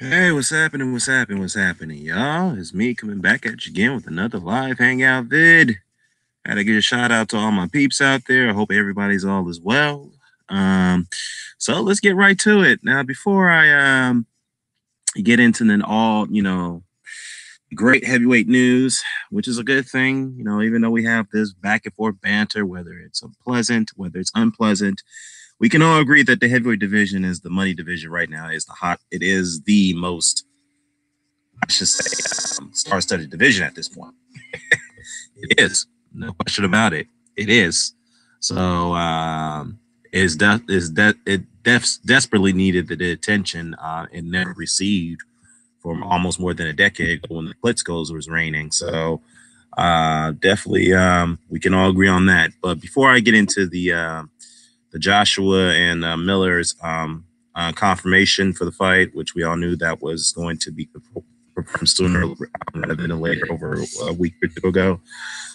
Hey, what's happening? What's happening? What's happening, y'all? It's me coming back at you again with another live hangout vid. Gotta give a shout out to all my peeps out there. I hope everybody's all as well. Um, so let's get right to it. Now, before I get into the all, great heavyweight news, which is a good thing, even though we have this back and forth banter, whether it's pleasant, whether it's unpleasant, we can all agree that the heavyweight division is the money division right now. It is the most, I should say, star-studded division at this point. It is, no question about it. It is. So desperately needed the attention it never received for almost more than a decade when the Blitzkos was reigning. So definitely, we can all agree on that. But before I get into the Joshua and Miller's confirmation for the fight, which we all knew that was going to be confirmed sooner rather than later, over a week or two ago.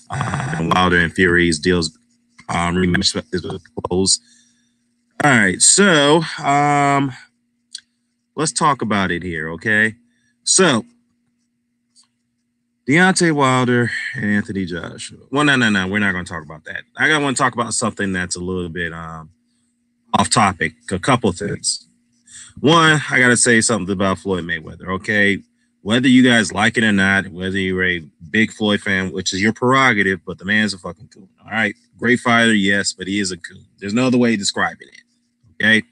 And Wilder and Fury's deals rematch is close. All right, so let's talk about it here, okay? So Deontay Wilder and Anthony Joshua. Well, no. We're not going to talk about that. I want to talk about something that's a little bit off topic. A couple things. One, I got to say something about Floyd Mayweather, okay? Whether you guys like it or not, whether you're a big Floyd fan, which is your prerogative, but the man's a fucking coon, all right? Great fighter, yes, but he is a coon. There's no other way of describing it, okay?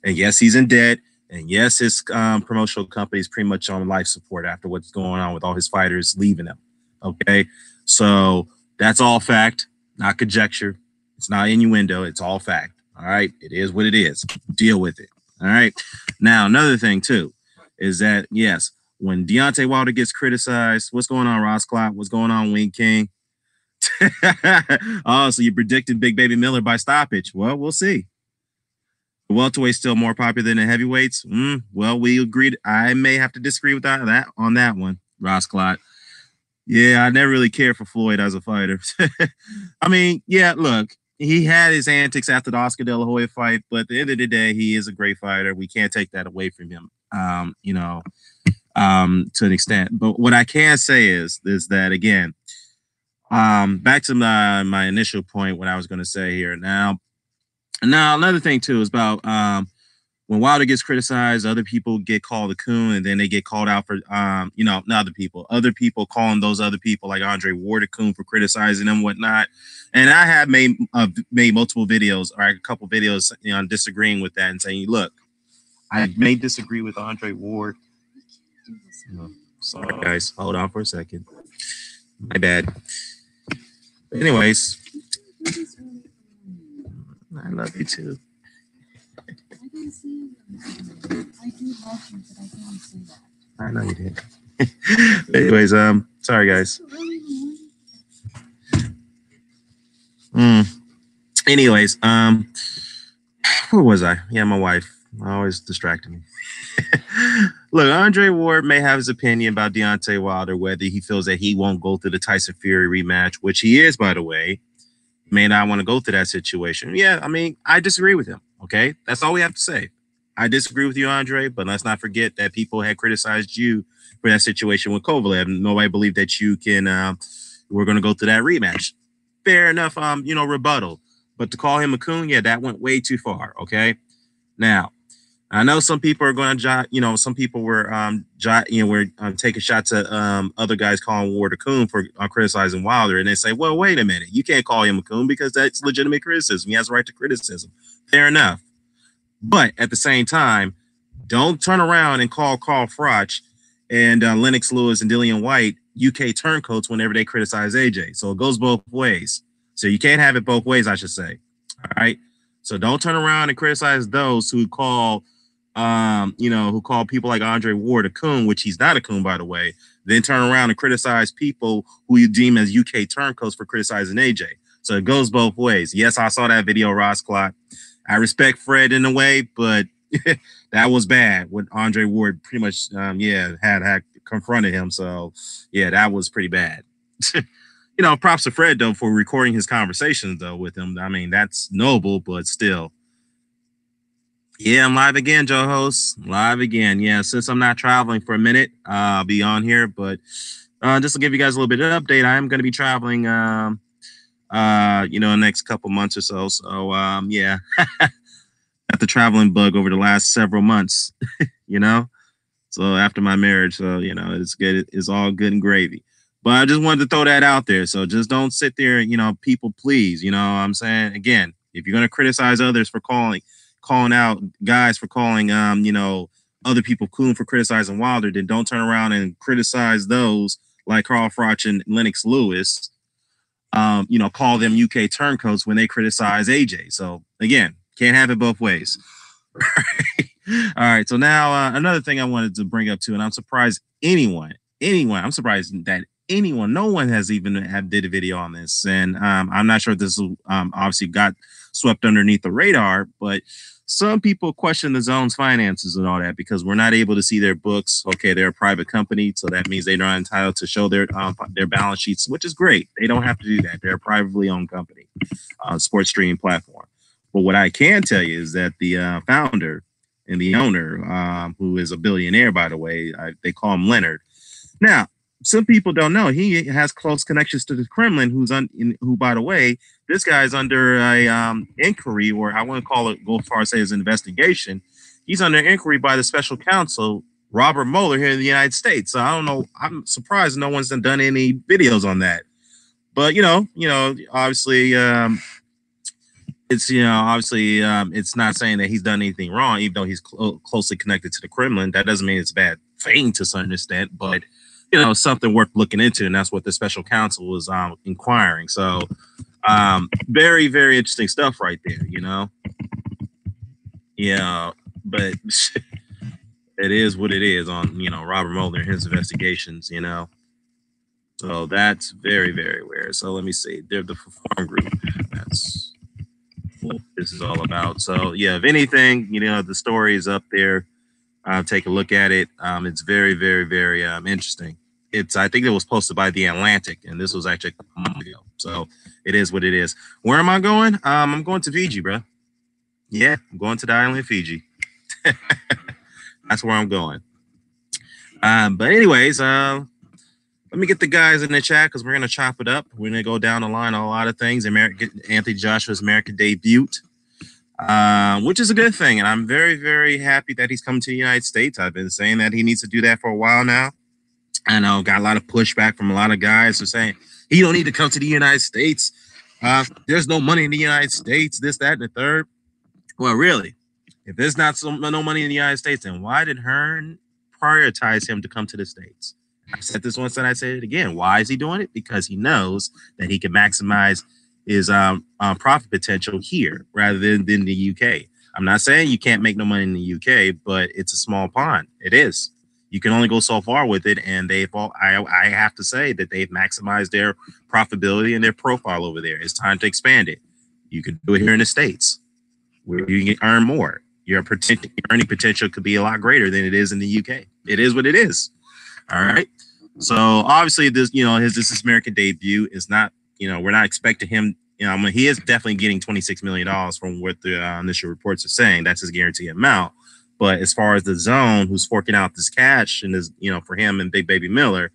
And yes, he's in debt. And yes, his promotional company is pretty much on life support after what's going on with all his fighters leaving him, okay? So that's all fact, not conjecture. It's not innuendo. It's all fact, all right? It is what it is. Deal with it. All right. Now, another thing too is that yes, when Deontay Wilder gets criticized, what's going on, Ross Clout? What's going on, Wing King? Oh, so you predicted Big Baby Miller by stoppage? Well, we'll see. The welterweight's still more popular than the heavyweights. Well, we agreed. I may have to disagree with that on that one, Ross Clot. Yeah, I never really cared for Floyd as a fighter. I mean, yeah, look, he had his antics after the Oscar De La Hoya fight, but at the end of the day, he is a great fighter. We can't take that away from him, to an extent. But what I can say is that again, back to my initial point, what I was going to say here. Now another thing too is about when Wilder gets criticized, other people get called a coon, and then they get called out for, not other people calling those other people like Andre Ward a coon for criticizing them, whatnot. And I have made multiple videos, or a couple videos, disagreeing with that and saying, look, I may disagree with Andre Ward. Sorry, guys, hold on for a second. My bad. Anyways, I love you too. I know you did. Anyways, sorry guys. Anyways, where was I? Yeah, my wife always distracted me. Look, Andre Ward may have his opinion about Deontay Wilder, whether he feels that he won't go through the Tyson Fury rematch, which he is, by the way. May not want to go through that situation. Yeah, I mean, I disagree with him. Okay, that's all we have to say. I disagree with you, Andre, but let's not forget that people had criticized you for that situation with Kovalev. Nobody believed that you can. We're going to go through that rematch. Fair enough. Rebuttal. But to call him a coon, yeah, that went way too far. Okay. Now, I know some people are going to, some people were, taking shots at other guys calling Ward a coon for criticizing Wilder, and they say, well, wait a minute, you can't call him a coon because that's legitimate criticism. He has a right to criticism. Fair enough. But at the same time, don't turn around and call Carl Froch and Lennox Lewis and Dillian Whyte UK turncoats whenever they criticize AJ. So it goes both ways. So you can't have it both ways, I should say. All right. So don't turn around and criticize those who call, who call people like Andre Ward a coon, which he's not a coon, by the way. Then turn around and criticize people who you deem as UK turncoats for criticizing AJ. So it goes both ways. Yes, I saw that video, Ross Clock. I respect Fred in a way, but that was bad. When Andre Ward pretty much, had confronted him. So yeah, that was pretty bad. Props to Fred though for recording his conversations though with him. I mean, that's noble, but still, Yeah, I'm live again, Joe host. Live again. Yeah, since I'm not traveling for a minute, I'll be on here. But just to give you guys a little bit of update, I am going to be traveling, the next couple months or so. So, yeah, got the traveling bug over the last several months, you know? So after my marriage, so it's good. It's all good and gravy. But I just wanted to throw that out there. So just don't sit there, people please. You know what I'm saying? Again, if you're gonna criticize others for calling out guys for calling other people coon for criticizing Wilder, then don't turn around and criticize those like Carl Froch and Lennox Lewis. Call them UK turncoats when they criticize AJ. So again, can't have it both ways. All right. So now another thing I wanted to bring up too, and I'm surprised I'm surprised that anyone, no one has even did a video on this, and I'm not sure if this obviously got swept underneath the radar, but some people question the zone's finances and all that because we're not able to see their books. Okay, they're a private company, so that means they're not entitled to show their balance sheets, which is great. They don't have to do that. They're a privately owned company, sports streaming platform. But what I can tell you is that the founder and the owner, who is a billionaire, by the way, they call him Leonard. Now, some people don't know he has close connections to the Kremlin, who, by the way, this guy's under a inquiry, or I wouldn't call it go as far as say as an investigation. He's under inquiry by the special counsel Robert Mueller here in the United States. So I don't know. I'm surprised no one's done any videos on that. But obviously, it's not saying that he's done anything wrong, even though he's closely connected to the Kremlin. That doesn't mean it's a bad thing to some extent, but something worth looking into, and that's what the special counsel was inquiring. So, very very interesting stuff right there. Yeah, but it is what it is on Robert Mueller and his investigations. So that's very very weird. So let me see. They're the Perform Group. That's what this is all about. So yeah, if anything, the story is up there. Take a look at it. It's very, very, very interesting. I think it was posted by The Atlantic, and this was actually a couple months ago. So it is what it is. Where am I going? I'm going to Fiji, bro. Yeah, I'm going to the island of Fiji. That's where I'm going. But anyways, let me get the guys in the chat because we're gonna chop it up. We're gonna go down the line on a lot of things. Anthony Joshua's American debut. Which is a good thing. And I'm very, very happy that he's coming to the United States. I've been saying that he needs to do that for a while now. I know got a lot of pushback from a lot of guys who are saying he don't need to come to the United States. There's no money in the United States, this, that, and the third. Well, really, if there's no money in the United States, then why did Hearn prioritize him to come to the States? I said this once and I said it again. Why is he doing it? Because he knows that he can maximize his profit potential here rather than the UK. I'm not saying you can't make no money in the UK, but it's a small pond. It is. You can only go so far with it, and I have to say that they've maximized their profitability and their profile over there. It's time to expand it. You can do it here in the States, where you can earn more. Your earning potential could be a lot greater than it is in the UK. It is what it is. All right. So obviously, this his American debut is not. We're not expecting him. He is definitely getting $26 million from what the initial reports are saying. That's his guarantee amount. But as far as the zone, who's forking out this cash and is, for him and Big Baby Miller,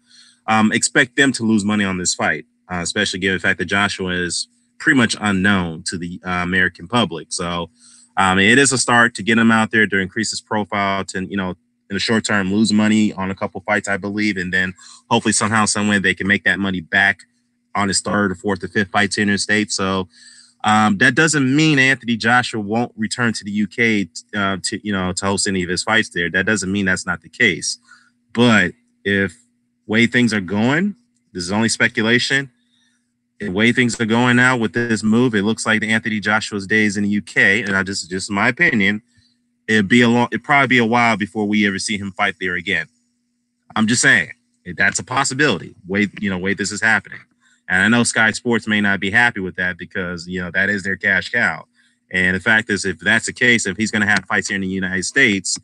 expect them to lose money on this fight, especially given the fact that Joshua is pretty much unknown to the American public. So it is a start to get him out there to increase his profile to, in the short term, lose money on a couple fights, I believe. And then hopefully somehow, some way they can make that money back on his third or fourth or fifth fights in the States. So that doesn't mean Anthony Joshua won't return to the UK to host any of his fights there. That doesn't mean that's not the case. But if way things are going, this is only speculation. The way things are going now with this move, it looks like the Anthony Joshua's days in the UK, and just my opinion, it'd probably be a while before we ever see him fight there again. I'm just saying that's a possibility. Way this is happening. And I know Sky Sports may not be happy with that because, that is their cash cow. And the fact is, if that's the case, if he's going to have fights here in the United States,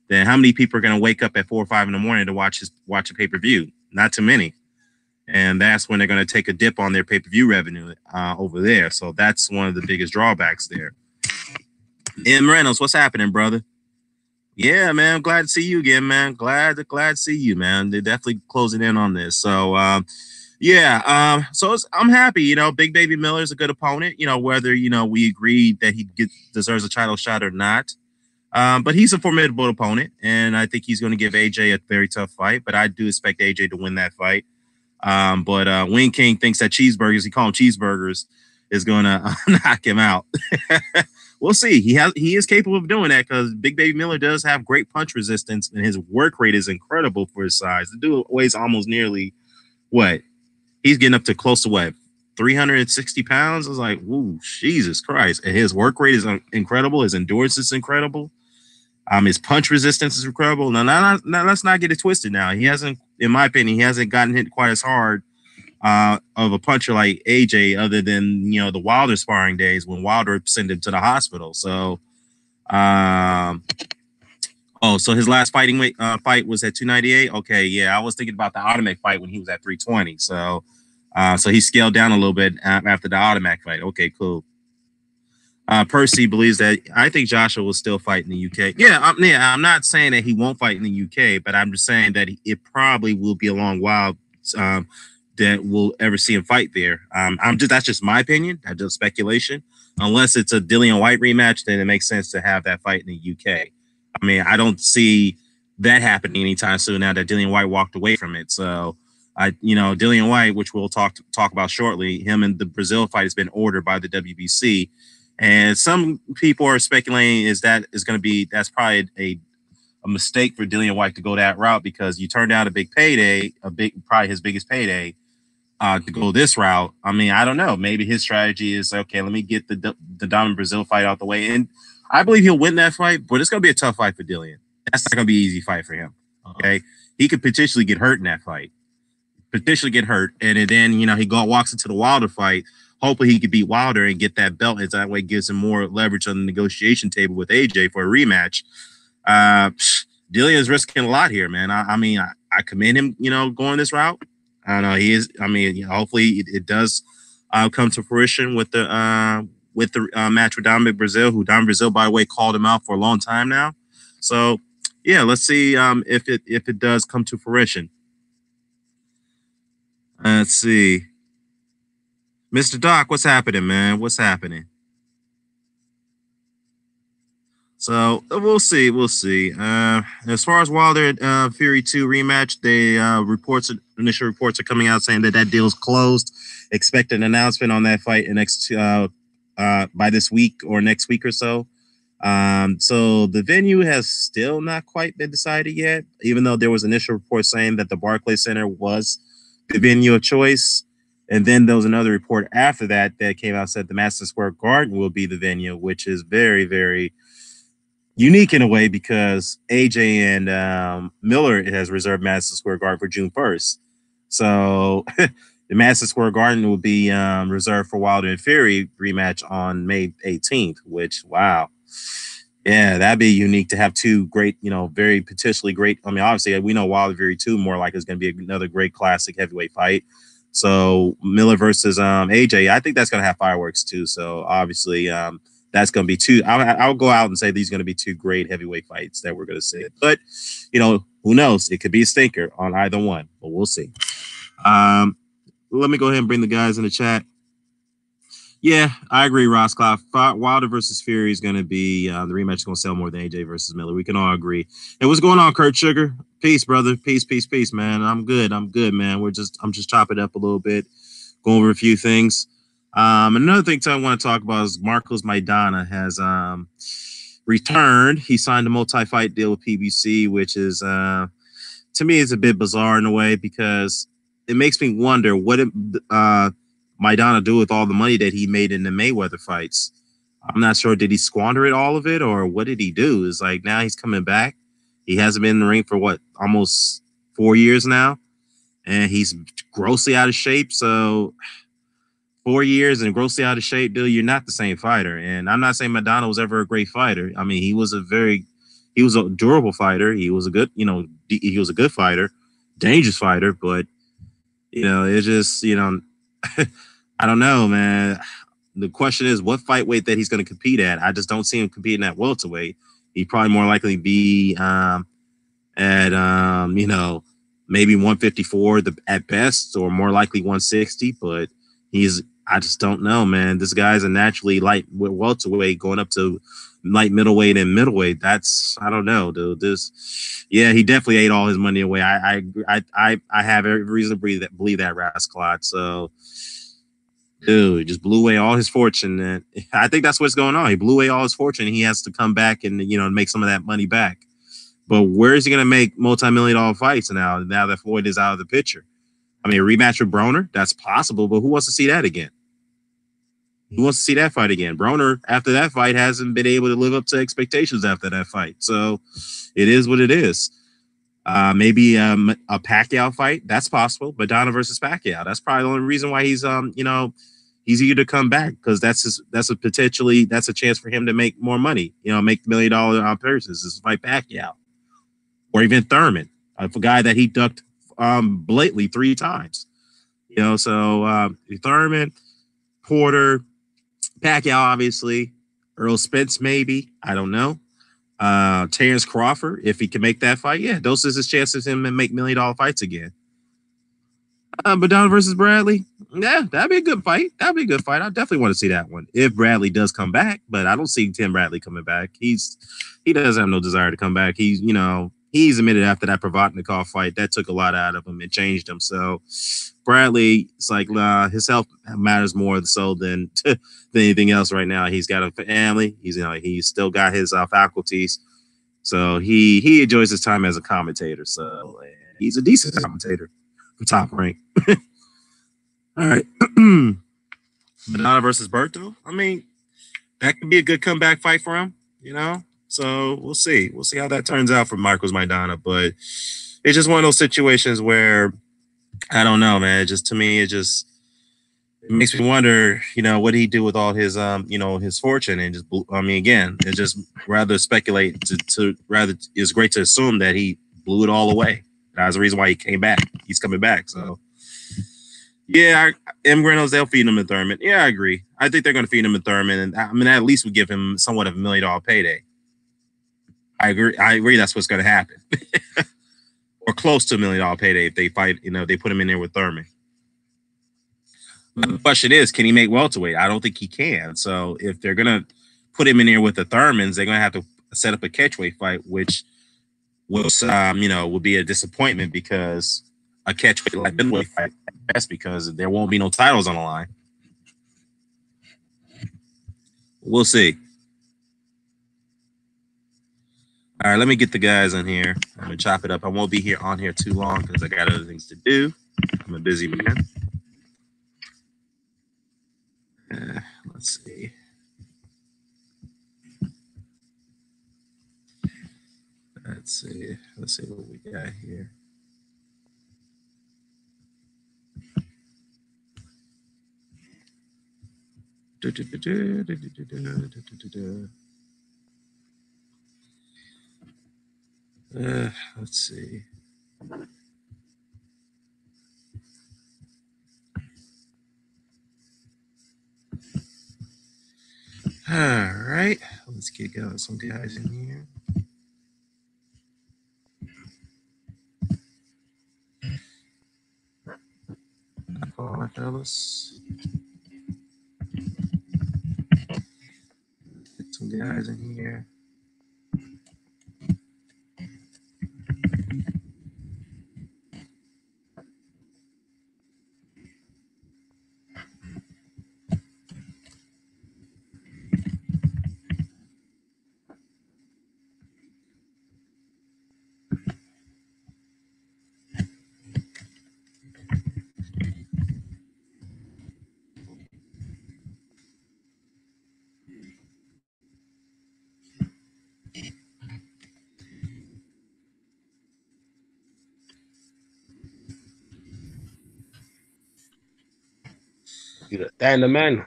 then how many people are going to wake up at 4 or 5 in the morning to watch a pay-per-view? Not too many. And that's when they're going to take a dip on their pay-per-view revenue over there. So that's one of the biggest drawbacks there. M. Reynolds, what's happening, brother? Yeah, man. I'm glad to see you again, man. Glad to see you, man. They're definitely closing in on this. So yeah, I'm happy. Big Baby Miller's a good opponent. Whether we agree that deserves a title shot or not. But he's a formidable opponent, and I think he's going to give AJ a very tough fight. But I do expect AJ to win that fight. But Wing King thinks that he call them cheeseburgers, is going to knock him out. We'll see. He is capable of doing that because Big Baby Miller does have great punch resistance, and his work rate is incredible for his size. The dude weighs almost nearly what? He's getting up to close to what? 360 pounds. I was like, woo, Jesus Christ. And his work rate is incredible. His endurance is incredible. His punch resistance is incredible. Now, let's not get it twisted. Now he hasn't, in my opinion, he hasn't gotten hit quite as hard of a puncher like AJ, other than the Wilder sparring days when Wilder sent him to the hospital. So, so his last fight was at 298. Okay, yeah, I was thinking about the Automac fight when he was at 320. So he scaled down a little bit after the Automac fight. Okay, cool. Percy believes that I think Joshua will still fight in the UK. I'm not saying that he won't fight in the UK, but I'm just saying that it probably will be a long while that we'll ever see him fight there. That's just my opinion. That's just speculation. Unless it's a Dillian Whyte rematch, then it makes sense to have that fight in the UK. I mean, I don't see that happening anytime soon now that Dillian Whyte walked away from it. So Dillian Whyte, which we'll talk about shortly, him and the Brazil fight has been ordered by the WBC. And some people are speculating that's probably a mistake for Dillian Whyte to go that route because you turned down a big payday, probably his biggest payday, to go this route. I mean, I don't know. Maybe his strategy is okay. Let me get the Diamond Brazil fight out the way, and I believe he'll win that fight. But it's going to be a tough fight for Dillian. That's not going to be an easy fight for him. Okay, he could potentially get hurt in that fight. And then he walks into the Wilder fight. Hopefully he could beat Wilder and get that belt, and that way gives him more leverage on the negotiation table with AJ for a rematch. Dillian is risking a lot here, man. I commend him, going this route. I don't know. He is. I mean, hopefully it does come to fruition with the match with Dominic Brazil, who Dominic Brazil, by the way, called him out for a long time now. So yeah, let's see if it does come to fruition. Let's see. Mr. Doc, what's happening, man? What's happening? So we'll see. As far as Wilder Fury 2 rematch, initial reports are coming out saying that deal's closed. Expect an announcement on that fight by this week or next week or so. So the venue has still not quite been decided yet, even though there was initial reports saying that the Barclays Center was the venue of choice. And then there was another report after that came out said the Madison Square Garden will be the venue, which is very, very unique in a way because AJ and Miller has reserved Madison Square Garden for June 1st. So the Madison Square Garden will be reserved for Wilder and Fury rematch on May 18th, which, wow. Yeah, that'd be unique to have two great, very potentially great. I mean, obviously, we know Wilder Fury 2 more like is going to be another great classic heavyweight fight. So Miller versus AJ, I think that's going to have fireworks too. So obviously, that's going to be two. I'll go out and say these are going to be two great heavyweight fights that we're going to see. But who knows? It could be a stinker on either one, but we'll see. Let me go ahead and bring the guys in the chat. Yeah, I agree, Rossclaw. Wilder versus Fury is going to be the rematch is going to sell more than AJ versus Miller. We can all agree. Hey, what's going on, Kurt Sugar? Peace, brother. Peace, man. I'm good, man. I'm just chopping up a little bit, going over a few things. Another thing I want to talk about is Marcos Maidana has returned. He signed a multi-fight deal with PBC, which is to me is a bit bizarre in a way because it makes me wonder what Maidana do with all the money that he made in the Mayweather fights. I'm not sure. Did he squander all of it, or what did he do? It's like now he's coming back. He hasn't been in the ring for almost 4 years now, and he's grossly out of shape. So 4 years and grossly out of shape, dude, you're not the same fighter. And I'm not saying Maidana was ever a great fighter. I mean, he was a durable fighter. He was a good, he was a good fighter, dangerous fighter, but it's just, I don't know, man. the question is what fight weight that he's going to compete at. I just don't see him competing at welterweight. He'd probably more likely be at maybe 154 at best, or more likely 160. But I just don't know, man. This guy's a naturally light welterweight going up to light middleweight and middleweight. I don't know, dude. He definitely ate all his money away. I have every reason to believe that Rascalot. So, dude, just blew away all his fortune. And I think that's what's going on. He blew away all his fortune. He has to come back and make some of that money back. But where is he going to make multi-million-dollar fights now that Floyd is out of the picture? I mean, a rematch with Broner, that's possible, but who wants to see that again? Who wants to see that fight again? Broner, after that fight, hasn't been able to live up to expectations after that fight. So it is what it is. Maybe a Pacquiao fight, that's possible. Madonna versus Pacquiao, that's probably the only reason why he's he's eager to come back, because that's a chance for him to make more money. Make $1 million purses. This is like Pacquiao, or even Thurman, a guy that he ducked blatantly 3 times. So Thurman, Porter, Pacquiao, obviously, Earl Spence, maybe, I don't know. Terrence Crawford, if he can make that fight, those is his chances of him to make $1 million fights again. Madonna versus Bradley, that'd be a good fight. I definitely want to see that one if Bradley does come back, but I don't see Tim Bradley coming back. He doesn't have no desire to come back. He's admitted after that Provodnikov fight that took a lot out of him and changed him. So Bradley, it's like his health matters more so than anything else right now. He's got a family. He's still got his faculties. So he enjoys his time as a commentator. So he's a decent commentator for Top Rank. All right. Madonna versus Berto. I mean, that could be a good comeback fight for him, So we'll see. We'll see how that turns out for Marcos Maidana. But it's just one of those situations where I don't know, man. It makes me wonder, what did he do with all his his fortune, and again, it's just rather speculate it's great to assume that he blew it all away. That's the reason why he came back. He's coming back. So M. Reynolds, they'll feed him in Thurman. Yeah, I agree. I think they're going to feed him in Thurman, and at least we give him somewhat of $1 million payday. I agree. That's what's going to happen, or close to $1 million payday if they fight. They put him in there with Thurman. The question is, can he make welterweight? I don't think he can. So if they're going to put him in there with the Thurmans, they're going to have to set up a catchweight fight, which will be a disappointment, because a catchweight like middleweight fight, that's because there won't be no titles on the line. We'll see. All right, let me get the guys in here. I'm gonna chop it up. I won't be on here too long because I got other things to do. I'm a busy man. Let's see. Let's see what we got here. Let's see. All right, let's get some guys in here. All right, fellas. Get some guys in here. Dan the man.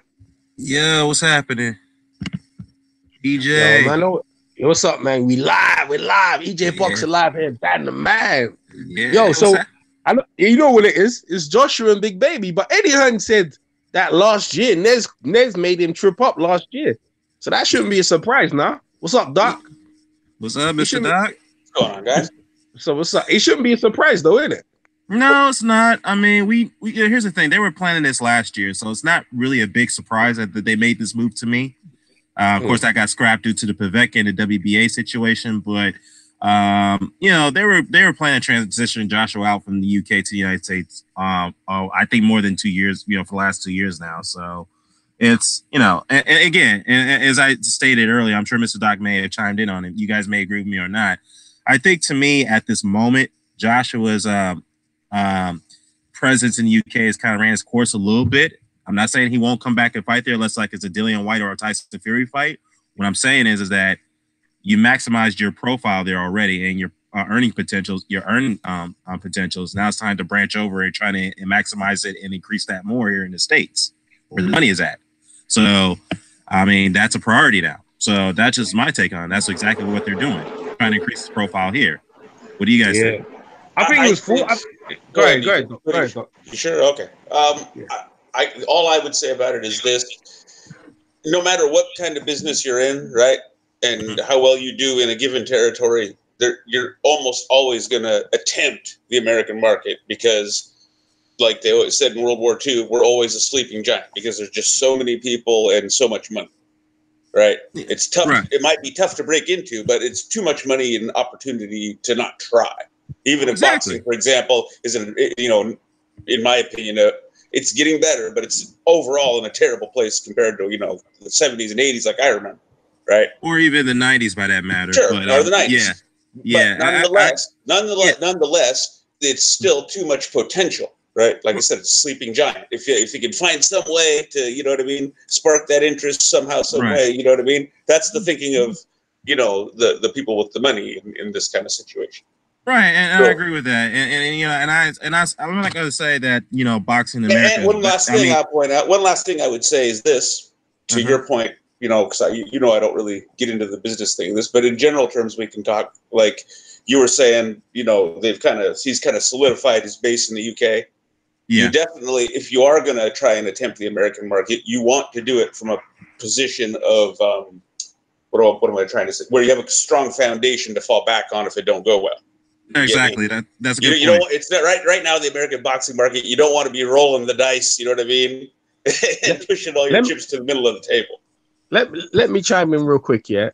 Yeah, what's happening? EJ. Yo, man, what's up, man? We live. EJ Boxer live here. Dan the man. Yeah. Yo, so I know what it is. It's Joshua and Big Baby. But Eddie Hearn said that last year, Nez made him trip up last year. So that shouldn't be a surprise now. What's up, Doc? What's up, It Mr. shouldn't Doc? What's going on, guys? So what's up? It shouldn't be a surprise though, isn't it? No, it's not. I mean, we here's the thing. They were planning this last year, so it's not really a big surprise that they made this move to me. Of course, that got scrapped due to the Pavecka and the WBA situation, but you know, they were planning to transition Joshua out from the UK to the United States. I think more than 2 years, you know, for the last 2 years now. So it's, you know, and again, and as I stated earlier, I'm sure Mr. Doc may have chimed in on it. You guys may agree with me or not. I think to me at this moment, Joshua's presence in the UK has kind of ran its course a little bit. I'm not saying he won't come back and fight there unless like it's a Dillian Whyte or a Tyson Fury fight. What I'm saying is that you maximized your profile there already and your earning potentials, potentials. Now it's time to branch over and try to maximize it and increase that more here in the States where the money is at. So, I mean, that's a priority now. So that's just my take on it. That's exactly what they're doing, trying to increase his profile here. What do you guys think? I think it was full. Go ahead. You sure? Okay. All I would say about it is this: no matter what kind of business you're in, right, and how well you do in a given territory, you're almost always going to attempt the American market because, like they always said in World War II, we're always a sleeping giant because there's just so many people and so much money. Right? It's tough. Right. It might be tough to break into, but it's too much money and opportunity to not try. Even if boxing, for example, isn't, you know, in my opinion, it's getting better, but it's overall in a terrible place compared to, you know, the 70s and 80s, like I remember, right? Or even the 90s, by that matter. Sure, but, or the 90s. Yeah. But nonetheless, it's still too much potential. Right, like I said, it's a sleeping giant. If you can find some way to, you know what I mean, spark that interest somehow, some way, you know what I mean. That's the thinking of, you know, the people with the money in this kind of situation. Right, and I agree with that. And you know, and I'm not going to say that, you know, boxing in America. And one last thing I'll point out. One last thing I would say is this, to your point, you know, because I don't really get into the business thing of this, but in general terms, we can talk. Like you were saying, you know, he's kind of solidified his base in the UK. Yeah. You definitely, if you are going to try and attempt the American market, you want to do it from a position of what am I trying to say? Where you have a strong foundation to fall back on if it don't go well. Exactly. That's a good point. You know, it's not right now. The American boxing market, you don't want to be rolling the dice. You know what I mean? And pushing all your chips to the middle of the table. Let me chime in real quick. Yeah.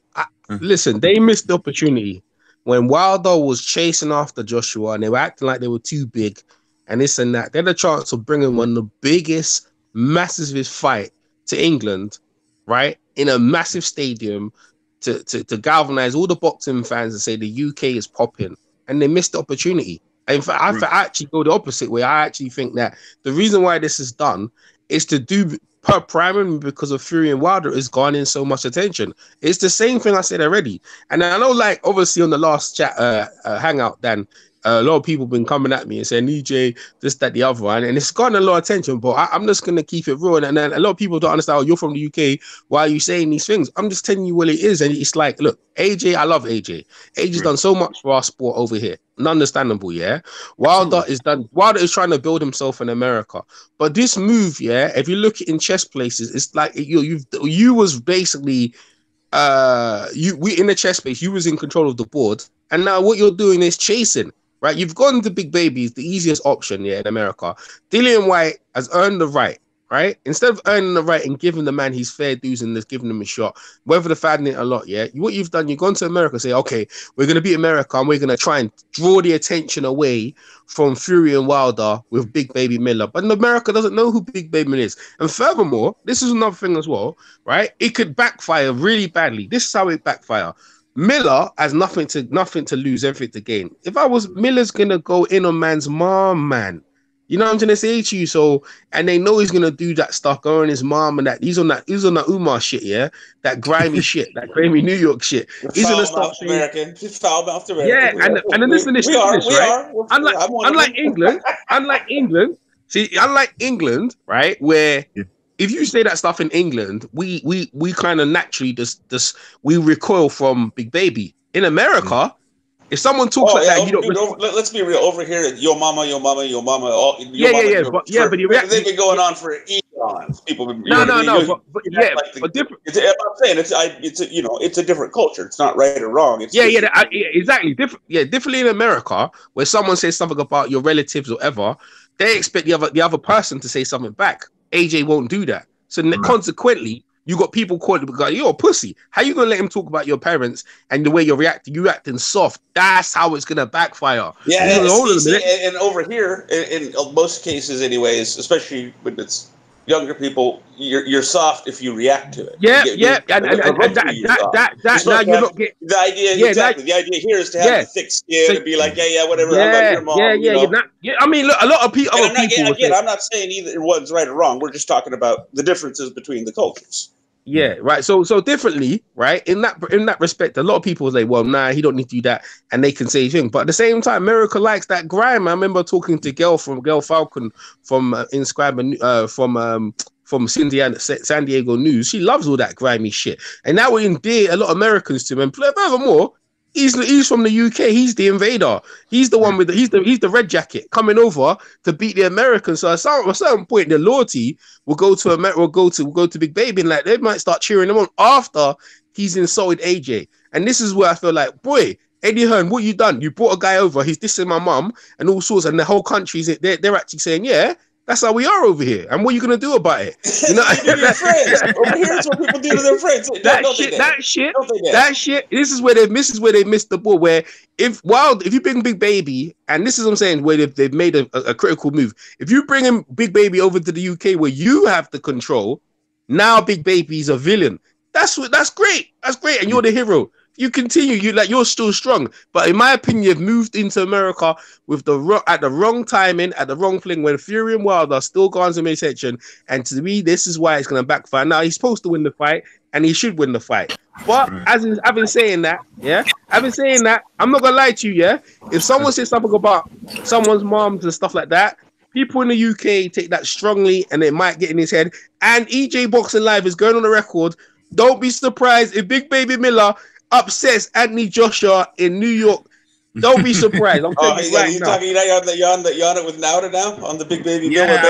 Listen, they missed the opportunity when Wilder was chasing after Joshua, and they were acting like they were too big. And this and that. They had a chance of bringing one of the biggest, massivest fight to England, right? In a massive stadium to galvanize all the boxing fans and say the UK is popping. And they missed the opportunity. In fact, I actually go the opposite way. I actually think that the reason why this is done is to do primarily because of Fury and Wilder is garnering so much attention. It's the same thing I said already. And I know, like, obviously on the last chat hangout, Dan, a lot of people been coming at me and saying, EJ, this, that, the other one. And it's gotten a lot of attention, but I'm just going to keep it real. And then a lot of people don't understand, oh, you're from the UK. Why are you saying these things? I'm just telling you what it is. And it's like, look, AJ, I love AJ. AJ's done so much for our sport over here. Understandable, yeah? Wilder is trying to build himself in America. But this move, yeah, if you look in chess places, it's like you was basically we in the chess space, you was in control of the board. And now what you're doing is chasing. Right, you've gone to big babies, the easiest option, yeah, in America. Dillian Whyte has earned the right, right? Instead of earning the right and giving the man his fair dues and just giving him a shot, whether the fan it a lot, yeah. What you've done, you've gone to America and say, okay, we're going to beat America and we're going to try and draw the attention away from Fury and Wilder with Big Baby Miller. But America doesn't know who Big Baby Miller is. And furthermore, this is another thing as well, right? It could backfire really badly. This is how it backfire. Miller has nothing to lose, everything to gain. If I was Miller's gonna go in on man's mom, man. You know what I'm gonna say to you? So, and they know he's gonna do that stuff, go on his mom and that. He's on that Umar shit, yeah. That grimy shit, that grimy New York shit. He's gonna stop American. Foul mouthed American. Yeah, and then listen to this, right? Unlike England. See, unlike England, right, where. Yeah. If you say that stuff in England, we kind of naturally just we recoil from Big Baby. In America, if someone talks that, you don't. Let's be real. Over here, your mama. But they've been going on for eons. on. People, No. But yeah, like but different. I'm saying it's a different culture. It's not right or wrong. It's Exactly. Differently in America, where someone says something about your relatives or whatever, they expect the other person to say something back. AJ won't do that. So consequently, you got people calling because you're a pussy. How you gonna let him talk about your parents and the way you're reacting? You acting soft. That's how it's gonna backfire. Yeah, and over here, in most cases, anyways, especially when it's younger people, you're soft if you react to it. And that now you're not getting the idea. Exactly, the idea here is to have the thick skin and be like, whatever. I'm your mom. I mean, look, a lot of people. I'm not saying either one's right or wrong. We're just talking about the differences between the cultures. Yeah, right. So differently, right? In that respect, a lot of people say, "Well, nah, he don't need to do that," and they can say things. But at the same time, America likes that grime. I remember talking to Gail Falcon from Inscribe from San Diego News. She loves all that grimy shit, and that would endear a lot of Americans to him. And furthermore, he's from the UK. He's the invader. He's the one with he's the red jacket coming over to beat the Americans. So at a certain point, the loyalty will go to America. Will go to Big Baby, and like they might start cheering him on after he's insulted AJ. And this is where I feel like, boy, Eddie Hearn, what you done? You brought a guy over. He's dissing my mum and all sorts, and the whole country's they're actually saying, yeah. That's how we are over here. And what are you going to do about it? You know, your friends. Over here is what people do to their friends. That shit. This is where they missed the ball. Where if you bring Big Baby, and this is what I'm saying, where they've made a critical move. If you bring him Big Baby over to the UK where you have the control, now Big Baby's a villain. That's great. That's great. And you're the hero. You continue, you're still strong. But in my opinion, you've moved into America with at the wrong timing, at the wrong thing, when Fury and Wilder still got on attention. And to me, this is why it's going to backfire. Now, he's supposed to win the fight, and he should win the fight. But I've been saying that, I'm not going to lie to you, yeah? If someone says something about someone's moms and stuff like that, people in the UK take that strongly, and it might get in his head. And EJ Boxing Live is going on the record. Don't be surprised if Big Baby Miller upsets Anthony Joshua in New York. Don't be surprised. I'm telling you right now. You're on it with Nauta now on the Big Baby Miller.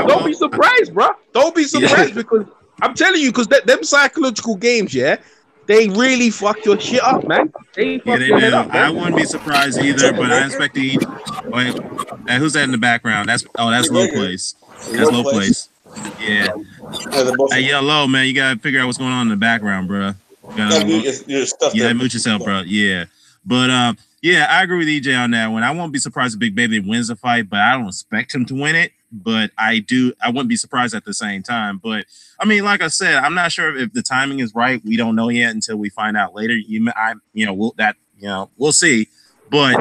Don't be surprised, bro. Don't be surprised because I'm telling you, because them psychological games, they really fuck your shit up, man. They fuck your head up, man. I wouldn't be surprised either, but I expect who's that in the background? That's Low Place. That's Low Place. Yeah. Hey, yo, Low, man, you gotta figure out what's going on in the background, bro. Mute yourself, bro. Yeah, but I agree with EJ on that one. I won't be surprised if Big Baby wins the fight, but I don't expect him to win it. But I wouldn't be surprised at the same time. But I mean, like I said, I'm not sure if the timing is right. We don't know yet until we find out later. We'll see. But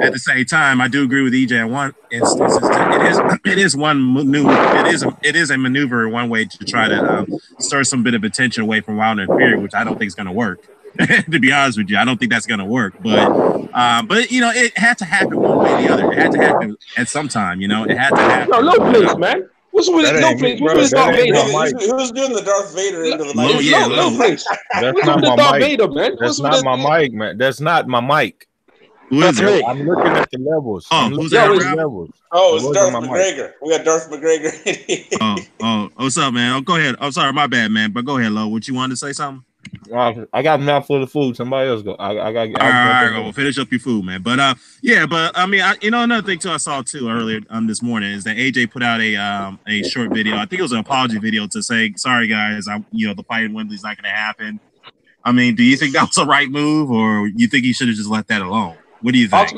at the same time, I do agree with EJ in one instance. It is a maneuver one way to try to stir some bit of attention away from Wilder and Fury, which I don't think is going to work. To be honest with you, I don't think that's going to work. But it had to happen one way or the other. It had to happen at some time. It had to happen. No place, man. What's with no place? What's with Darth Vader? Who's doing the Darth Vader into the mic? No place. That's not my mic. That's not my mic, man. That's not my mic. Who is it? I'm looking at the levels. Who's that? Levels. It's Darth McGregor. We got Darth McGregor. What's up, man? Oh, go ahead. I'm sorry, my bad, man. But go ahead, Lo. What you wanted to say something? I got a mouthful of food. Somebody else go. All right, go. Well, finish up your food, man. But I mean, another thing too I saw too earlier this morning is that AJ put out a short video. I think it was an apology video to say, sorry guys, the fight in Wembley's not going to happen. I mean, do you think that was the right move, or you think he should have just let that alone? What do you think?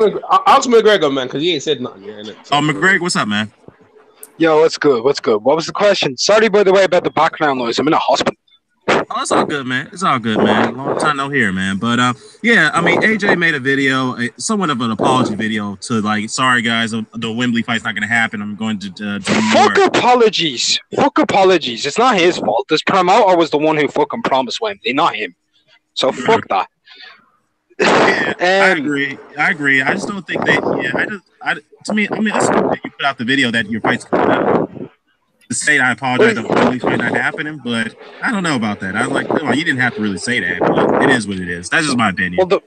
Ask McGregor, man, because he ain't said nothing yet. McGregor, what's up, man? Yo, what's good? What was the question? Sorry, by the way, about the background noise. I'm in a hospital. Oh, it's all good, man. Long time no hear, man. But I mean, AJ made a video, somewhat of an apology video to sorry guys, the Wembley fight's not going to happen. I'm going to Fuck apologies. It's not his fault. This promoter was the one who fucking promised Wembley, not him. So fuck that. Yeah, I agree. I just don't think that. Yeah, to me, I mean, it's good that you put out the video that your fight's coming out. To say I apologize, the Wembley fight not happening, but I don't know about that. I was like, you didn't have to really say that, but it is what it is. That's just my opinion. Well,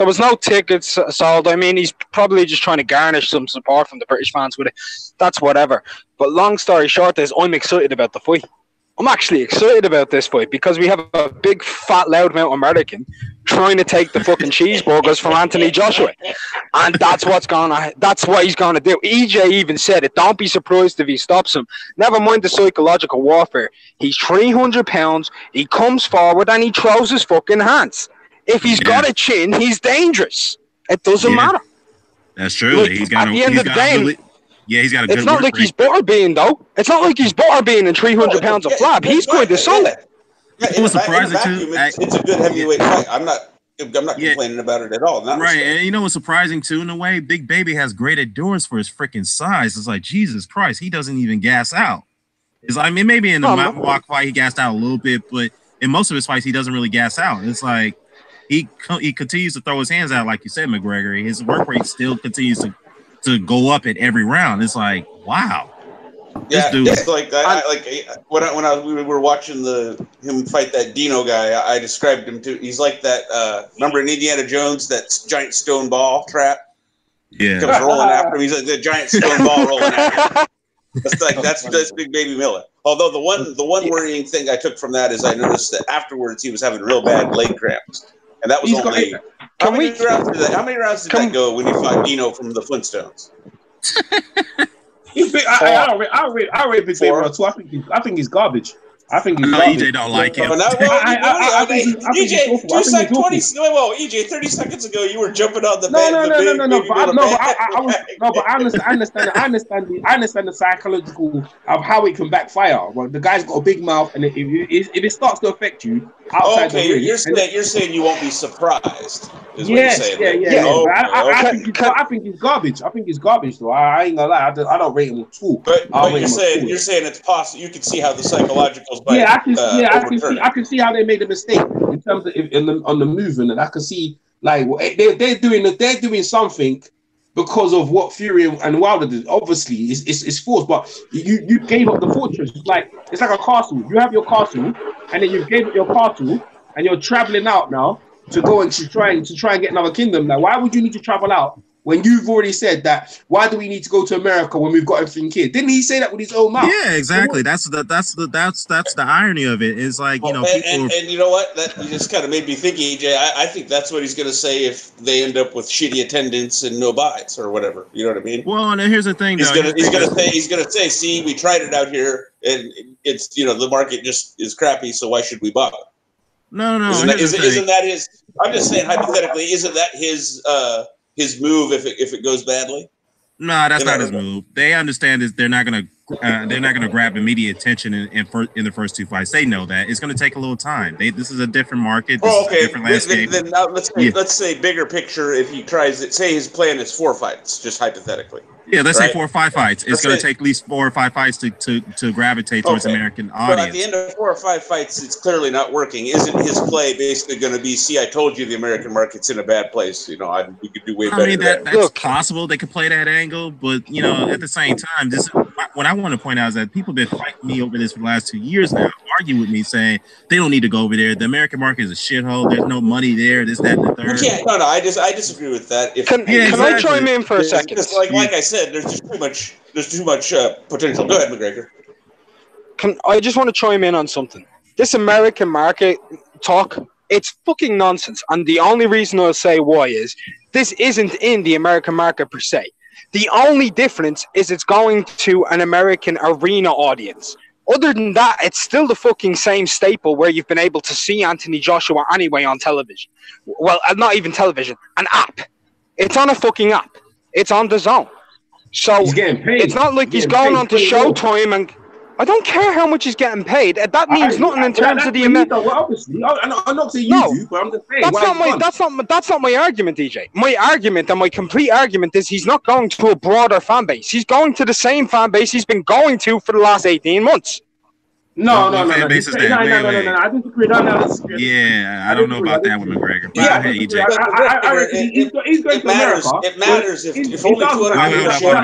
There was no tickets sold. I mean, he's probably just trying to garnish some support from the British fans with it. That's whatever. But long story short is I'm excited about the fight. I'm actually excited about this fight because we have a big, fat, loudmouth American trying to take the fucking cheeseburgers from Anthony Joshua. And that's what he's going to do. EJ even said it. Don't be surprised if he stops him. Never mind the psychological warfare. He's 300 pounds. He comes forward and he throws his fucking hands. If he's got a chin, he's dangerous. It doesn't matter. That's true. Look, at the end of the day, he's got a good it's not like he's butterbean, though. It's not like he's butterbean and 300 pounds of flab. He's going to sell it. It was surprising too. It's a good heavyweight fight. I'm not complaining about it at all. Right, and you know what's surprising too? In a way, Big Baby has great endurance for his freaking size. It's like Jesus Christ, he doesn't even gas out. Maybe in the mountain walk fight he gassed out a little bit, but in most of his fights he doesn't really gas out. It's like he continues to throw his hands out, like you said, McGregor. His work rate still continues to go up at every round. It's like, wow. Yeah, it's like when we were watching him fight that Dino guy, I described him to. He's like that. Remember in Indiana Jones, that giant stone ball trap? Yeah, comes rolling after him. He's like the giant stone ball rolling after him. That's Big Baby Miller. Although the one worrying thing I took from that is I noticed that afterwards he was having real bad leg cramps, and that was only. How many rounds did that go when you fought Dino from the Flintstones? I rate Big Baby too. I think he's garbage. I think he's garbage. EJ don't like him. EJ, 2 seconds, 20. Whoa, EJ, 30 seconds ago you were jumping on the bed. But I understand the psychological of how it can backfire. Well, the guy's got a big mouth, and if it starts to affect you, you're saying you won't be surprised. I think he's garbage. I think he's garbage, though. I ain't gonna lie. I don't rate him at all. But you're saying it's possible. You can see how the psychologicals. I can see how they made a mistake in terms of on the movement, and I can see like they're doing something because of what Fury and Wilder did. Obviously, it's forced, but you gave up the fortress. It's like a castle. You have your castle, and then you gave up your castle, and you're traveling out now to go and to try and get another kingdom. Like, why would you need to travel out when you've already said that? Why do we need to go to America when we've got everything here? Didn't he say that with his own mouth? Yeah, exactly. That's the irony of it. It's like, you know, and you know what? That just kind of made me think, EJ. I think that's what he's going to say if they end up with shitty attendance and no buys or whatever. You know what I mean? Well, and here's the thing. He's going to say, see, we tried it out here, and it's the market just is crappy. So why should we bother? No. Isn't that his? I'm just saying hypothetically. Isn't that his move if it goes badly? No, that's not his move. They understand they're not gonna grab immediate attention in the first two fights. They know that it's gonna take a little time. This is a different market. This is a different landscape. Then now let's say bigger picture. If he tries it, say his plan is 4 fights, just hypothetically. Yeah, let's say 4 or 5 fights. It's going to take at least 4 or 5 fights to gravitate towards American audience. But at the end of 4 or 5 fights, it's clearly not working. Isn't his play basically going to be, see, I told you the American market's in a bad place. We could do way better. I mean, that's possible. They could play that angle, but, at the same time, what I want to point out is that people have been fighting me over this for the last 2 years now, argue with me saying they don't need to go over there. The American market is a shithole. There's no money there. This, that, and the third. I dispagree with that. Can I chime in for a second? Like I said, there's just too much potential. Go ahead, McGregor. I just want to chime in on something. This American market talk, it's fucking nonsense. And the only reason I'll say why is this isn't in the American market per se. The only difference is it's going to an American arena audience. Other than that, it's still the fucking same staple where you've been able to see Anthony Joshua anyway on television. Well, not even television, an app. It's on a fucking app. It's on the Zone. So it's not like he's going on to Showtime, and I don't care how much he's getting paid. That means nothing in terms of the amount. Obviously, I'm not saying you do, but I'm just saying. That's not my argument, DJ. My argument and my complete argument is he's not going to a broader fan base. He's going to the same fan base he's been going to for the last 18 months. No. I disagree. Yeah, I don't know about that with McGregor. But Yeah, hey, EJ. He's going to America. It matters if only 200 Hold on,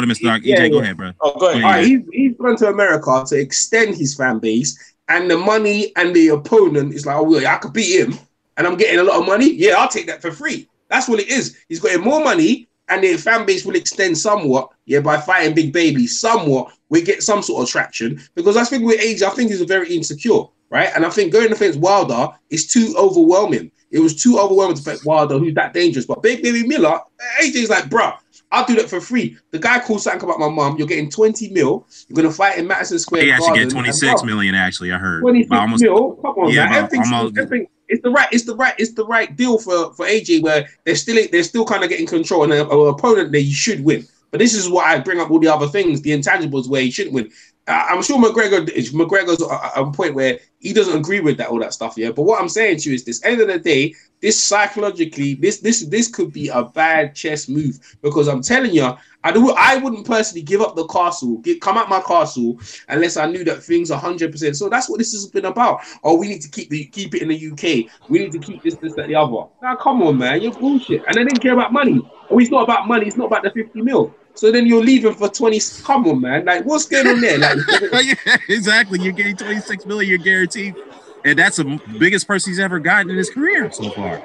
Mr. Doc. EJ, go ahead, bro. Oh, go ahead. All right, he's going to America to extend his fan base, and the money and the opponent is like, oh, well, I could beat him, and I'm getting a lot of money, yeah, I'll take that for free. That's what it is. He's getting more money, and the fan base will extend somewhat, yeah, by fighting Big Baby. Somewhat, we get some sort of traction because I think with AJ, I think he's very insecure, right? And I think going against Wilder is too overwhelming. It was too overwhelming to fight Wilder, who's that dangerous. But Big Baby Miller, AJ's like, bruh, I'll do that for free. The guy called something about my mom. You're getting 20 mil. You're gonna fight in Madison Square Garden. He actually get 26 million. Actually, I heard 26 mil. Come on, man. Everything. It's the right deal for AJ where they're still kind of getting control, and an opponent that you should win. But this is why I bring up all the other things, the intangibles where he shouldn't win. I'm sure McGregor's at a point where he doesn't agree with that all that stuff, yeah. But what I'm saying to you is this: end of the day, this psychologically, this could be a bad chess move because I'm telling you, I wouldn't personally give up the castle, come out my castle unless I knew that things are 100%. So that's what this has been about. Oh, we need to keep it in the UK. We need to keep this, that, the other. Now, come on, man, you're bullshit. And they didn't care about money. Oh, it's not about money. It's not about the 50 mil. So then you're leaving for 20. Come on, man. Like, what's going on there? Like, yeah, exactly. You're getting 26 million. You're guaranteed, and that's the biggest purse he's ever gotten in his career so far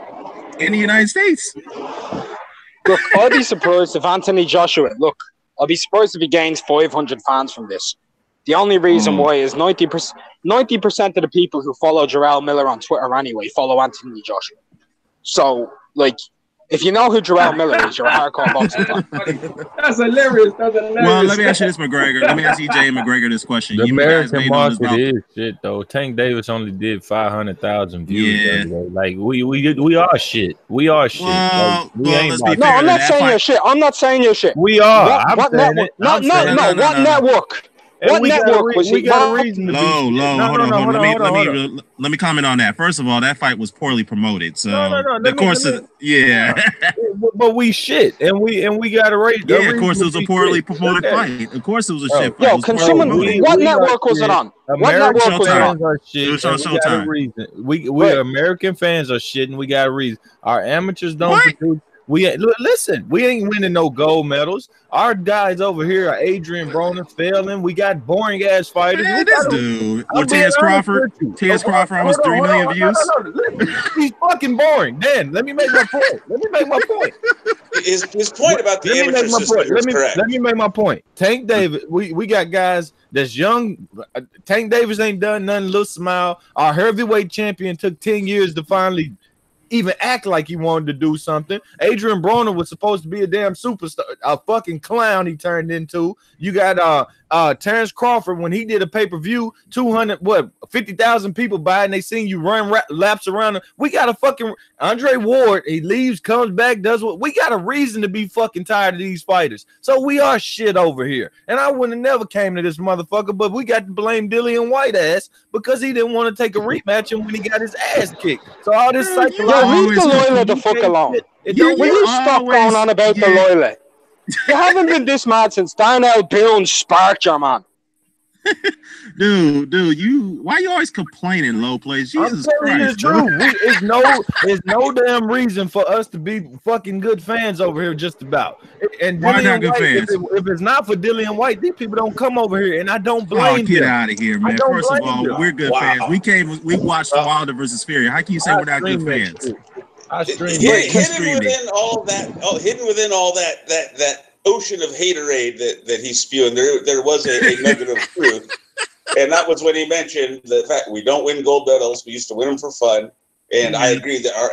in the United States. Look, I'll be surprised if Anthony Joshua. Look, I'll be surprised if he gains 500 fans from this. The only reason why is 90% of the people who follow Jarrell Miller on Twitter anyway follow Anthony Joshua. So, like, if you know who Jarrell Miller is, you're a hardcore boxing fan. That's hilarious. Well, let me ask you this, McGregor. Let me ask EJ and McGregor this question. The American market is shit, though. Tank Davis only did 500,000 views. Yeah. Like we are shit. We are shit. Well, like, we ain't. No, I'm not saying you're shit. I'm not saying you're shit. We are. What network? No. What network? What network was he? We got a reason to be. Hold on. Let me comment on that. First of all, that fight was poorly promoted. So of course, but we shit, and we got a raise. Yeah, of course, it was a poorly promoted fight. Of course, it was a shit fight. Yo, can someone? What network was it on? What network was it on? It was on Showtime. We American fans are shit, and we got a reason. Our amateurs don't produce. Listen, we ain't winning no gold medals. Our guys over here are Adrian Broner failing. We got boring ass fighters. Man, this dude, or Terrence Crawford. Terrence Crawford almost 3 million views. He's fucking boring. Dan, let me make my point. His point about the amateur system is correct. Let me make my point. Tank Davis, we got guys that's young. Tank Davis ain't done nothing. Little smile. Our heavyweight champion took 10 years to finally even act like he wanted to do something. Adrian Broner was supposed to be a damn superstar, a fucking clown he turned into. You got Terrence Crawford when he did a pay-per-view, 50,000 people buy, and they seen you run laps around them. We got a fucking Andre Ward. He leaves, comes back, does what. We got a reason to be fucking tired of these fighters. So we are shit over here. And I wouldn't have never came to this motherfucker, but we got to blame Dillian White ass because he didn't want to take a rematch and when he got his ass kicked. So all this psychological. Leave the Loyla the fuck alone. Will you stop going on about the Loyla? You haven't been this mad since Darnell Boone sparked your man. Dude, why you always complaining, low plays? Jesus Christ, There's no damn reason for us to be fucking good fans over here, just about. And why not good fans? If it's not for Dillian White, these people don't come over here, and I don't blame them. Get out of here, man. First of all, we're good fans. We watched Wilder versus Fury. How can you say we're not good fans? Hidden within all that ocean of haterade that he's spewing, there was a nugget of truth, and that was when he mentioned the fact we don't win gold medals. We used to win them for fun, and I agree that our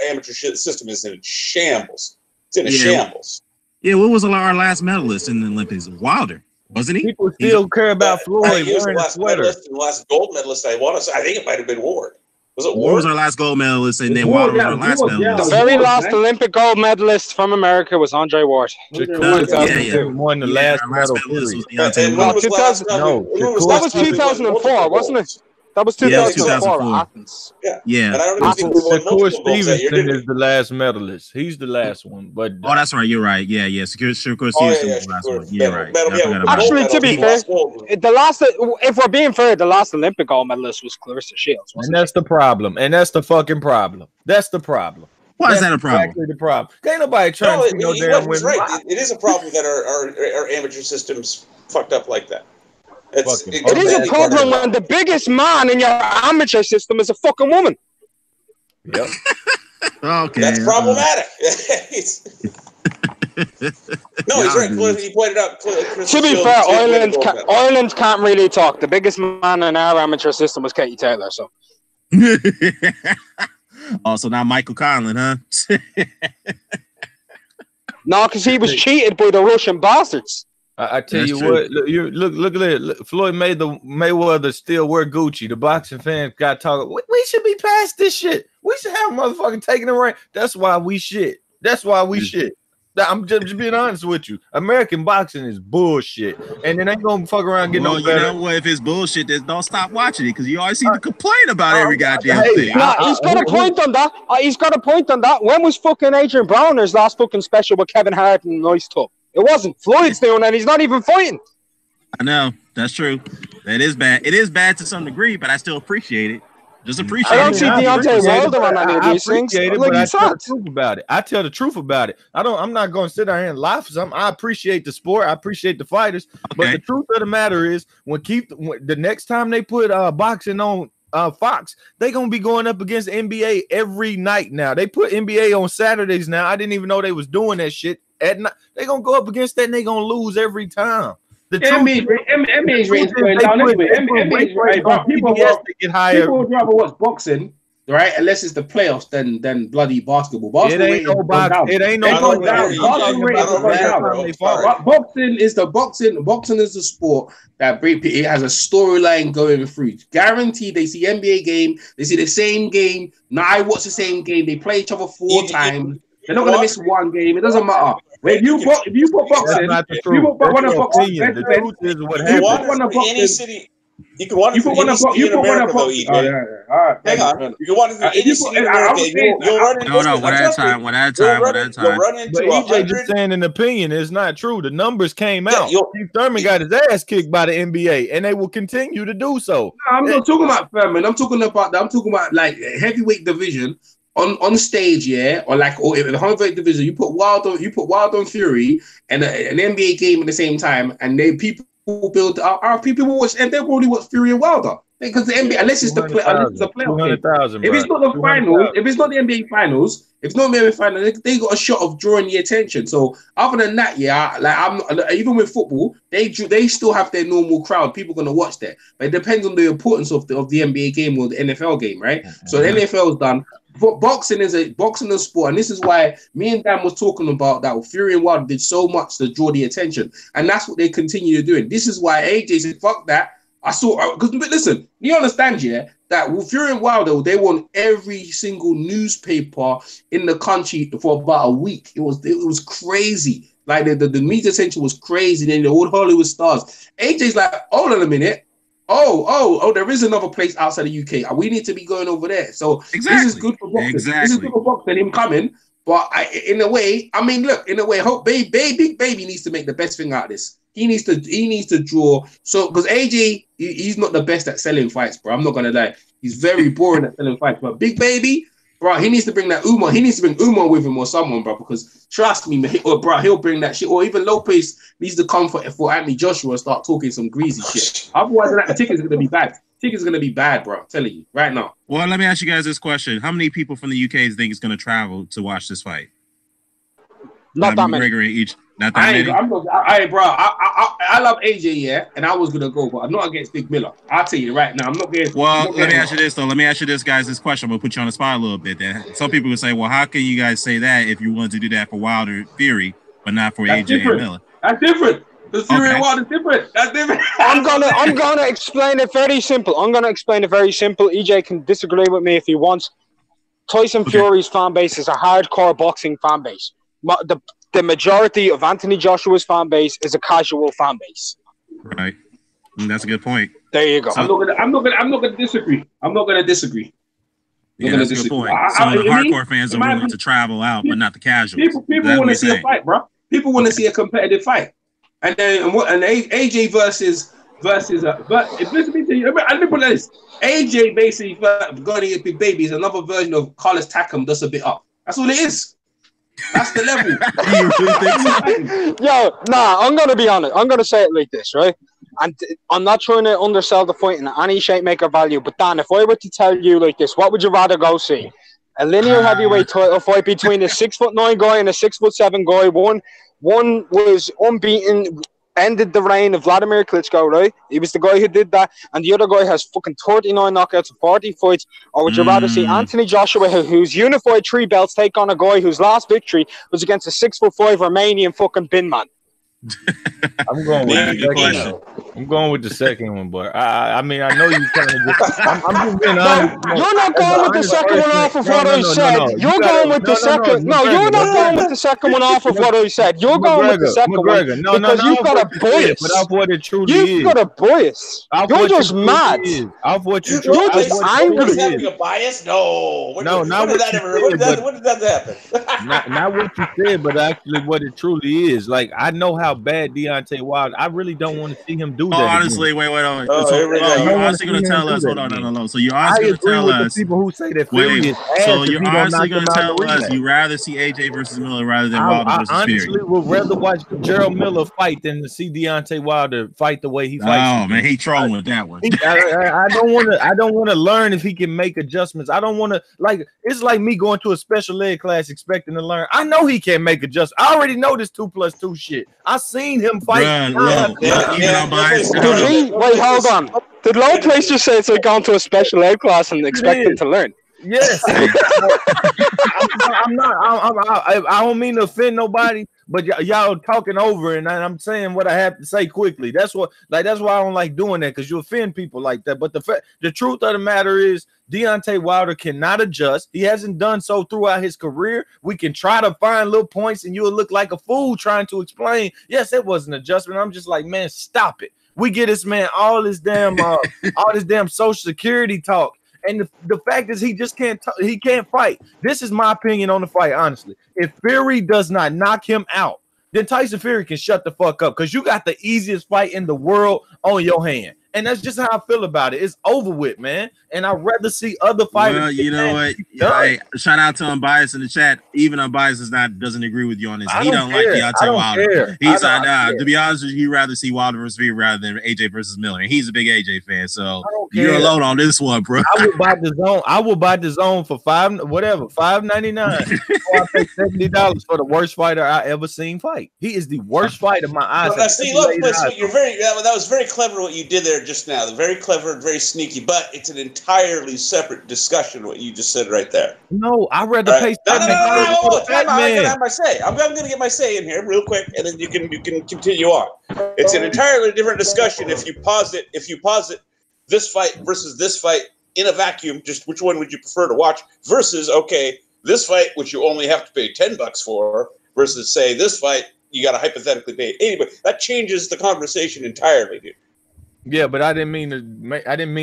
amateur system is in shambles. It's in a shambles. Yeah, what was our last medalist in the Olympics? Wilder, wasn't he? People still care about Floyd. He was the last medalist and the last gold medalist. I think it might have been Ward. Ward was our last gold medalist, and then Wilder was our last medalist. The very last Olympic gold medalist from America was Andre Ward. Won the last medal. That was 2004, wasn't it? That was 2004 at Athens. Yeah. And I don't even think Shakur Stevenson is the last medalist. He's the last one. But that's right. You're right. Yeah. Shakur Stevenson was the last one. Yeah, right. Actually, to be fair, if we're being fair, the last Olympic gold medalist was Clarissa Shields. And that's the problem. And that's the fucking problem. That's the problem. Why is that a problem? Exactly the problem. Ain't nobody trying to no damn win. Right. It is a problem that our amateur system's fucked up like that. It is a problem when the biggest man in your amateur system is a fucking woman. Yep. Okay. That's problematic. No, he's right. He pointed out. To be fair, Ireland can't really talk. The biggest man in our amateur system was Katie Taylor. So. Also, now Michael Conlon, huh? No, because he was cheated by the Russian bastards. I tell you what, look at it. Look, Floyd Mayweather still wear Gucci. The boxing fans got talking. We should be past this shit. We should have motherfucking taking the ring. That's why we shit. That's why we shit. I'm just being honest with you. American boxing is bullshit, and then ain't gonna fuck around and get no better. You know what? If it's bullshit, then don't stop watching it because you always seem to complain about every goddamn thing. Nah, he's got a point on that. He's got a point on that. When was fucking Adrian Browner's last fucking special with Kevin Hart and Nice Tub? It wasn't. Floyd's doing that. He's not even fighting. I know that's true. That is bad. It is bad to some degree, but I still appreciate it. Just appreciate it. I don't see Deontay Wilder on any of these things. But I tell the truth about it. I tell the truth about it. I'm not going to sit there and lie for something. I appreciate the sport. I appreciate the fighters. Okay. But the truth of the matter is, when the next time they put boxing on Fox, they're gonna be going up against NBA every night now. They put NBA on Saturdays now. I didn't even know they was doing that shit at night. They're gonna go up against that and they're gonna lose every time. NBA's rates going down anyway. NBA's right, but people would rather watch boxing, right? Unless it's the playoffs than bloody basketball. It ain't no boxing. It ain't no boxing is the sport that it has a storyline going through. Guaranteed, they see NBA game, they see the same game. Now I watch the same game. They play each other 4 times. They're not gonna miss one game. It doesn't matter. If you put boxing, you put one of boxing. The truth is what happened. Any city. You can watch it in any city in America, though, EJ. Hang on. You can watch it in any city in America. You'll run into one at a time. You'll run into but EJ just saying an opinion is not true. The numbers came out. Steve Thurman got his ass kicked by the NBA, and they will continue to do so. I'm not talking about Thurman. I'm talking about like heavyweight division. On stage, or in the heavyweight division, you put Wilder and Fury and an NBA game at the same time, and people build our people watch, and they'll probably watch Fury and Wilder because the NBA, unless it's the playoff game. If it's not the finals, if it's not the NBA finals, they got a shot of drawing the attention. So other than that, even with football, they still have their normal crowd. People gonna watch that, but it depends on the importance of the NBA game or the NFL game, right? So the NFL is done. Boxing is a sport, and this is why me and Dan was talking about that. Fury and Wilder did so much to draw the attention, and that's what they continue to do. And this is why AJ said, "Fuck that." I saw because listen, you understand, that with Fury and Wilder, they won every single newspaper in the country for about a week. It was crazy. Like the media attention was crazy. Then the old Hollywood stars. AJ's like, hold on a minute. Oh, there is another place outside the UK. We need to be going over there. So this is good for boxing. This is good for boxing, him coming. But in a way, hope Big Baby needs to make the best thing out of this. He needs to draw. So because AJ, he's not the best at selling fights, bro. I'm not gonna lie. He's very boring at selling fights. But Big Baby, bro, he needs to bring that Umar. He needs to bring Umar with him or someone, bro. Because trust me, he'll bring that shit. Or even Lopez needs to come for Anthony Joshua and start talking some greasy shit. Otherwise, the tickets are gonna be bad. Tickets are gonna be bad, bro. I'm telling you right now. Well, let me ask you guys this question: how many people from the UK think is gonna travel to watch this fight? Not that many. Not that many. I love AJ, and I was gonna go, but I'm not against Big Miller. I'll tell you right now, I'm not getting. Well, let me ask you this though. Let me ask you this, guys. This question. I'm gonna put you on the spot a little bit. Then some people would say, "Well, how can you guys say that if you wanted to do that for Wilder Fury, but not for AJ and Miller?" That's different. The Fury and Wilder is different. That's different. I'm gonna explain it very simple. EJ can disagree with me if he wants. Tyson Fury's fan base is a hardcore boxing fan base. The majority of Anthony Joshua's fan base is a casual fan base. Right. That's a good point. There you go. So, I'm not gonna disagree. Yeah, that's a good point. So the hardcore fans are willing to travel out, but not the casuals. People want to see a fight, bro. People want to see a competitive fight. And then AJ versus listen to you. I remember this. AJ basically going against Big Baby is another version of Carlos Takam just a bit up. That's all it is. That's the level. I'm gonna be honest. I'm gonna say it like this, right? And I'm not trying to undersell the fight in any shape, make, or value. But Dan, if I were to tell you like this, what would you rather go see? A linear heavyweight title fight between a 6'9" guy and a 6'7" guy. One was unbeaten, ended the reign of Vladimir Klitschko, right? He was the guy who did that, and the other guy has fucking 39 knockouts and 40 fights. Or would you rather see Anthony Joshua, who's unified 3 belts, take on a guy whose last victory was against a 6'5" Romanian fucking bin man? I'm going with the second one, but I mean, I know you're trying to just. I'm just being honest. You're not going with the second one off of what I said. You're going with the second. No, you're not going with the second one off of what I said. You're going with the second one because you've got a bias. But off what it truly is. You've got a bias. You're just mad. Off what you. You're just angry. Having a bias? No. No, not when did that happen? Not what you said, but actually what it truly is. Like, I know how bad Deontay Wilder. I really don't want to see him do that. Honestly, wait. You're honestly going to tell us. Hold on, no. So you're honestly going to tell us. People who say that Fury is ass. So you're honestly going to tell us you rather see AJ versus Miller rather than Wilder versus Fury. I honestly would rather watch Gerald Miller fight than to see Deontay Wilder fight the way he fights. Oh man, he trolling with that one. I don't want to learn if he can make adjustments. I don't want to it's like me going to a special ed class expecting to learn. I know he can't make adjustments. I already know this 2+2 shit. I seen him fight. Wait, hold on. Did Low Place just say it's like going to a special ed class and expecting to learn? Yes. I'm not. I don't mean to offend nobody, but y'all talking over, and I'm saying what I have to say quickly. That's why I don't like doing that, because you offend people like that. But the truth of the matter is, Deontay Wilder cannot adjust. He hasn't done so throughout his career. We can try to find little points, and you'll look like a fool trying to explain. Yes, it was an adjustment. I'm just like, man, stop it. We get this man all this damn Social Security talk. And the fact is, he just can't fight. This is my opinion on the fight, honestly. If Fury does not knock him out, then Tyson Fury can shut the fuck up, because you got the easiest fight in the world on your hand. And that's just how I feel about it. It's over with, man. And I'd rather see other fighters. Well, you know what? Hey, shout out to Unbiased in the chat. Even Unbiased doesn't agree with you on this. He don't like Deontay Wilder. He's like, to be honest with you, he'd rather see Wilder versus Fury rather than AJ versus Miller. And he's a big AJ fan, so you're alone on this one, bro. I would buy the zone for $5.99. Or I pay $70 for the worst fighter I ever seen fight. He is the worst fighter in my eyes. Now, see, look, that was very clever what you did there just now. Very clever, very sneaky, but it's an entirely separate discussion what you just said right there. No, I'd rather pay. I can have my say. I'm going to get my say in here real quick, and then you can continue on. It's an entirely different discussion if you posit this fight versus this fight in a vacuum. Just which one would you prefer to watch versus this fight which you only have to pay $10 for versus say this fight you got to hypothetically pay $80. That changes the conversation entirely, dude. Yeah, but I didn't mean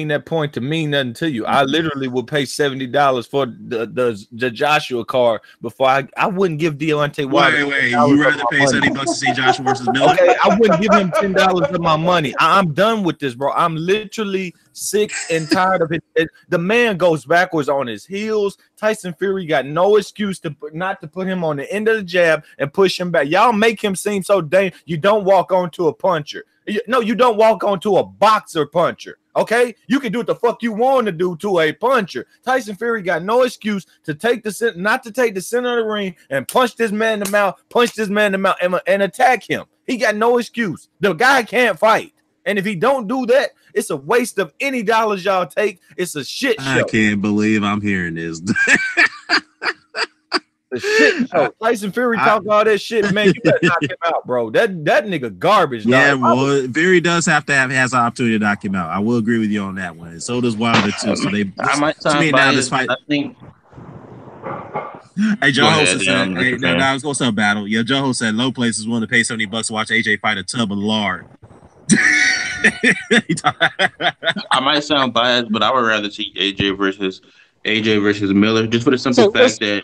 that point to mean nothing to you. I literally would pay $70 for the Joshua card before I wouldn't give Deontay Wilder. Wait, you rather pay $70 to see Joshua versus Miller? Okay, I wouldn't give him $10 of my money. I'm done with this, bro. I'm literally sick and tired of it. The man goes backwards on his heels. Tyson Fury got no excuse not to put him on the end of the jab and push him back. Y'all make him seem so dangerous. You don't walk onto a puncher. No, you don't walk onto a boxer puncher, okay? You can do what the fuck you want to do to a puncher. Tyson Fury got no excuse to not to take the center of the ring and punch this man in the mouth, and attack him. He got no excuse. The guy can't fight. And if he don't do that, it's a waste of any dollars y'all take. It's a shit show. I can't believe I'm hearing this. The shit show. Tyson Fury talk all that shit, man. You better knock him out, bro. That nigga garbage. Yeah, well, Fury has an opportunity to knock him out. I will agree with you on that one. So does Wilder too. So I might sound biased. I think. Hey, Joe Host said, what's up, Battle? Yeah, Joe Host said low places willing to pay $70 to watch AJ fight a tub of lard. I might sound biased, but I would rather see AJ versus Miller, just for the simple fact that.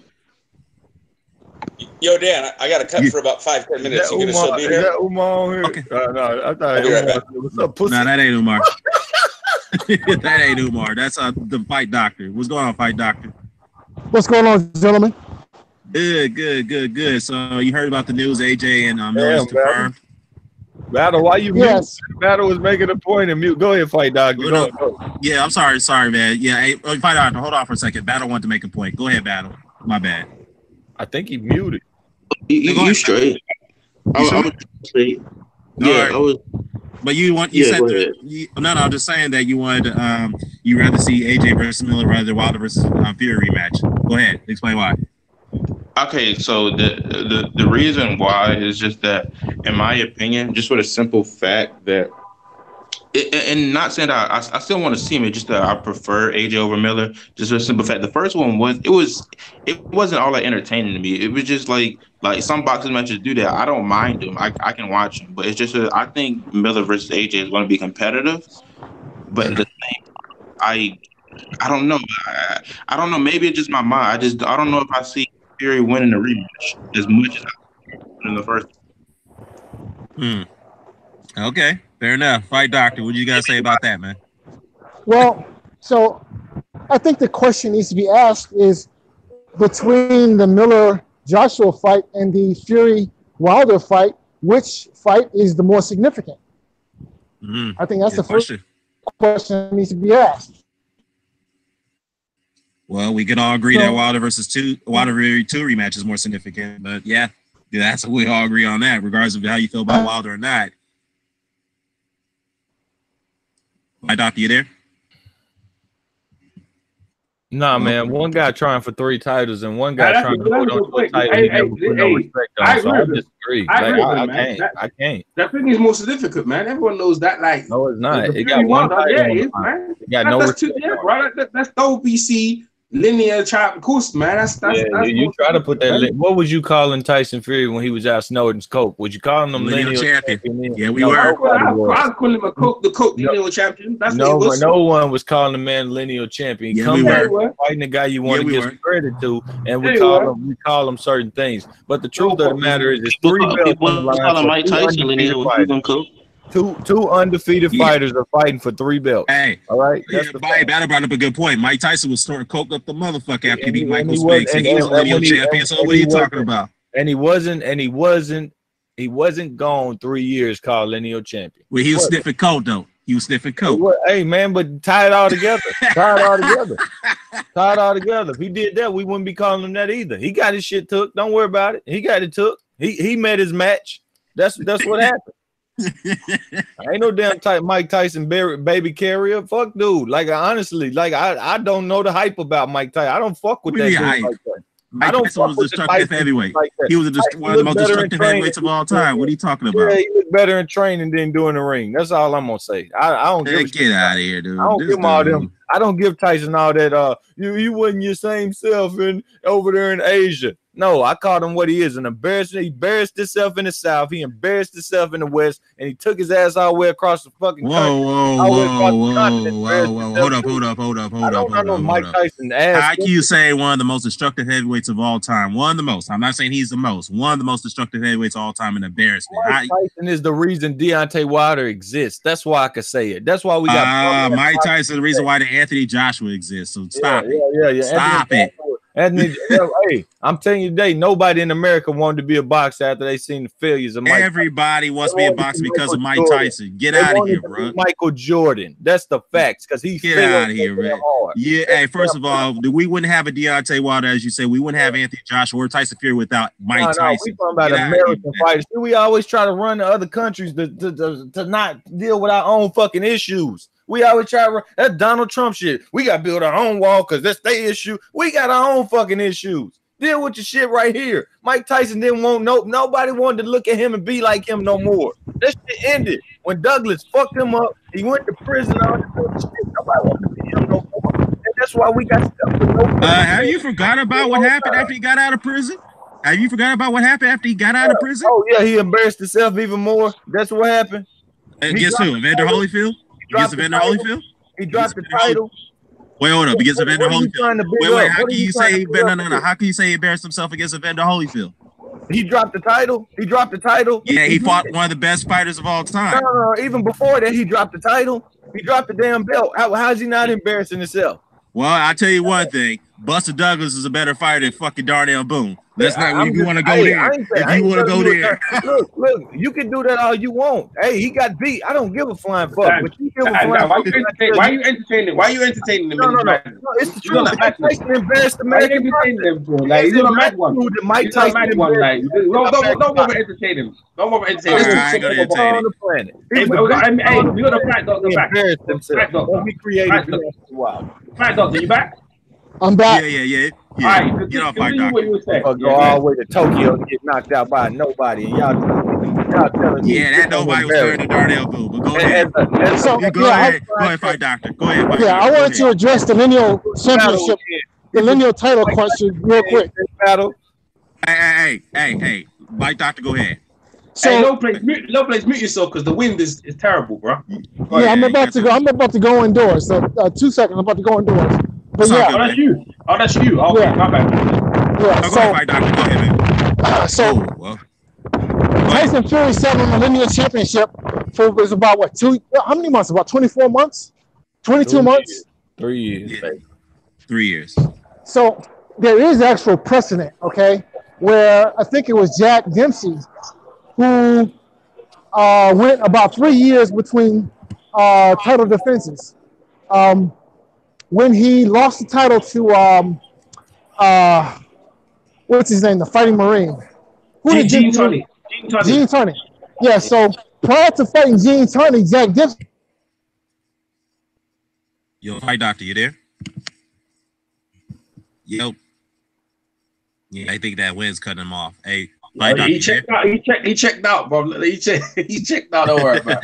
Yo, Dan, I got to cut for about 5-10 minutes. You gonna still be here? Is that Umar here? Okay. No, I thought I'll be right back. What's up, pussy? No, that ain't Umar. That ain't Umar. That's the Fight Doctor. What's going on, Fight Doctor? What's going on, gentlemen? Good. So you heard about the news? AJ and Miller's confirmed. Battle, why you Yes. mute? Battle was making a point and mute. Go ahead, Fight Doctor. Go. Yeah, I'm sorry, man. Yeah, hey, Fight Doctor, hold on for a second. Battle wanted to make a point. Go ahead, Battle. My bad. I think he muted. You straight? I was straight. Yeah, I was. But you said I'm just saying that you wanted you rather see AJ versus Miller rather than Wilder versus Fury rematch. Go ahead, explain why. Okay, so the reason why is just that, in my opinion, just for the simple fact that, and not saying that I still want to see him, it's just that I prefer AJ over Miller. Just for the simple fact, the first one it wasn't all that entertaining to me. It was just like some boxing matches do that. I don't mind them. I can watch them, but it's just I think Miller versus AJ is going to be competitive. But at the same time, I don't know. I don't know. Maybe it's just my mind. I don't know if I see Fury winning the rematch as much as I in the first. Okay, fair enough. Fight Doctor, what you got to say about that, man? Well, so I think the question needs to be asked is between the Miller-Joshua fight and the Fury-Wilder fight, which fight is the more significant? I think that's the first question that needs to be asked. Well, we can all agree that Wilder Fury 2 rematch is more significant, but yeah, that's we all agree on that, regardless of how you feel about Wilder or not. My doctor, you there? Nah, man. One guy trying for 3 titles and one guy trying to hold on to a title. He never put no respect on. So I disagree. I can't. That thing is more significant, man. Everyone knows that. Like, no, it's not. It got one title. Yeah, it is, man. It got no respect. Bro. That's the OBC linear chart course, man. That's you try to put that. What would you calling Tyson Fury when he was out Snowden's coke? Would you call him lineal champion? Yeah, we were. I was calling him the coke lineal champion. That's no one was calling the man lineal champion. He come back fighting the guy you want to give some credit to, and we call him certain things. But the truth of the matter is, it's 3 belts on the line. Calling Mike Tyson lineal coke. Two undefeated fighters are fighting for 3 belts. Hey, all right. Battle brought up a good point. Mike Tyson was snorting coke up the motherfucker after he beat Michael Spinks. He was a lineal champion. So what are you talking about? And he wasn't gone 3 years called lineal champion. Well, he was sniffing coke though. He was sniffing coke. Hey man, but tie it all together. Tie it all together. If he did that, we wouldn't be calling him that either. He got his shit took. Don't worry about it. He got it took. He met his match. That's what happened. I ain't no damn type Mike Tyson baby carrier. Fuck dude. Like honestly, like I don't know the hype about Mike Tyson. I don't fuck with that dude like that. Mike Tyson was a destructive heavyweight. Like he was one of the most destructive heavyweights of all time. What are you talking about? Yeah, he looked better in training than doing the ring. That's all I'm gonna say. I don't get out of here, dude. I don't give him all them. I don't give Tyson all that. You wasn't your same self over there in Asia. No, I called him what he is, an embarrassment. He embarrassed himself in the South. He embarrassed himself in the West, and he took his ass all the way across the fucking country. Whoa. Hold up. Mike Tyson ass. How can you say one of the most destructive heavyweights of all time? One of the most. I'm not saying he's the most. One of the most destructive heavyweights of all time in embarrassment. Mike Tyson is the reason Deontay Wilder exists. That's why I could say it. That's why we got Mike Tyson, the reason why the Anthony Joshua exists. So stop it. Yeah. Stop it. And hey, I'm telling you today, nobody in America wanted to be a boxer after they seen the failures of Mike. Everybody wants to be a boxer because of Mike Tyson. Get out of here, bro. Michael Jordan. That's the facts. Because he get out of here, man. Yeah. Hey, first of all, we wouldn't have a Deontay Wilder, as you say. We wouldn't have Anthony Joshua or Tyson Fury without Mike Tyson. We talking about American fighters. We always try to run to other countries to not deal with our own fucking issues. We always try to run. That's Donald Trump shit. We got to build our own wall because that's their issue. We got our own fucking issues. Deal with your shit right here. Mike Tyson didn't want nobody wanted to look at him and be like him no more. That shit ended when Douglas fucked him up. He went to prison. All this shit. Nobody wanted to be him no more. And that's why we got stuff with no. Have you forgot about what happened after he got out of prison? Have you forgot about what happened after he got out of prison? Oh yeah, he embarrassed himself even more. That's what happened. Against who? Evander Holyfield? Against Evander Holyfield? He dropped the title. Wait, hold up. Against Evander Holyfield. Wait. How can you say no? How can you say he embarrassed himself against Evander Holyfield? He dropped the title. Yeah, he fought one of the best fighters of all time. No. Even before that, he dropped the title. He dropped the damn belt. How is he not embarrassing himself? Well, I'll tell you one thing. Buster Douglas is a better fighter than fucking Darnell Boone. Let's not. If you want to go Hey, there, if you want to go there, look, you can do that all you want. Hey, he got beat. I don't give a flying fuck. But you give a flying Why fuck. are you entertaining? Why are you entertaining them? No, it's the truth. Mike Tyson embarrassed the Why are you American entertaining them, bro? Like, he's on a mad one. Mike He's on a Tyson mad one. Like, don't bother entertaining him. Don't bother entertaining him. I gotta entertain on the planet. Hey, we got a flat doctor back. Embarrassed themselves. Doctor. We created wow. Flat doctor, you back? I'm back. Yeah. All right, Get off continue my what you were saying. Go all the way to Tokyo to get knocked out by nobody, and y'all telling me that nobody was wearing the Darnell boo. But go ahead. So, Go ahead, fight doctor. Go ahead. Fight Yeah, I doctor. wanted to address the lineal championship, the lineal title question real quick. Battle. Hey, fight doctor. Go ahead. So, Hey, low place, mute yourself because the wind is terrible, bro. yeah, I'm about to go indoors. So 2 seconds, I'm about to go indoors. But It's all yeah, good. Oh, that's you. Okay, Yeah. my bad. yeah. Go ahead, fight doctor. Go ahead, man. So Well. Tyson Fury said on the lineal championship for was about what how many months? About 24 months, 22 months. 3 years. Yeah. 3 years. So there is actual precedent, okay, where I think it was Jack Dempsey who went about 3 years between title defenses. When he lost the title to what's his name, the Fighting Marine, Gene Tunney. Gene Tunney. Yeah. So prior to fighting Gene Tunney, Jack Dempsey. Yo, fight doctor, you there? Yo. Yeah, I think that wind's cutting him off. Hey, fight doctor. He checked out, bro. He checked out. Don't worry about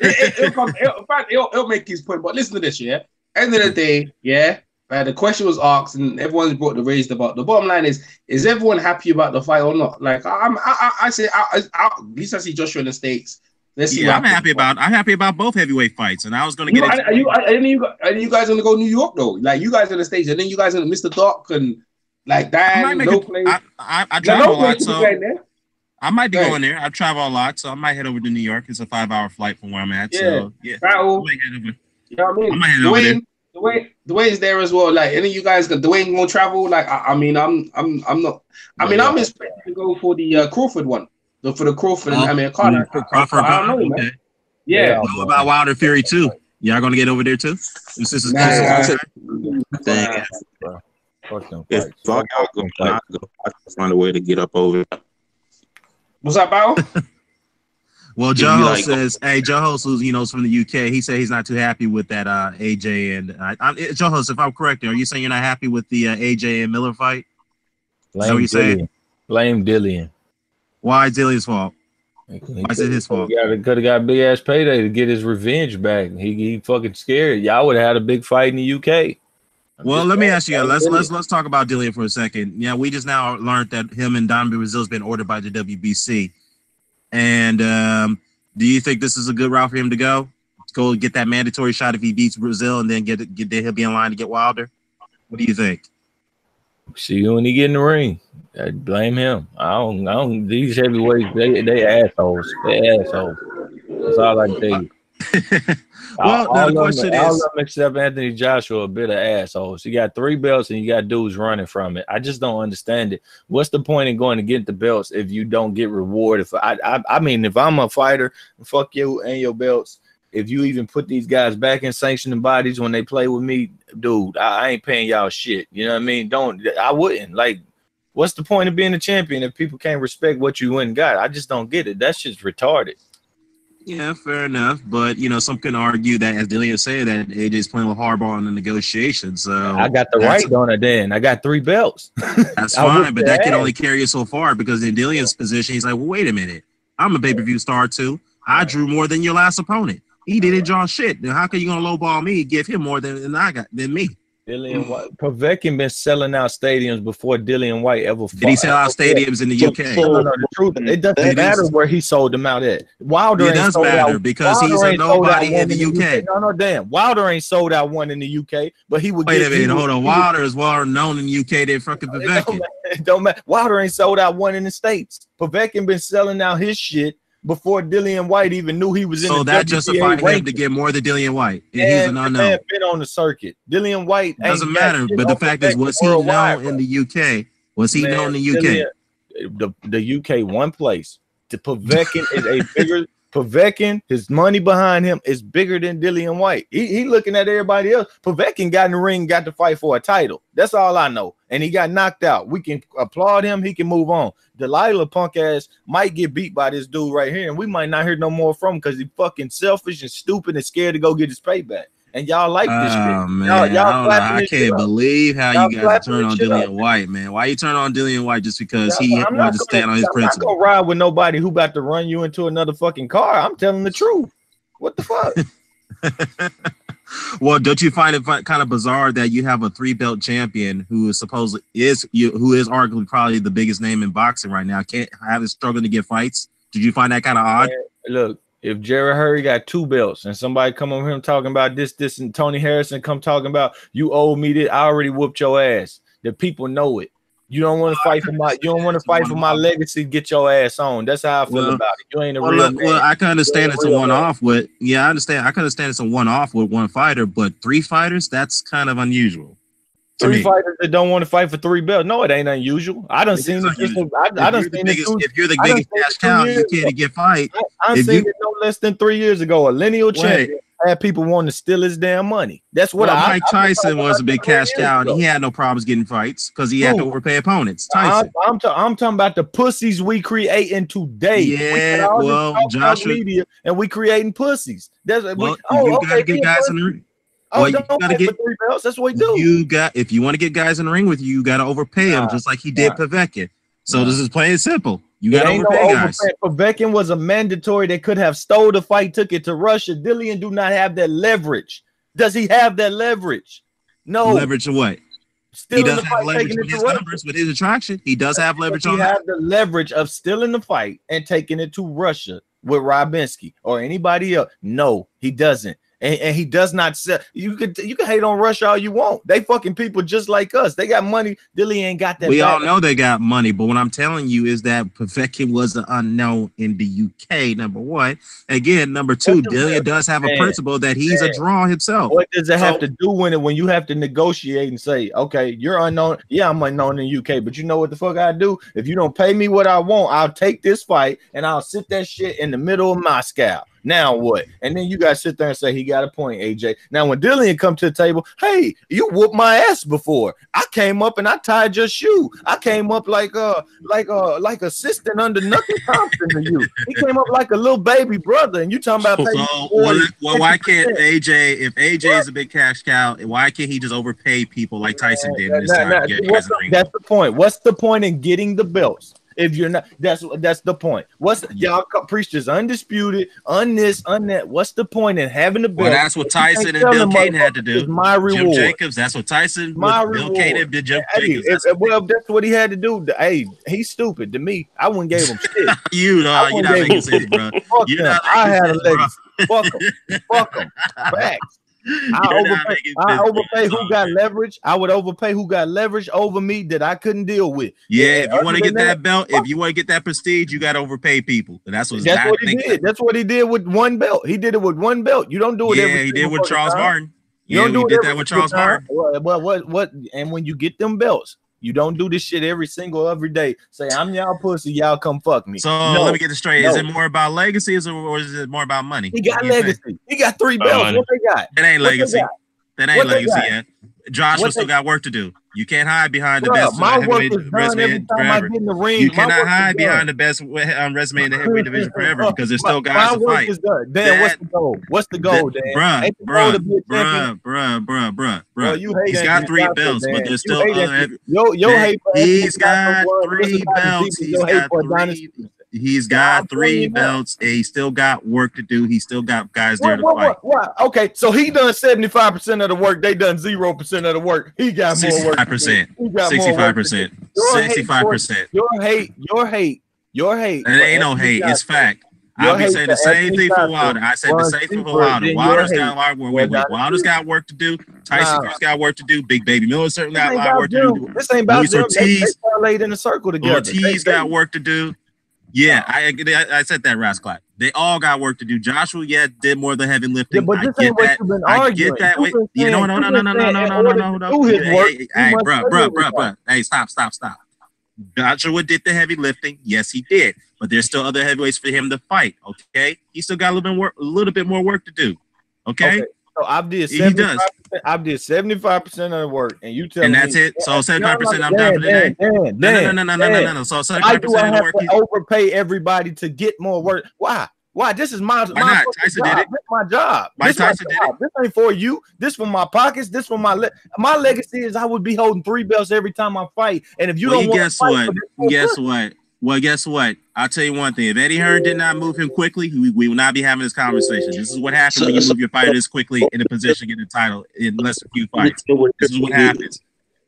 it. It'll make his point. But listen to this, yeah. End of the day, yeah. The question was asked, and everyone's brought the raised about. The bottom line is everyone happy about the fight or not? Like I say, at least I see Joshua in the States. Let's see. Yeah, I'm happy about both heavyweight fights, and I was going to get. Are you guys going to go New York though? Like you guys in the States, and then you guys in Mr. Doc and like Dan. I travel a lot, so I might be going there. I travel a lot, so I might head over to New York. It's a 5-hour flight from where I'm at. So yeah, Battle. I might head over. You know what I mean? I might head over there. Dwayne's there as well. Like any of you guys, Dwayne gonna travel. Like I'm not. I'm expecting to go for the Crawford one. For the Crawford and Crawford. I don't know, man. Yeah. What about Wilder Fury too? Y'all gonna get over there too? This is If fuck y'all go, I can find a way to get up over. What's up, Bao? Well, Joe says, "Hey, Joe Host, who's from the UK, he said he's not too happy with that AJ and Joe Host. If I'm correct, are you saying you're not happy with the AJ and Miller fight? Blame Dillian. Blame Dillian. Why Dillian's fault? Why is it his fault? He could have got a big ass payday to get his revenge back. He fucking scared. Y'all would have had a big fight in the UK. Well, let me ask you. Let's talk about Dillian for a second. Yeah, we just now learned that him and Whyte-Breazeale has been ordered by the WBC. And do you think this is a good route for him to go? To go get that mandatory shot if he beats Brazil, and then then he'll be in line to get Wilder. What do you think? See you when he get in the ring. I blame him. I don't. These heavyweights, they assholes. They assholes. That's all I can tell you. Well, the question is, all of them except Anthony Joshua a bit of assholes. You got 3 belts and you got dudes running from it. I just don't understand it. What's the point in going to get the belts if you don't get rewarded? I mean, if I'm a fighter, fuck you and your belts. If you even put these guys back in sanctioning bodies when they play with me, dude, I ain't paying y'all shit. You know what I mean? I wouldn't. Like, what's the point of being a champion if people can't respect what you went and got? I just don't get it. That's just retarded. Yeah, fair enough. But, some can argue that, as Dillian said, that AJ's playing with hardball in the negotiations. So I got the right on it then. I got 3 belts. That's fine, but that can only carry you so far because in Dillian's position, he's like, well, wait a minute. I'm a pay-per-view star too. I drew more than your last opponent. He didn't draw shit. Then how can you going to lowball me, give him more than me? Dillian Whyte. Povetkin been selling out stadiums before Dillian Whyte ever fought. Did he sell out stadiums in the UK? No. The truth, it doesn't matter where he sold them out at. Wilder it does matter because he's a nobody in the UK. No, damn. Wilder ain't sold out one in the UK, but he would. Wait a minute, hold on. Wilder is well known in the UK than fucking Povetkin. It don't matter. Wilder ain't sold out one in the States. Povetkin been selling out his shit before Dillian Whyte even knew he was in. So that justified him to get more than Dillian Whyte. And he's an unknown. Been on the circuit. Dillian Whyte doesn't matter. But the fact is, was he known in the UK? What's he doing in the UK? The UK, one place. Povetkin is a bigger. Povetkin, his money behind him is bigger than Dillian Whyte. He looking at everybody else. Povetkin got in the ring, got to fight for a title. That's all I know. And he got knocked out. We can applaud him. He can move on. Delilah punk ass might get beat by this dude right here, and we might not hear no more from him because he's fucking selfish and stupid and scared to go get his payback. And y'all like this shit. Man, I can't believe how you guys turn on Dillian Whyte, man. Why you turn on Dillian Whyte just because he wanted to stand on his principle? I'm not gonna ride with nobody who about to run you into another fucking car. I'm telling the truth. What the fuck? Well, don't you find it kind of bizarre that you have a 3-belt champion who is arguably probably the biggest name in boxing right now can't have it struggling to get fights? Did you find that kind of odd? Look. If Jerry Hurry got 2 belts and somebody come over him talking about this, and Tony Harrison come talking about you owe me this, I already whooped your ass. The people know it. You don't want to fight for my legacy. Get your ass on. That's how I feel about it. You ain't a real man. Well, I can understand it's a one-off with. Yeah, I understand. I can understand it's a one-off with one fighter, but 3 fighters, that's kind of unusual. 3 fighters that don't want to fight for 3 belts. No, it ain't unusual. I done seen it. If you're the biggest cash cow, you can't get fight. I seen it no less than 3 years ago. A lineal champion had people wanting to steal his damn money. That's what Mike Tyson was a big cash cow, and he had no problems getting fights because he had to overpay opponents. Tyson. I'm talking about the pussies we creating today. Yeah, Joshua, media, and we creating pussies. You gotta get guys in the ring. You gotta get 3 belts. That's what we do. If you want to get guys in the ring with you got to overpay them, just like he did Povetkin. So this is plain and simple. You got to overpay guys. Povetkin was a mandatory. They could have stole the fight, took it to Russia. Dillian do not have that leverage. Does he have that leverage? No. Leverage of what? He does have leverage with his numbers, with his attraction. He does have leverage on that. He have the leverage of stealing the fight and taking it to Russia with Robinski or anybody else. No, he doesn't. And he does not sell. You can hate on Russia all you want. They fucking people just like us. They got money. Dillian ain't got that. We all know they got money, but what I'm telling you is that Povetkin was an unknown in the UK. Number one. Again, number two, Dillian does have a principle that he's a draw himself. What does it have to do when you have to negotiate and say, okay, you're unknown? Yeah, I'm unknown in the UK, but you know what the fuck I do? If you don't pay me what I want, I'll take this fight and I'll sit that shit in the middle of Moscow. Now what? And then you guys sit there and say he got a point, AJ. Now when Dillian come to the table, hey, you whooped my ass before. I came up and I tied your shoe. I came up like assistant under Knuckle Thompson to you. He came up like a little baby brother, and you talking about why can't AJ? If AJ is a big cash cow, why can't he just overpay people like Tyson did this time? That's the point. What's the point in getting the belts? If you're not, that's the point. Y'all preach this undisputed, on this, on that. What's the point in having the belt? Well, that's what Tyson and Bill Caden had to do. My reward. Jim Jacobs. That's what Tyson, Bill Caden did. Jim Jacobs. That's what he had to do. Hey, he's stupid to me. I wouldn't give him shit. You're not making sense, bro. I had a legacy. Fuck him. Facts. I overpay who got leverage. I would overpay who got leverage over me that I couldn't deal with. Yeah, if you want to get that belt, if you want to get that prestige, you got to overpay people. And that's what he did. That's what he did with one belt. He did it with one belt. You don't do it. Yeah, he did with Charles Martin. You don't do that with Charles Martin. Well, what? And when you get them belts, you don't do this shit every day. Say, I'm y'all pussy, y'all come fuck me. So let me get this straight. Is it more about legacy or is it more about money? He got legacy. He got 3 belts. What they got? That ain't legacy. That ain't legacy yet. Joshua still got work to do. You can't hide behind the best resume. You cannot hide behind the best resume in the heavyweight division forever because there's still guys to fight. Dan, what's the goal? What's the goal, Dan? Bruh. He's got 3 belts, but there's still he's got 3 belts. He's got 3 belts. And he still got work to do. He still got guys there to fight. Okay, so he done 75% of the work. They done 0% of the work. He got more work. 65%. 65%. Your hate. It ain't no hate. It's fact. I'll be saying the same thing for Wilder. I said the same thing for Wilder. Wilder's got work to do. Tyson's got work to do. Big Baby Miller certainly got a lot of work to do. This ain't about them. They laid in a circle together. Ortiz got work to do. Yeah, I said that, Rasclap. They all got work to do. Joshua, did more of the heavy lifting. Yeah, but this ain't what you've been arguing. I get that. Wait, you know what? No. Hey, bro. Hey, stop. Joshua did the heavy lifting. Yes, he did. But there's still other heavyweights for him to fight. Okay, he still got a little bit more work to do. Okay. So I did 75%. I did 75% of the work, and you tell me, and that's it. So 75% I'm done for today. No. So 75% of the work. Overpay everybody to get more work. Why? This is my Why not? Tyson did it. This is my job. Why Tyson did it? This ain't for you. This for my pockets. This for my legacy is I would be holding 3 belts every time I fight. And if you don't want to fight, guess what? Well, guess what? I'll tell you one thing. If Eddie Hearn did not move him quickly, we will not be having this conversation. This is what happens when you move your fighter this quickly in a position to get the title in less than a few fights. This is what happens.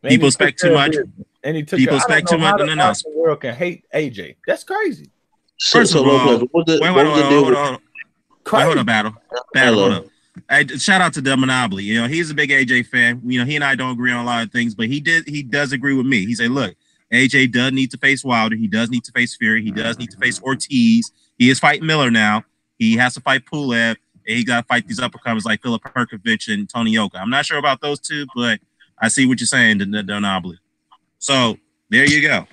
People expect too much. People expect too much. No. The world can hate AJ. That's crazy. First of all, hold on, battle, hold up. Hey, shout out to the Monopoly. You know, he's a big AJ fan. You know, he and I don't agree on a lot of things, but he does agree with me. He said, look, AJ does need to face Wilder. He does need to face Fury. He does need to face Ortiz. He is fighting Miller now. He has to fight Pulev. And he got to fight these uppercomers like Filip Perkovic and Tony Yoka. I'm not sure about those two, but I see what you're saying, the Monopoly. So there you go.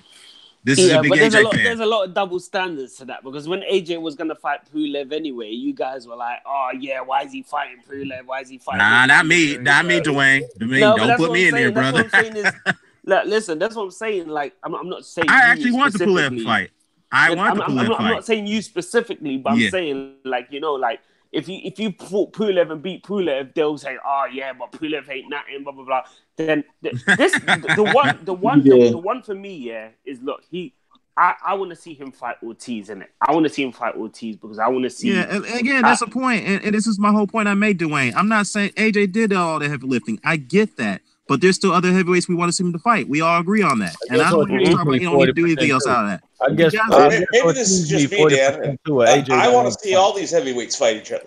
This is a big AJ fan. There's a lot of double standards to that, because when AJ was going to fight Pulev anyway, you guys were like, oh, yeah, why is he fighting Pulev? Why is he fighting? Nah, not me, Dwayne. Don't put me in there, brother. What I'm saying is, listen, that's what I'm saying. Like, I'm not saying I actually want the Pulev fight. I want the Pulev fight. I'm not saying you specifically, but I'm saying, like, you know, like, if you fought Pulev and beat Pulev, they'll say, "Oh yeah, but Pulev ain't nothing." Blah blah blah. Then the one for me, is look. I want to see him fight Ortiz in it. I want to see him fight Ortiz because I want to see. Yeah, and again, that's a point, and this is my whole point I made, Dwayne. I'm not saying AJ did all the heavy lifting. I get that, but there's still other heavyweights we want to see him to fight. We all agree on that, and I don't want to talk about you don't need to do anything else out of that. I guess maybe this is just me, Dan. I want to see all these heavyweights fight each other.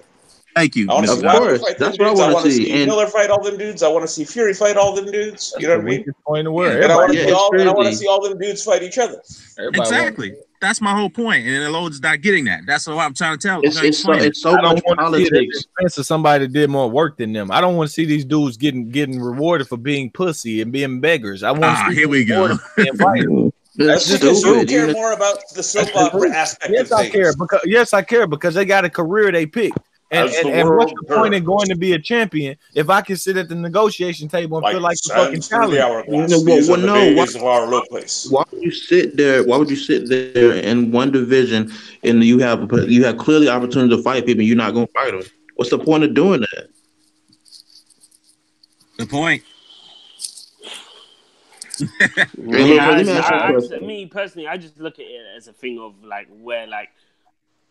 Thank you. Of course, that's what I want to see. Miller fight all them dudes. I want to see Fury fight all them dudes. You know what I mean? Point of and I want to see all them dudes fight each other. Exactly. That's my whole point, and Elode's not getting that. That's what I'm trying to tell. It's so much politics. To somebody that did more work than them. I don't want to see these dudes getting rewarded for being pussy and being beggars. I want to see here we go. That's because you care more about the soap opera aspect of things. Yes, I care because they got a career they picked. And what's the point in going to be a champion if I can sit at the negotiation table and feel like the fucking challenge? Why would you sit there? Why would you sit there in one division and you have clearly opportunity to fight people and you're not going to fight them? What's the point of doing that? The point. Me personally, I just look at it as a thing of like where like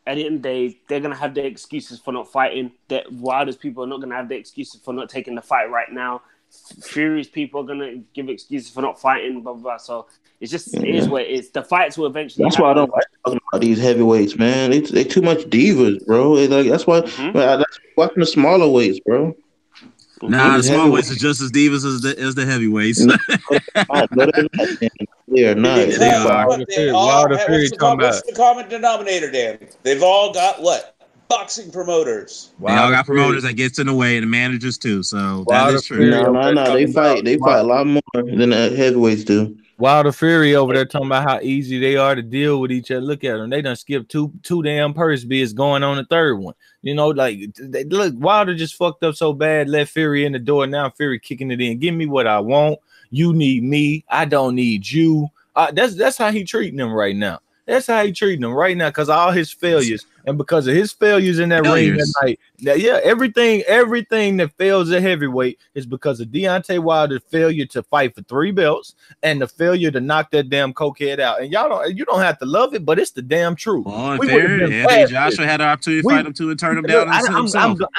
at the end of the day, they're gonna have their excuses for not fighting. That Wilder's people are not gonna have their excuses for not taking the fight right now. Fury's people are gonna give excuses for not fighting. Blah blah blah. So it's just it is what it is. The fights will eventually. That's why I don't like talking about these heavyweights, man. They too much divas, bro. That's why. That's watching the smaller weights, bro. Nah, the small weights are just as divas as the heavyweights. They're not. They are. What's the common denominator, Dan? They've all got what? Boxing promoters. They all got promoters that gets in the way, and the managers too. So that is true. No. They fight a lot more than the heavyweights do. Wilder Fury over there talking about how easy they are to deal with each other. Look at them. They done skipped two damn purse bids going on the third one. You know, like, look, Wilder just fucked up so bad, let Fury in the door. Now Fury kicking it in. Give me what I want. You need me. I don't need you. That's how he treating them right now. That's how he treating them right now because of all his failures. And because of his failures in that ring that night, everything that fails at heavyweight is because of Deontay Wilder's failure to fight for 3 belts and the failure to knock that damn cokehead out. And you don't have to love it, but it's the damn truth. Oh, fair. Joshua had an opportunity to fight him too and turn him down. I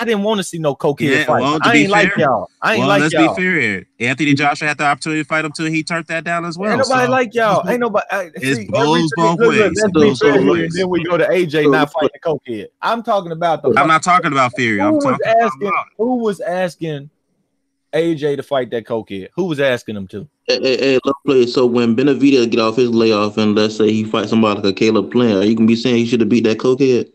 didn't want to see no cokehead fight. Well, I ain't like y'all. Let's be fair here. Anthony Joshua had the opportunity to fight him too. He turned that down as well. Ain't nobody like y'all. Ain't nobody. It goes both ways. Then we go to AJ not fighting the cokehead. I'm talking about I'm not talking about Fury. Who was asking AJ to fight that cokehead? Who was asking him to? Hey, let's play. So when Benavidez get off his layoff and let's say he fights somebody like a Caleb Plant, you can be saying he should have beat that cokehead.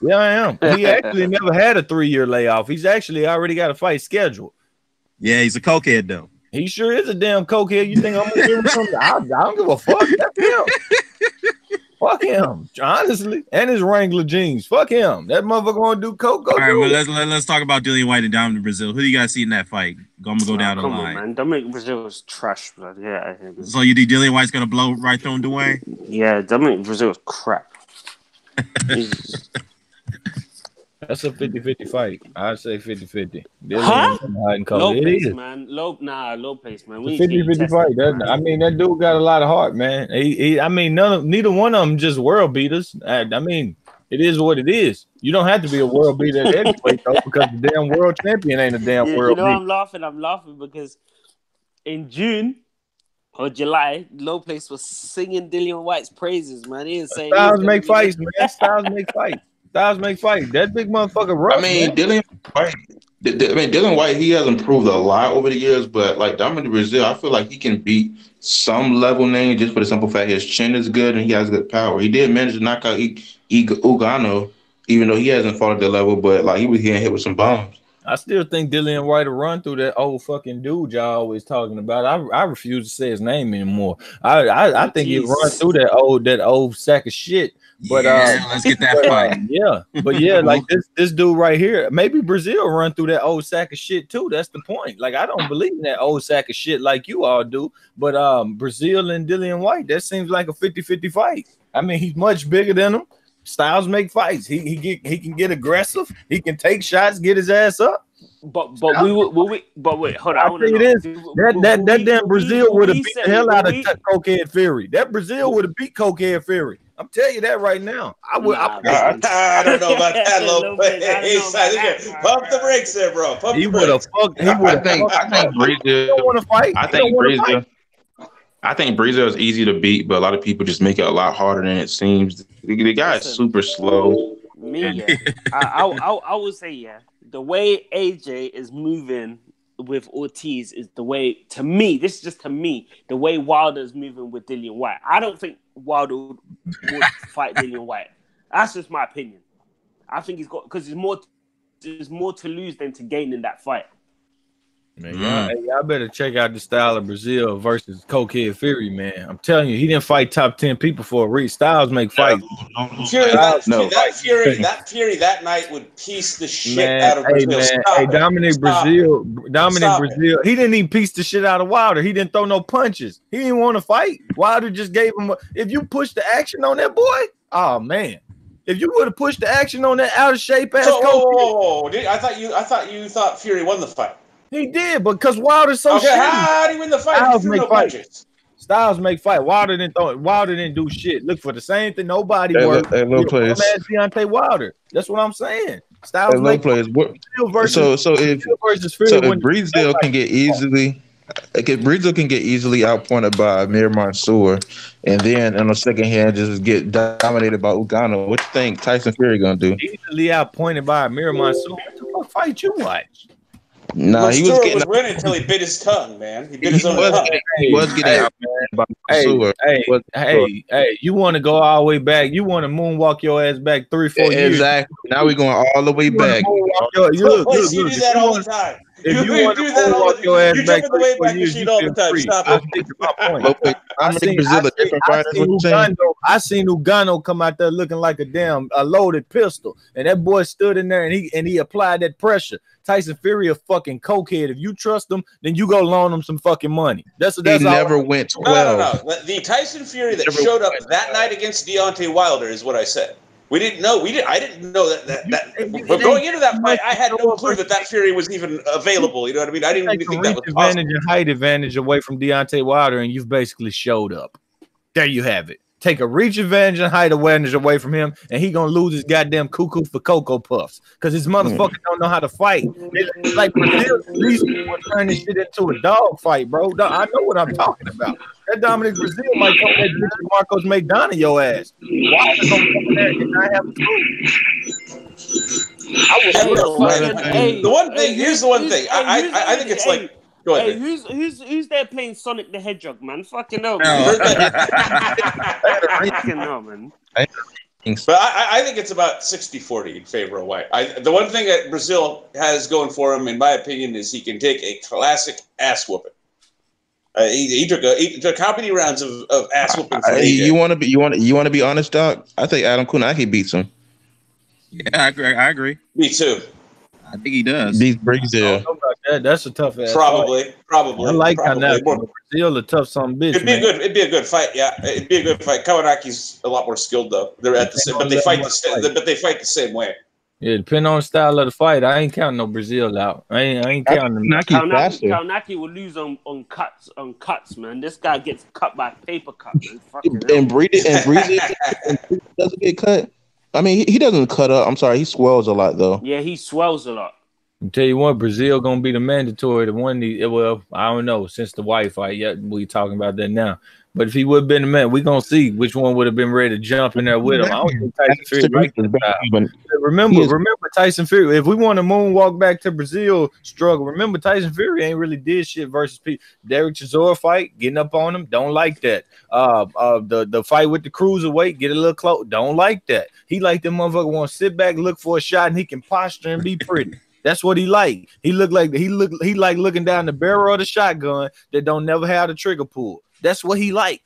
Yeah, I am. He actually never had a 3-year layoff. He's actually already got a fight scheduled. Yeah, he's a cokehead though. He sure is a damn cokehead. You think I'm gonna give him something? I don't give a fuck. That's him. Fuck him, honestly, and his Wrangler jeans. Fuck him. That motherfucker gonna do coke. Go All right, do well, it. let's talk about Dillian White and Dominic Brazil. Who do you guys see in that fight? I'm gonna go down the Come line. on, man. Dominic Brazil is trash, bro. Yeah. So you think Dillian White's gonna blow right through Dwayne? Yeah, Dominic Brazil is crap. That's a 50-50 fight. I'd say 50-50. Huh? Low It pace, is. man. Low pace, man. It's a 50-50 fight. That dude got a lot of heart, man. Neither one of them just world beaters. I mean, it is what it is. You don't have to be a world beater at heavyweight though, because the damn world champion ain't a damn world beater. I'm laughing because in June or July, Lopez was singing Dillian White's praises, man. He was saying Styles make fights, man. Styles make fights. That big motherfucker rough. I mean, Dillian White, he has improved a lot over the years, but like Dominic Brazil, I feel like he can beat some level name just for the simple fact his chin is good and he has good power. He did manage to knock out Ugano, even though he hasn't fought at the level, but like he was getting hit with some bombs. I still think Dillian White will run through that old fucking dude y'all always talking about. I refuse to say his name anymore. I think he'll run through that old sack of shit. But let's get that fight. But like this dude right here, maybe Brazil run through that old sack of shit too. That's the point. Like I don't believe in that old sack of shit like you all do. But Brazil and Dillian White, that seems like a 50-50 fight. I mean, he's much bigger than him. Styles make fights. He can get aggressive. He can take shots, get his ass up. But wait, hold on. I'll tell you this: that damn Brazil would have beat the hell out of Cokehead Fury. That Brazil would have beat Cokehead Fury. I'm telling you that right now. I don't know about that, Lopez. Pump the brakes there, bro. He would have fucked. I think Brazil. Don't want to fight. I think Breezeale is easy to beat, but a lot of people just make it a lot harder than it seems. The guy is super slow. I would say, the way AJ is moving with Ortiz is the way, to me, this is just to me, the way Wilder's moving with Dillian White. I don't think Wilder would fight Dillian White. That's just my opinion. I think he's got, because there's more to lose than to gain in that fight. Man, y'all better check out the style of Brazil versus Cokehead Fury, man. I'm telling you, he didn't fight top 10 people for a reason. Styles make fights. That Fury that night would piece the shit out of Brazil. Dominic Brazil, he didn't even piece the shit out of Wilder. He didn't throw no punches. He didn't want to fight. Wilder just gave him if you push the action on that boy, oh man. If you would have pushed the action on that out of shape ass I thought you thought Fury won the fight. He did, because Wilder's so shitty. How did he win the fight? Styles make fight. Wilder didn't do shit. Look for the same thing. Nobody worked. Deontay Wilder. That's what I'm saying. Styles make players. So if Breezeale can get easily. Breezeale can get easily outpointed by Amir Mansour, and then on the second hand just get dominated by Ugano. What you think Tyson Fury gonna do? Easily outpointed by Amir Mansour. What the fuck fight you watch? Nah, he was winning until he bit his tongue, man. He bit his own tongue. He was getting outpointed by Mansour. Hey, you want to go all the way back? You want to moonwalk your ass back 3-4 years? Exactly. Now we're going all the way back. You do that all the time. If you want to moonwalk your ass back 3-4 years, you feel free. I seen Ugano come out there looking like a loaded pistol, and that boy stood in there and he applied that pressure. Tyson Fury a fucking cokehead. If you trust him, then you go loan him some fucking money. That's he never went 12. No. The Tyson Fury that showed up that night against Deontay Wilder is what I said. We didn't know. I didn't know that. But going into that fight, I had no clue that Fury was even available. You know what I mean? I didn't even think that was possible. And height advantage away from Deontay Wilder, and you've basically showed up. There you have it. Take a reach advantage and height advantage away from him, and he gonna lose his goddamn cuckoo for Cocoa Puffs because his motherfucker don't know how to fight. It's like Brazil at least would turn this shit into a dog fight, bro. I know what I'm talking about. That Dominic Brazil might come there and Marcos McDonough your ass. Why is gonna come there and not have a clue? The one thing. Here's the one thing. I think it's like. Go ahead. Hey, who's there playing Sonic the Hedgehog, man? Fucking hell, man. Fucking hell, man. But I think it's about 60-40 in favor of White. The one thing that Brazil has going for him, in my opinion, is he can take a classic ass whooping. He took how many rounds of ass whooping from AJ? You want to be honest, Doc? I think Adam Kunaki beats him. Yeah, I agree. Me too. I think he does. Beats Breazeale. That's a tough ass. Probably. I like Kanaki. Breazeale a tough son bitch. It'd be a good fight. Yeah, it'd be a good fight. Kawanaki's a lot more skilled though. They're at the same, but they fight the same way. Yeah, depending on the style of the fight, I ain't counting no Breazeale out. I ain't counting him. Kaunaki will lose on cuts, man. This guy gets cut by paper cut, man. And Breazeale doesn't get cut. I mean, he doesn't cut up. I'm sorry, he swells a lot though. Yeah, he swells a lot. I tell you what, Breazeale gonna be the mandatory to win the. Well, I don't know since the Whyte fight. Yeah, we talking about that now. But if he would have been the man, we gonna see which one would have been ready to jump in there with him. I don't think Tyson Fury like that. Remember Tyson Fury. If we want to moonwalk back to Breazeale struggle, remember Tyson Fury ain't really did shit versus people. Derek Chisora fight, getting up on him, don't like that. The fight with the cruiserweight, get a little close, don't like that. He like them motherfucker want to sit back, look for a shot, and he can posture and be pretty. That's what he like. He like looking down the barrel of the shotgun that don't never have the trigger pull. That's what he like.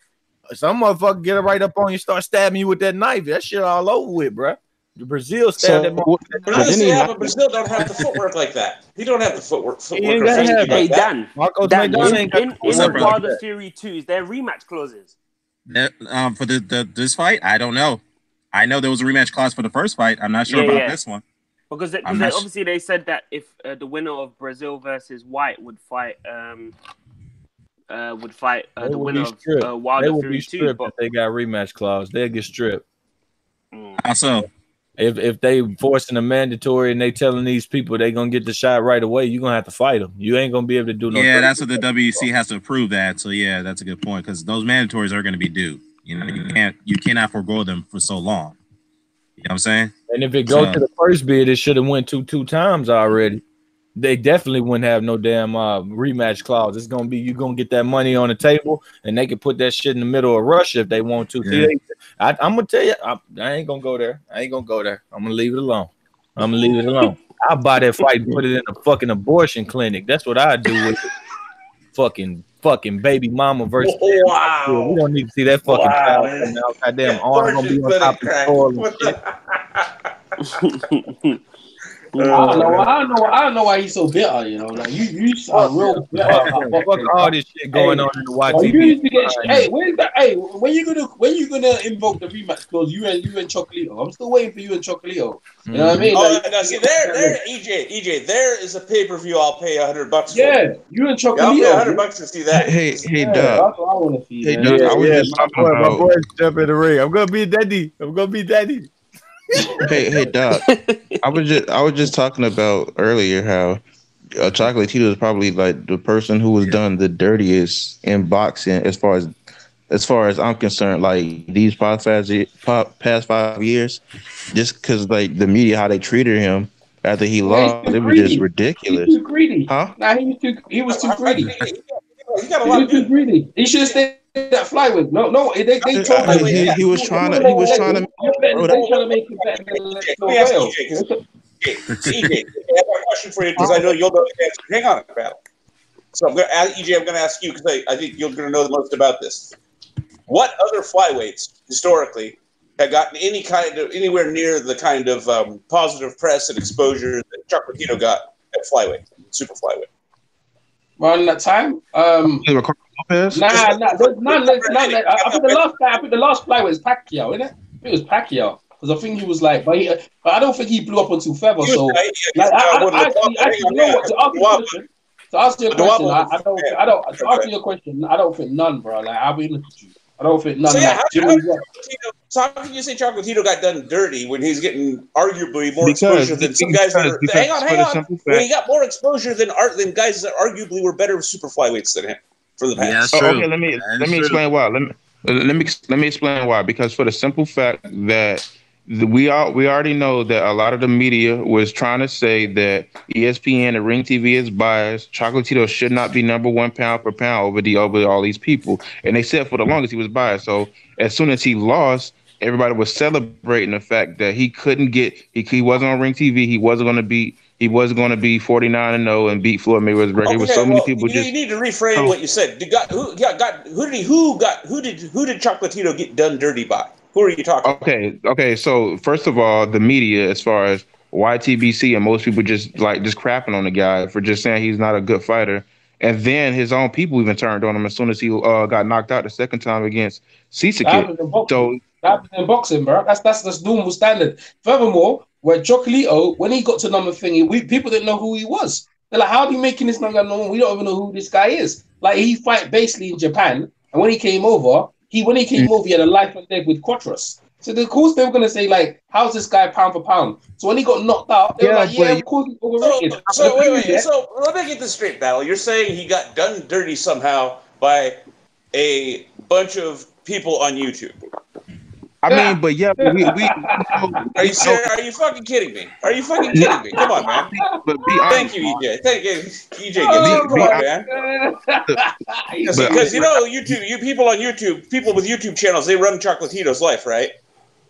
Some motherfucker get it right up on you, start stabbing you with that knife. That shit all over with, bro. Breazeale stabbed that motherfucker. But Breazeale don't have the footwork like that. He don't have the footwork. Hey, Dan. In Wilder Fury 2, is there rematch clauses? For this fight, I don't know. I know there was a rematch clause for the first fight. I'm not sure about this one. Because obviously they said that if the winner of Breazeale versus Whyte would fight the winner of Wilder Fury 2. But if they got rematch clause, they'll get stripped. How so? If they forcing a mandatory and they telling these people they gonna get the shot right away, you're gonna have to fight them. You ain't gonna be able to do no. Yeah, that's what the WC has to approve that. So yeah, that's a good point because those mandatories are gonna be due. You know, you cannot forego them for so long. You know what I'm saying? And if it goes to the first bid, it should have went two times already. They definitely wouldn't have no damn rematch clause. It's gonna be you gonna get that money on the table, and they can put that shit in the middle of Russia if they want to. Yeah. I'm gonna tell you, I ain't gonna go there. I'm gonna leave it alone. I'll buy that fight and put it in a fucking abortion clinic. That's what I do with it. Fucking baby mama versus. Wow. We don't need to see that fucking child now. Goddamn, arm gonna be on top of the soil and shit. I don't know why he's so bitter. You know, like you are real bitter. Fuck all this shit going on in the YTV. When you gonna invoke the rematch clause? You and Chocolito. I'm still waiting for you and Chocolito. You know what I mean? See, there, EJ, there is a pay-per-view. I'll pay $100 for. Yeah, you and Chocolito. I'll pay $100 to see that. Hey, Doug. That's what I want to see. Hey, Doug. I was just talking about. My boy jump in the ring. I'm gonna be daddy. Hey, Doc. I was just talking about earlier how Chocolatito is probably like the person who was done the dirtiest in boxing as far as I'm concerned. Like these past 5 years, just because like the media how they treated him after he lost, it was just ridiculous. He was too greedy. Huh? Nah, he was too greedy. He got a lot of too greedy. He should have stayed that flyweight. No, they told him he was trying to. They trying to make it better than EJ, I have a question for you because I know you'll know the answer. Hang on, pal. So I'm going to ask you because I think you're going to know the most about this. What other flyweights historically had gotten anywhere near the kind of positive press and exposure that Chocolatito got at flyweight, super flyweight? Around that time, I think the last flyweight was Pacquiao, isn't it? It was Pacquiao because I think he was like, but I don't think he blew up on too feather. So, to answer your question, I don't think none, bro. Like I'll be honest with you. I don't think none. So how can you say Chocolatito got done dirty when he's getting arguably more exposure than some guys that are? Hang on. Well, he got more exposure than guys that arguably were better super flyweights than him for the past. Yeah, that's true. Okay, let me explain why. Let me explain why. Because for the simple fact that we already know that a lot of the media was trying to say that ESPN and Ring TV is biased. Chocolatito should not be number one pound for pound over all these people, and they said for the longest he was biased. So as soon as he lost, everybody was celebrating the fact that he couldn't he wasn't on Ring TV. He wasn't going to beat he was going to be 49-0 and beat Floyd Mayweather's record. It was so many people you need to reframe what you said. Who did Chocolatito get done dirty by? Who are you talking about? Okay. So first of all, the media, as far as YTBC and most people just crapping on the guy for just saying he's not a good fighter. And then his own people even turned on him as soon as he got knocked out the second time against Cisa Kid. So that happens in boxing, bro. That's normal standard. Furthermore, where Chocolito, when he got to number thing, people didn't know who he was. They're like, how are you making this number known? We don't even know who this guy is. Like, he fight basically in Japan, and when he came over, he had a life and death with Quatros. So of course they were gonna say, like, how's this guy pound for pound? So when he got knocked out, they were like, yeah, of course he's overrated. So wait. So let me get this straight, Battle. You're saying he got done dirty somehow by a bunch of people on YouTube. I mean, but yeah, we are you fucking kidding me? Are you fucking kidding me? Come on, man. But be honest. Thank you, EJ. Thank you, EJ. Come on, man. Because YouTube, people on YouTube, people with YouTube channels, they run Chocolatito's life, right?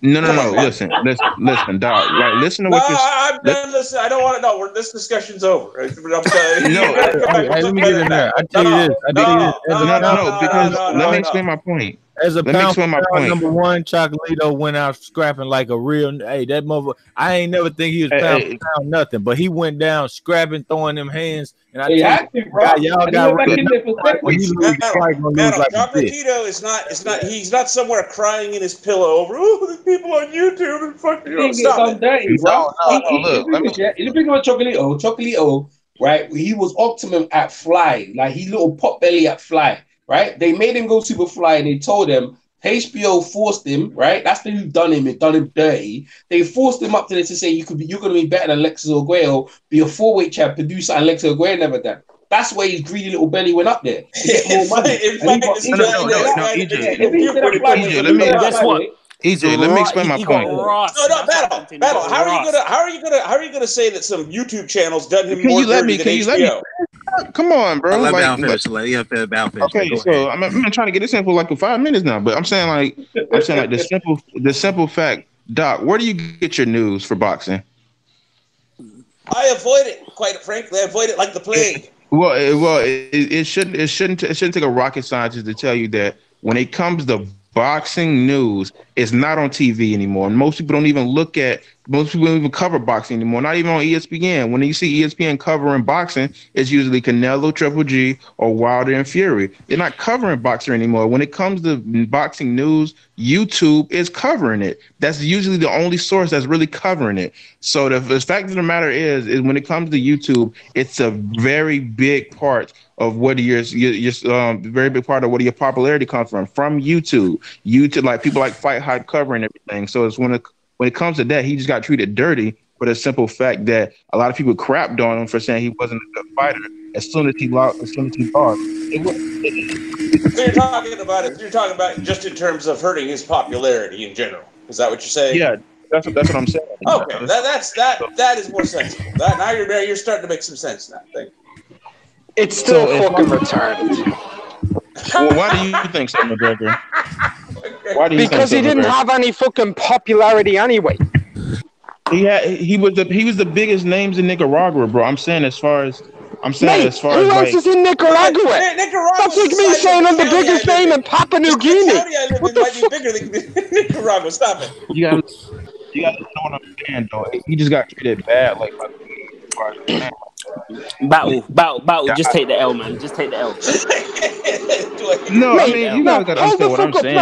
No. Listen, Doc. Like, listen to what you're. I'm done listening. I don't want to know. This discussion's over. Let me get in there. I tell you this. No, because let me explain my point. As a pound number one, Chocolatito went out scrapping like a real. Hey, that mother. I ain't never think he was pound nothing, but he went down scrapping, throwing them hands. And I tell you, y'all got Chocolatito is not. He's not somewhere crying in his pillow over. Oh, the people on YouTube and fucking. Stop it. Look, you think about Chocolito, right? He was optimum at fly, like he little pot belly at fly. Right? They made him go Superfly and they told him, HBO forced him, right? That's the who done him. It done him dirty. They forced him up to this to say you're going to be better than Alexis Arguello, be a 4-weight champ, producer Alexis Arguello never done. That's why his greedy little belly went up there to get more money. EJ, let me explain my point. Battle. How are you gonna say that some YouTube channels done him more dirty than HBO? Come on, bro. Let Battle finish. Okay, so I'm trying to get this in for like 5 minutes now, but I'm saying like the simple fact, Doc, where do you get your news for boxing? I avoid it, quite frankly. I avoid it like the plague. It shouldn't take a rocket scientist to tell you that when it comes to boxing news, it's not on TV anymore. Most people don't even cover boxing anymore. Not even on ESPN. When you see ESPN covering boxing, it's usually Canelo, Triple G, or Wilder and Fury. They're not covering boxing anymore. When it comes to boxing news, YouTube is covering it. That's usually the only source that's really covering it. So the fact of the matter is when it comes to YouTube, it's a very big part of what your very big part of what your popularity comes from YouTube. YouTube, like people like Fight Hype covering everything. So it's when it comes to that, he just got treated dirty for the simple fact that a lot of people crapped on him for saying he wasn't a good fighter. As soon as he lost. So you're talking about just in terms of hurting his popularity in general. Is that what you're saying? Yeah, that's what I'm saying. Okay, that is more sensible. Now you're starting to make some sense now. Thank you. It's still fucking retarded. Well, why do you think so, McGregor? Because he didn't have any fucking popularity anyway. He was the biggest names in Nicaragua, bro. Who else is in Nicaragua? That's like me saying I'm the biggest name in Papua New Guinea. The county I live in might be bigger than Nicaragua. Stop it. You gotta know what I'm saying, though. He just got treated bad, like. Battle. Just take the L, man. Just take the L. No, I mean, you guys gotta understand what I'm saying.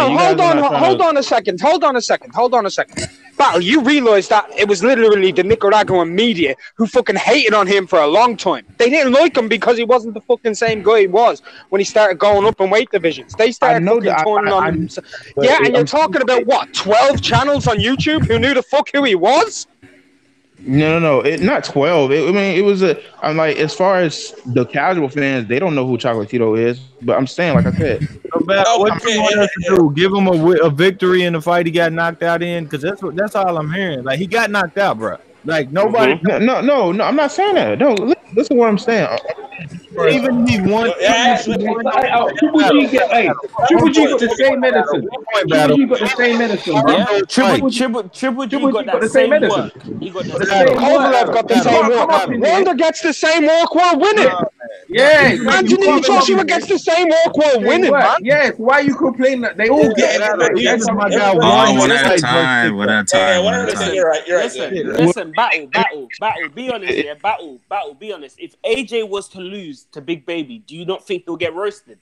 Hold on a second. Battle, you realize that it was literally the Nicaraguan media who fucking hated on him for a long time. They didn't like him because he wasn't the fucking same guy he was when he started going up in weight divisions. They started fucking turning on him. Yeah, and you're talking about what? 12 channels on YouTube who knew the fuck who he was? No, not 12. It was I'm like, as far as the casual fans, they don't know who Chocolatito is. But I'm saying, like I said, what do you want us to do? Give him a victory in the fight he got knocked out in? Because that's all I'm hearing. Like, he got knocked out, bro. Like, nobody. No, I'm not saying that. No, listen to what I'm saying. even he won. Triple G got the same medicine. Triple G got the same medicine, bro. Yeah, Triple G got the same work. He got the same work. Kovalev got the same work. Wilder gets the same work while winning. Yeah, Anthony Joshua gets the same work while winning, man. Yes, why you complain that they all get it? One at a time. One at a time. You're right. Listen, battle. Be honest, yeah, battle. Be honest. If AJ was to lose to Big Baby, do you not think he'll get roasted?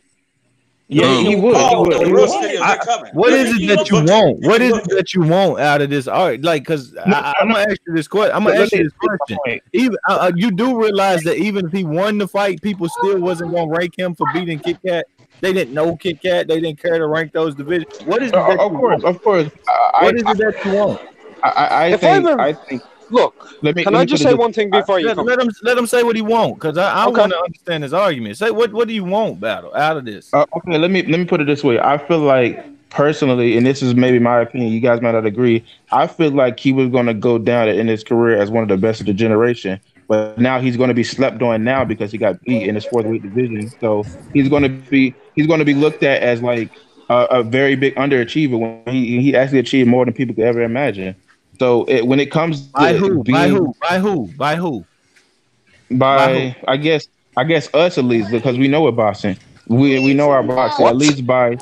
Yeah, he would. What is it that you want? What is it that you want out of this art? Like, because I'm gonna ask you this question. Even you do realize that even if he won the fight, people still wasn't gonna rank him for beating Kit Kat. They didn't know Kit Kat. They didn't care to rank those divisions. What is it? That of course. What is it that you want? I think. Look, can I just say one thing before you come? Let him say what he want, because I want to understand his argument. Say what do you want, Battle, out of this? Okay, let me put it this way. I feel like personally, and this is maybe my opinion, you guys might not agree. I feel like he was going to go down in his career as one of the best of the generation, but now he's going to be slept on now because he got beat in his 4th weight division. So he's going to be looked at as like a very big underachiever when he actually achieved more than people could ever imagine. So when it comes to by who? I guess us at least, because we know what boxing. We know our boxing at least by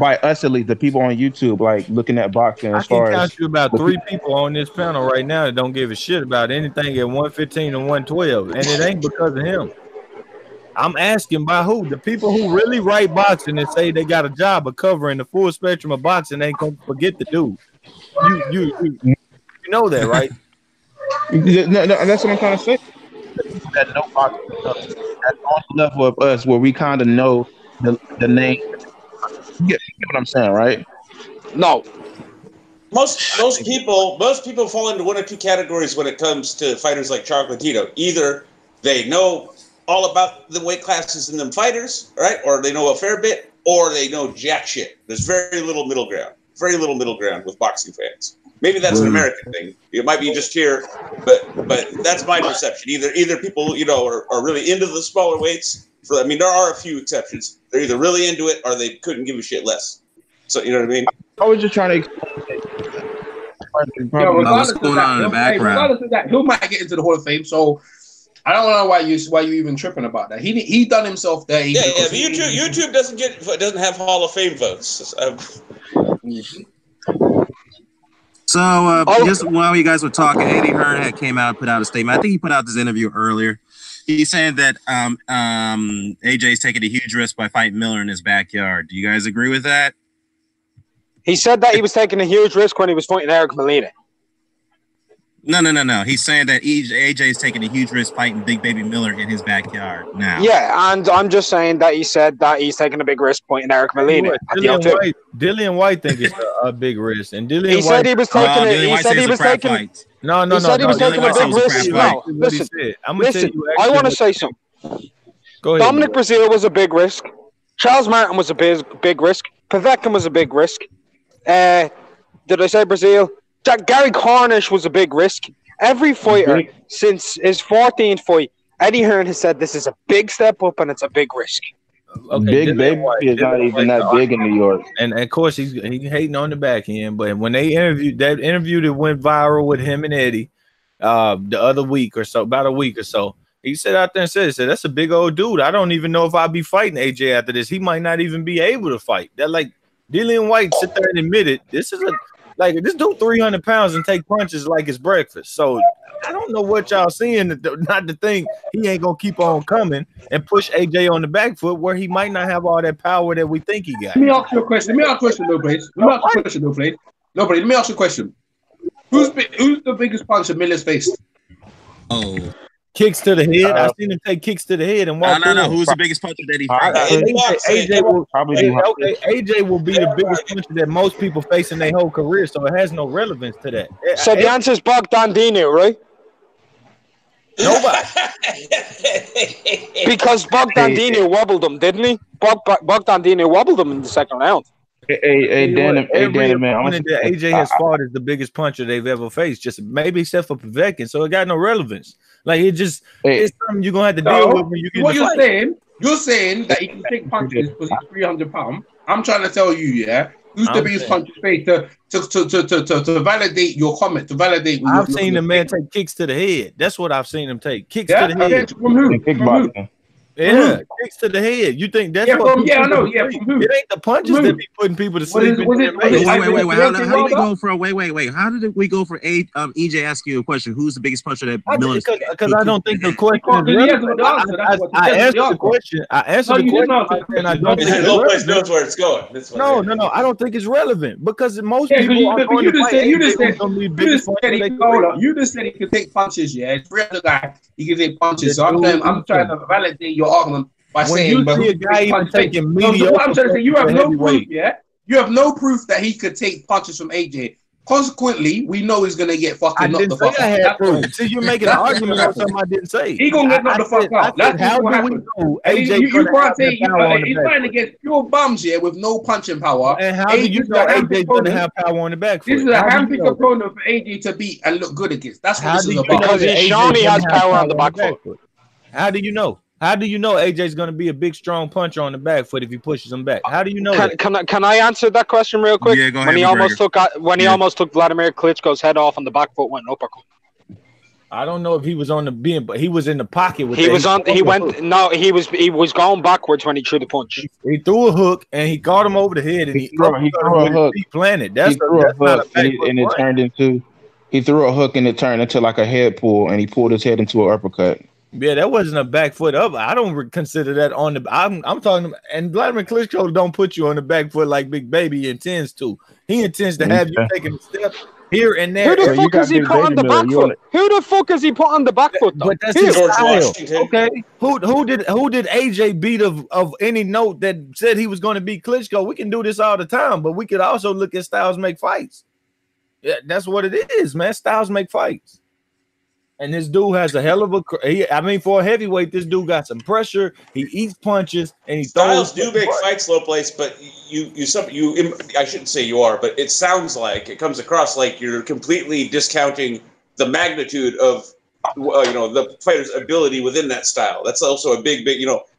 us at least, the people on YouTube like looking at boxing. As far as I can count you about 3 people on this panel right now that don't give a shit about anything at 115 and 112, and it ain't because of him. I'm asking by who? The people who really write boxing and say they got a job of covering the full spectrum of boxing ain't gonna forget the dude. You know that, right? No, that's what I'm trying to say. That no boxing that's on the level of us where we kind of know the name. You get what I'm saying, right? No. Most people fall into one or two categories when it comes to fighters like Chocolatito. Either they know all about the weight classes and them fighters, right? Or they know a fair bit, or they know jack shit. There's very little middle ground. Very little middle ground with boxing fans. Maybe that's an American thing. It might be just here, but that's my perception. Either people, are really into the smaller weights. There are a few exceptions. They're either really into it or they couldn't give a shit less. So you know what I mean? I was just trying to regardless of that, he might get into the Hall of Fame. So I don't know why you even tripping about that. He done himself there. But YouTube doesn't have Hall of Fame votes. So just while you guys were talking, Eddie Hearn had came out and put out a statement. I think he put out this interview earlier. He's saying that AJ's taking a huge risk by fighting Miller in his backyard. Do you guys agree with that? He said that he was taking a huge risk when he was fighting Eric Molina. No. He's saying that AJ is taking a huge risk fighting Big Baby Miller in his backyard now. Yeah, and I'm just saying that he said that he's taking a big risk fighting Eric Molina. Dillian Whyte think it's a big risk, and he said he was taking it. He said he was taking. No. He said he was taking a big risk. No, listen. I want to say something. Go ahead. Dominic Breazeale was a big risk. Charles Martin was a big risk. Povetkin was a big risk. Did I say Breazeale? Gary Cornish was a big risk. Every fighter since his 14th fight, Eddie Hearn has said this is a big step up and it's a big risk. Okay, Big Baby is not even that big in New York. And of course, he's hating on the back end. But when they interviewed, that interview that went viral with him and Eddie the other week or so, about a week or so, he said out there and said, that's a big old dude. I don't even know if I'll be fighting AJ after this. He might not even be able to fight. That like Dillian Whyte sit there and admit it. This is this dude 300 pounds and take punches like it's breakfast. So I don't know what y'all seeing not to think he ain't gonna keep on coming and push AJ on the back foot where he might not have all that power that we think he got. Let me ask you a question. Nobody. Let me ask you a question. Who's the biggest punch that Miller's faced? Oh. Kicks to the head. I've seen him take kicks to the head and walk. No. Who's the biggest puncher that he faced? AJ will be the biggest puncher that most people face in their whole career, so it has no relevance to that. So the answer is Bogdan Dinu, right? Nobody. Because Bogdan Dinu wobbled him, didn't he? Bogdan Dinu wobbled him in the second round. Man. AJ has fought is the biggest puncher they've ever faced, just maybe except for Povetkin, so it got no relevance. Like it's something you're gonna have to deal with when you get what in the fight. you're saying that he can take punches because he's 300 pounds. I'm trying to tell you, who's the biggest punch face to validate your comment, to validate. I've seen the man take kicks to the head. That's what I've seen him take. Kicks to the head. Okay, from who? Kickboxing. Yeah, kicks to the head. You think that's I know. From who? It ain't the punches that be putting people to sleep. Wait. How did we go for wait? How did we go for EJ asking you a question? Who's the biggest puncher that Miller's? Because I don't think the question is relevant. I answered the question. I answered the question, and I don't think Lopez knows where it's going. No. I don't think it's relevant because most people are going to fight. You just said he could take punches. Yeah, 300 guy, he can take punches. So I'm trying to validate your argument by saying, you see a guy even taking mediocre, what I'm trying to say, you have no proof, you have no proof that he could take punches from AJ. Consequently, we know he's gonna get fucking knocked the fuck out. See, you're making an argument on something I didn't say. He gonna get knocked the fuck out. That's what happened. You can't say he's trying to get pure bums with no punching power. And how do you know AJ's gonna have power on the back foot? This is a handpicked opponent for AJ to beat and look good against. That's what this is about. Because he's shown he has power on the back foot. How do you know? How do you know AJ's going to be a big, strong puncher on the back foot if he pushes him back? How do you know that? Can I answer that question real quick? Yeah, go ahead. When he almost took Vladimir Klitschko's head off on the back foot, went uppercut. I don't know if he was on the beam, but he was in the pocket with. He was going backwards when he threw the punch. He threw a hook and he caught him over the head and he threw a hook. He planted. He threw a hook and it turned into. He threw a hook and it turned into like a head pull and he pulled his head into an uppercut. Yeah, that wasn't a back foot up. I don't consider that on the. I'm talking, and Vladimir Klitschko don't put you on the back foot like Big Baby intends to. He intends to have you taking a step here and there. Who the fuck is he put on the back foot? Who the fuck is he put on the back foot? But that's his style. Okay, who did AJ beat of any note that said he was going to beat Klitschko? We can do this all the time, but we could also look at styles make fights. Yeah, that's what it is, man. Styles make fights. And this dude has a hell of a. For a heavyweight, this dude got some pressure. He eats punches and he Styles do make fights, low place, but you. I shouldn't say you are, but it sounds like it comes across like you're completely discounting the magnitude of the fighter's ability within that style. That's also a big,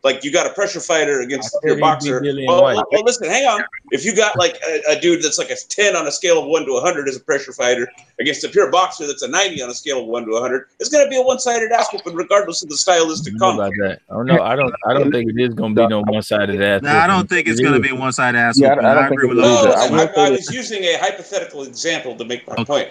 like you got a pressure fighter against your boxer. Well, listen, hang on. If you got like a dude that's like a 10 on a scale of 1 to 100 as a pressure fighter against a pure boxer that's a 90 on a scale of 1 to 100, it's going to be a one-sided ass whooping regardless of the stylistic combat. Oh no, I don't think it is going to be no one-sided ass. No, I don't think it's going to be a one-sided ass. Yeah, I agree with that. I was using a hypothetical example to make my point.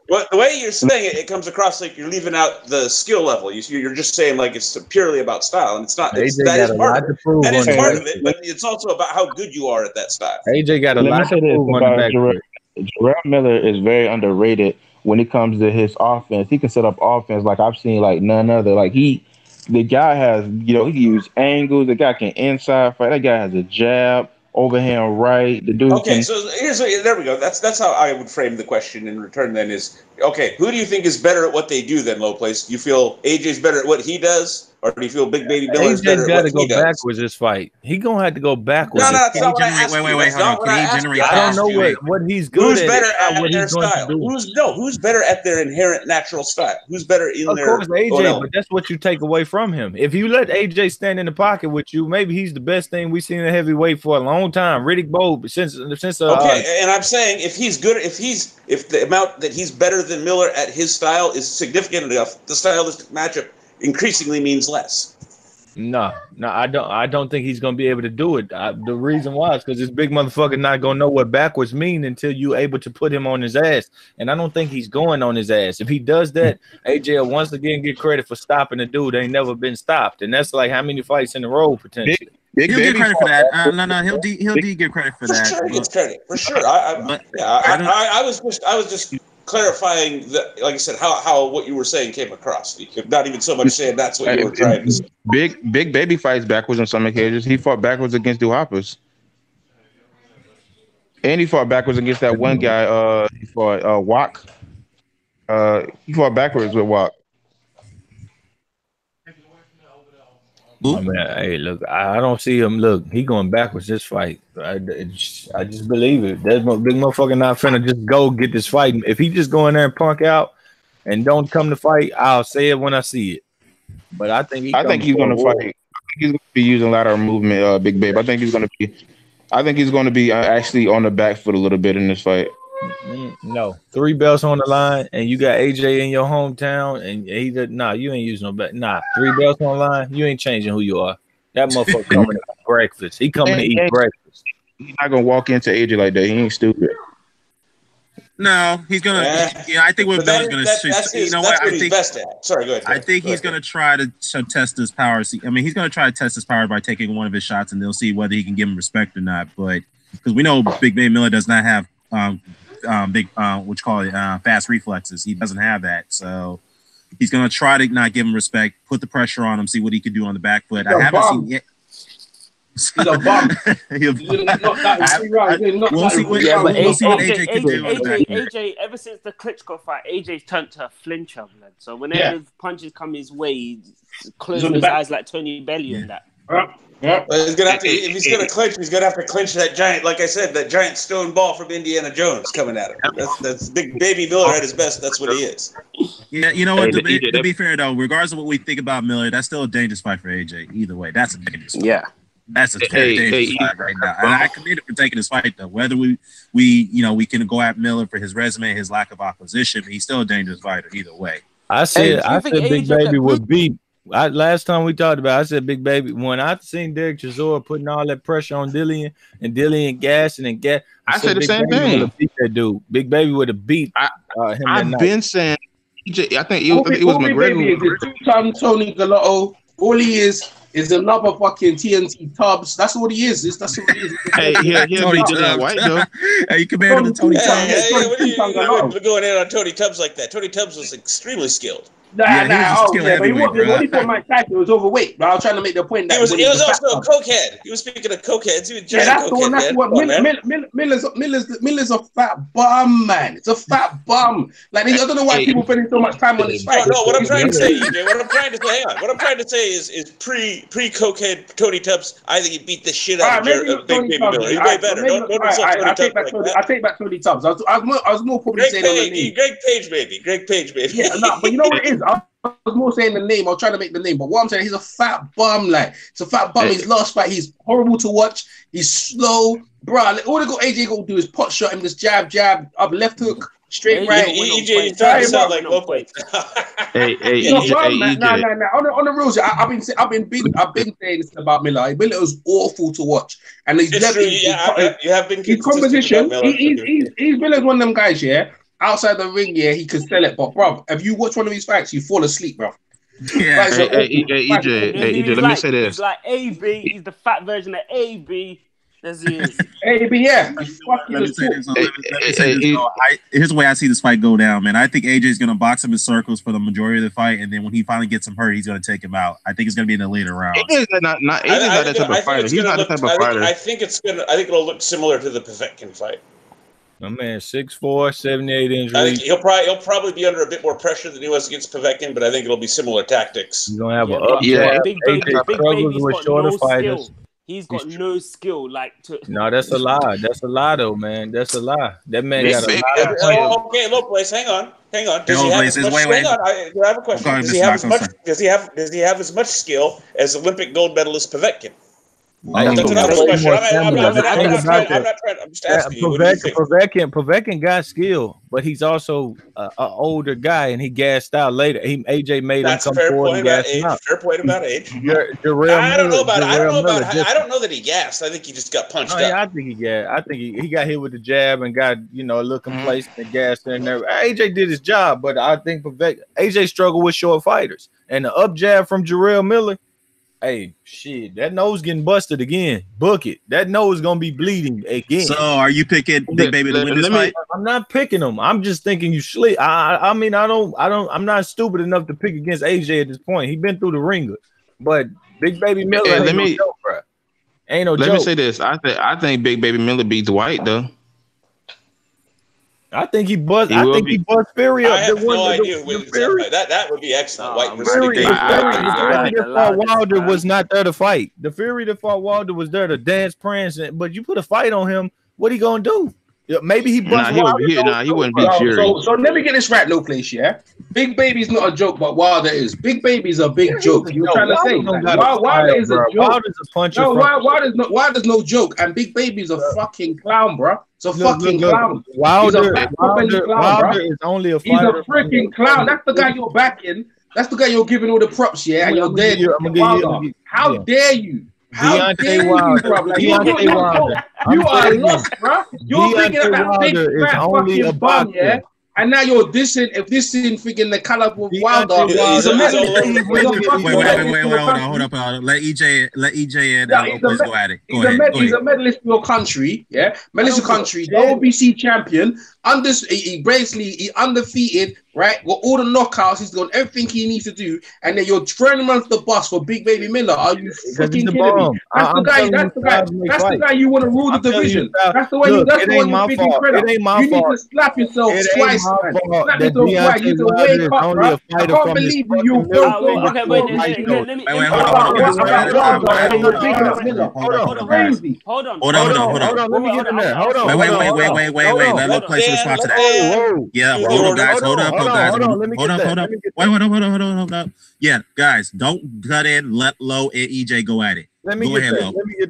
The way you're saying it comes across like you're leaving out the skill level. You're just saying like it's purely about style, and it's not. That is part of it. That is part of it, but it's also about how good you are at that style. AJ got a lot to prove on the back. Jarrell Miller is very underrated when it comes to his offense. He can set up offense like I've seen like none other. Like the guy has, he can use angles. The guy can inside fight. That guy has a jab. Overhand right. The dude. Okay, so there we go. That's how I would frame the question in return. Then is okay. Who do you think is better at what they do? Then low place. Do you feel AJ's better at what he does, or do you feel Big Baby Miller's better at what he does? AJ's got to go backwards this fight. He gonna have to go backwards. No, that's not what I asked you. Wait, hold on. Can he generate? I don't know what he's good at. Who's better at their style? Who's better at their inherent natural style? Who's better in their? Of course, AJ. But that's what you take away from him. If you let AJ stand in the pocket with you, maybe he's the best thing we've seen in heavyweight for a long time. Riddick Bowe since. Okay, and I'm saying if he's good, if the amount that he's better than Miller at his style is significant enough, the stylistic matchup increasingly means less. No, I don't think he's gonna be able to do it. The reason why is because this big motherfucker not gonna know what backwards mean until you're able to put him on his ass. And I don't think he's going on his ass. If he does that, AJ will once again get credit for stopping the dude. Ain't never been stopped, and that's like how many fights in a row potentially. He'll get credit for that. No, he'll get credit for that. Sure, he gets credit for sure. I was just clarifying that, like I said, how what you were saying came across. Not even so much saying that's what you were trying to say. Big Baby fights backwards on some occasions. He fought backwards against Duhaupas. And he fought backwards against that one guy. He fought Wak. He fought backwards with Wak. I mean, hey, look, I don't see him. Look, he going backwards this fight. I just believe it. That big motherfucker not finna just go get this fight. If he just go in there and punk out, and don't come to fight, I'll say it when I see it. But I think I think he's gonna fight. I think he's gonna be using lateral movement, Big Babe. I think he's gonna be. I think he's gonna be actually on the back foot a little bit in this fight. No, 3 belts on the line, and you got AJ in your hometown, and he did. Nah, you ain't using no bet. Nah, 3 belts on the line, you ain't changing who you are. That motherfucker coming to eat breakfast. He coming to eat breakfast. He's not gonna walk into AJ like that. He ain't stupid. No, he's gonna. I think what Miller's gonna shoot. You know what? I think best at. Sorry, go ahead. I think he's gonna try to test his power. I mean, he's gonna try to test his power by taking one of his shots, and they'll see whether he can give him respect or not. But because we know Big Baby Miller does not have fast reflexes. He doesn't have that, so he's gonna try to not give him respect, put the pressure on him, see what he can do on the back foot. I haven't seen yet. He's a bum. We'll see what AJ can do. AJ, ever since the Klitschko fight, AJ's turned to a flincher, man. So whenever punches come his way, he's closing his eyes like Tony Bellew and that. Yeah. But he's gonna have to. If he's gonna clinch, he's gonna have to clinch that giant. Like I said, that giant stone ball from Indiana Jones coming at him. That's Big Baby Miller at his best. That's what he is. Yeah, you know what? To be fair though, regardless of what we think about Miller, that's still a dangerous fight for AJ. Either way, that's a dangerous fight. Yeah. That's a dangerous fight right now. And I commend him for taking this fight though. Whether we can go at Miller for his resume, his lack of opposition, but he's still a dangerous fighter either way. I said Big Baby would beat. Last time we talked about, I said Big Baby. When I seen Derek Chisora putting all that pressure on Dillian and Dillian gassing and gas, I said the Big same Baby thing. Would have beat that dude. Big Baby would have beat him. I've been saying. I think it was McGregor. Baby is a 2-time Tony Galotto. All he is another fucking TNT Tubbs. That's what he is. That's what he is. Hey, Tony White though. Hey, you compared to Tony Tubbs. We're going in on Tony Tubbs like that. Tony Tubbs was extremely skilled. But when he fought Mike Tyson, it was overweight. But I was trying to make the point that he was also a cokehead. He was speaking of cokeheads. He was that's the one. That's what Miller's a fat bum, man. It's a fat bum. Like I don't know why people spending so much time on this fight. No, what I'm trying to say, EJ, what I'm trying to say is pre cokehead Tony Tubbs. I think he beat the shit out of Big Baby Miller. He's way better. Don't insult Tony Tubbs. I take back Tony Tubbs. I was more probably saying on the name. Greg Page, baby. Yeah, no, but you know what it is. I was more saying the name. I was trying to make the name, but what I'm saying, he's a fat bum. Like, it's a fat bum. His last fight, he's horrible to watch. He's slow, bro. All AJ got to do is pot shot him, this jab, up left hook, straight right. EJ, you trying to sound like Lopez. On the rules, I've been saying this about Miller. Miller was awful to watch, and he's you have been his composition. He's Miller's one of them guys, yeah. Outside the ring, yeah, he could sell it. But, bro, if you watch one of his fights, you fall asleep, bro. Yeah. EJ, let me say this. He's like AB. He's the fat version of AB. As he is. AB, yeah. Let me say this. Here's the way I see this fight go down, man. I think AJ is going to box him in circles for the majority of the fight, and then when he finally gets him hurt, he's going to take him out. I think it's going to be in the later rounds. AJ's not that type of fighter. He's not that type of fighter. I think it'll look similar to the Povetkin fight. My man, 6'4", 78 injuries. I think he'll probably be under a bit more pressure than he was against Povetkin, but I think it'll be similar tactics. He's gonna have Big Baby's got no skill. He's got no skill. No, that's a lie. That's a lie, though, man. That's a lie. That man got a lot. Okay, low place. Hang on. Does he have as much? Hang on. I have a question. Does he have as much skill as Olympic gold medalist Povetkin? That's another question. I'm just asking you. Povetkin got skill, but he's also an older guy, and he gassed out later. AJ made him come forward and gas him out. Fair point about age. I don't know about it. I don't know that he gassed. I think he just got punched up. I think he gassed. I think he got hit with the jab and got a little complacent and gassed in there. AJ did his job, but I think AJ struggled with short fighters, and the up jab from Jarrell Miller. Hey, shit, that nose getting busted again. Book it. That nose gonna be bleeding again. So, are you picking Big Baby to win this fight? I'm not picking him. I'm just thinking you sleep. I'm not stupid enough to pick against AJ at this point. He been through the ringer, but Big Baby Miller ain't no joke, bro. Ain't no joke. Let me say this. I think Big Baby Miller beats White though. I think he buzzed. I think he buzzed Fury up. I have no idea who wins that. That would be excellent. White the Fury that fought Wilder was not there to fight. The Fury that fought Wilder was there to dance, prance, but you put a fight on him. What he gonna do? Maybe he bust Nah, Wilder. he wouldn't beat Fury. So let me get this right, no place, yeah. Big Baby's not a joke, but Wilder is. Big Baby's a big joke. You're trying to say Wilder is a joke. Wilder's a puncher. No, Wilder's no joke, and Big Baby's a fucking clown, bro. It's a fucking clown. Wilder is only a He's fighter. a freaking clown. That's the guy you're backing. That's the guy you're giving all the props, yeah. And you're dead. How dare you? How dare you, bro? Like, you are lost, bro. You're thinking of that big fat fucking bum, yeah. And now you're dissing freaking the caliber of Wilder. He's a medalist. Wait, hold up. Let EJ and Lopez go at it. He's a medalist for your country, yeah. Medalist for country, the OBC champion. He undefeated, right? Got all the knockouts. He's done everything he needs to do, and then you're throwing him onto the bus for Big Baby Miller. Are you fucking kidding me? That's the guy you want to rule the division. That's the one you're picking credit. It ain't my fault. You need to slap yourself twice, man. Slap yourself twice. You need to wake up, bro. I can't believe you. Okay, wait. Let me. Hold on. Let me get in there. Hold on. Wait. Let Lopez respond to that. Yeah, hold on, guys. Hold on. Yeah, guys, don't cut in. Let Lo and EJ go at it. Let me get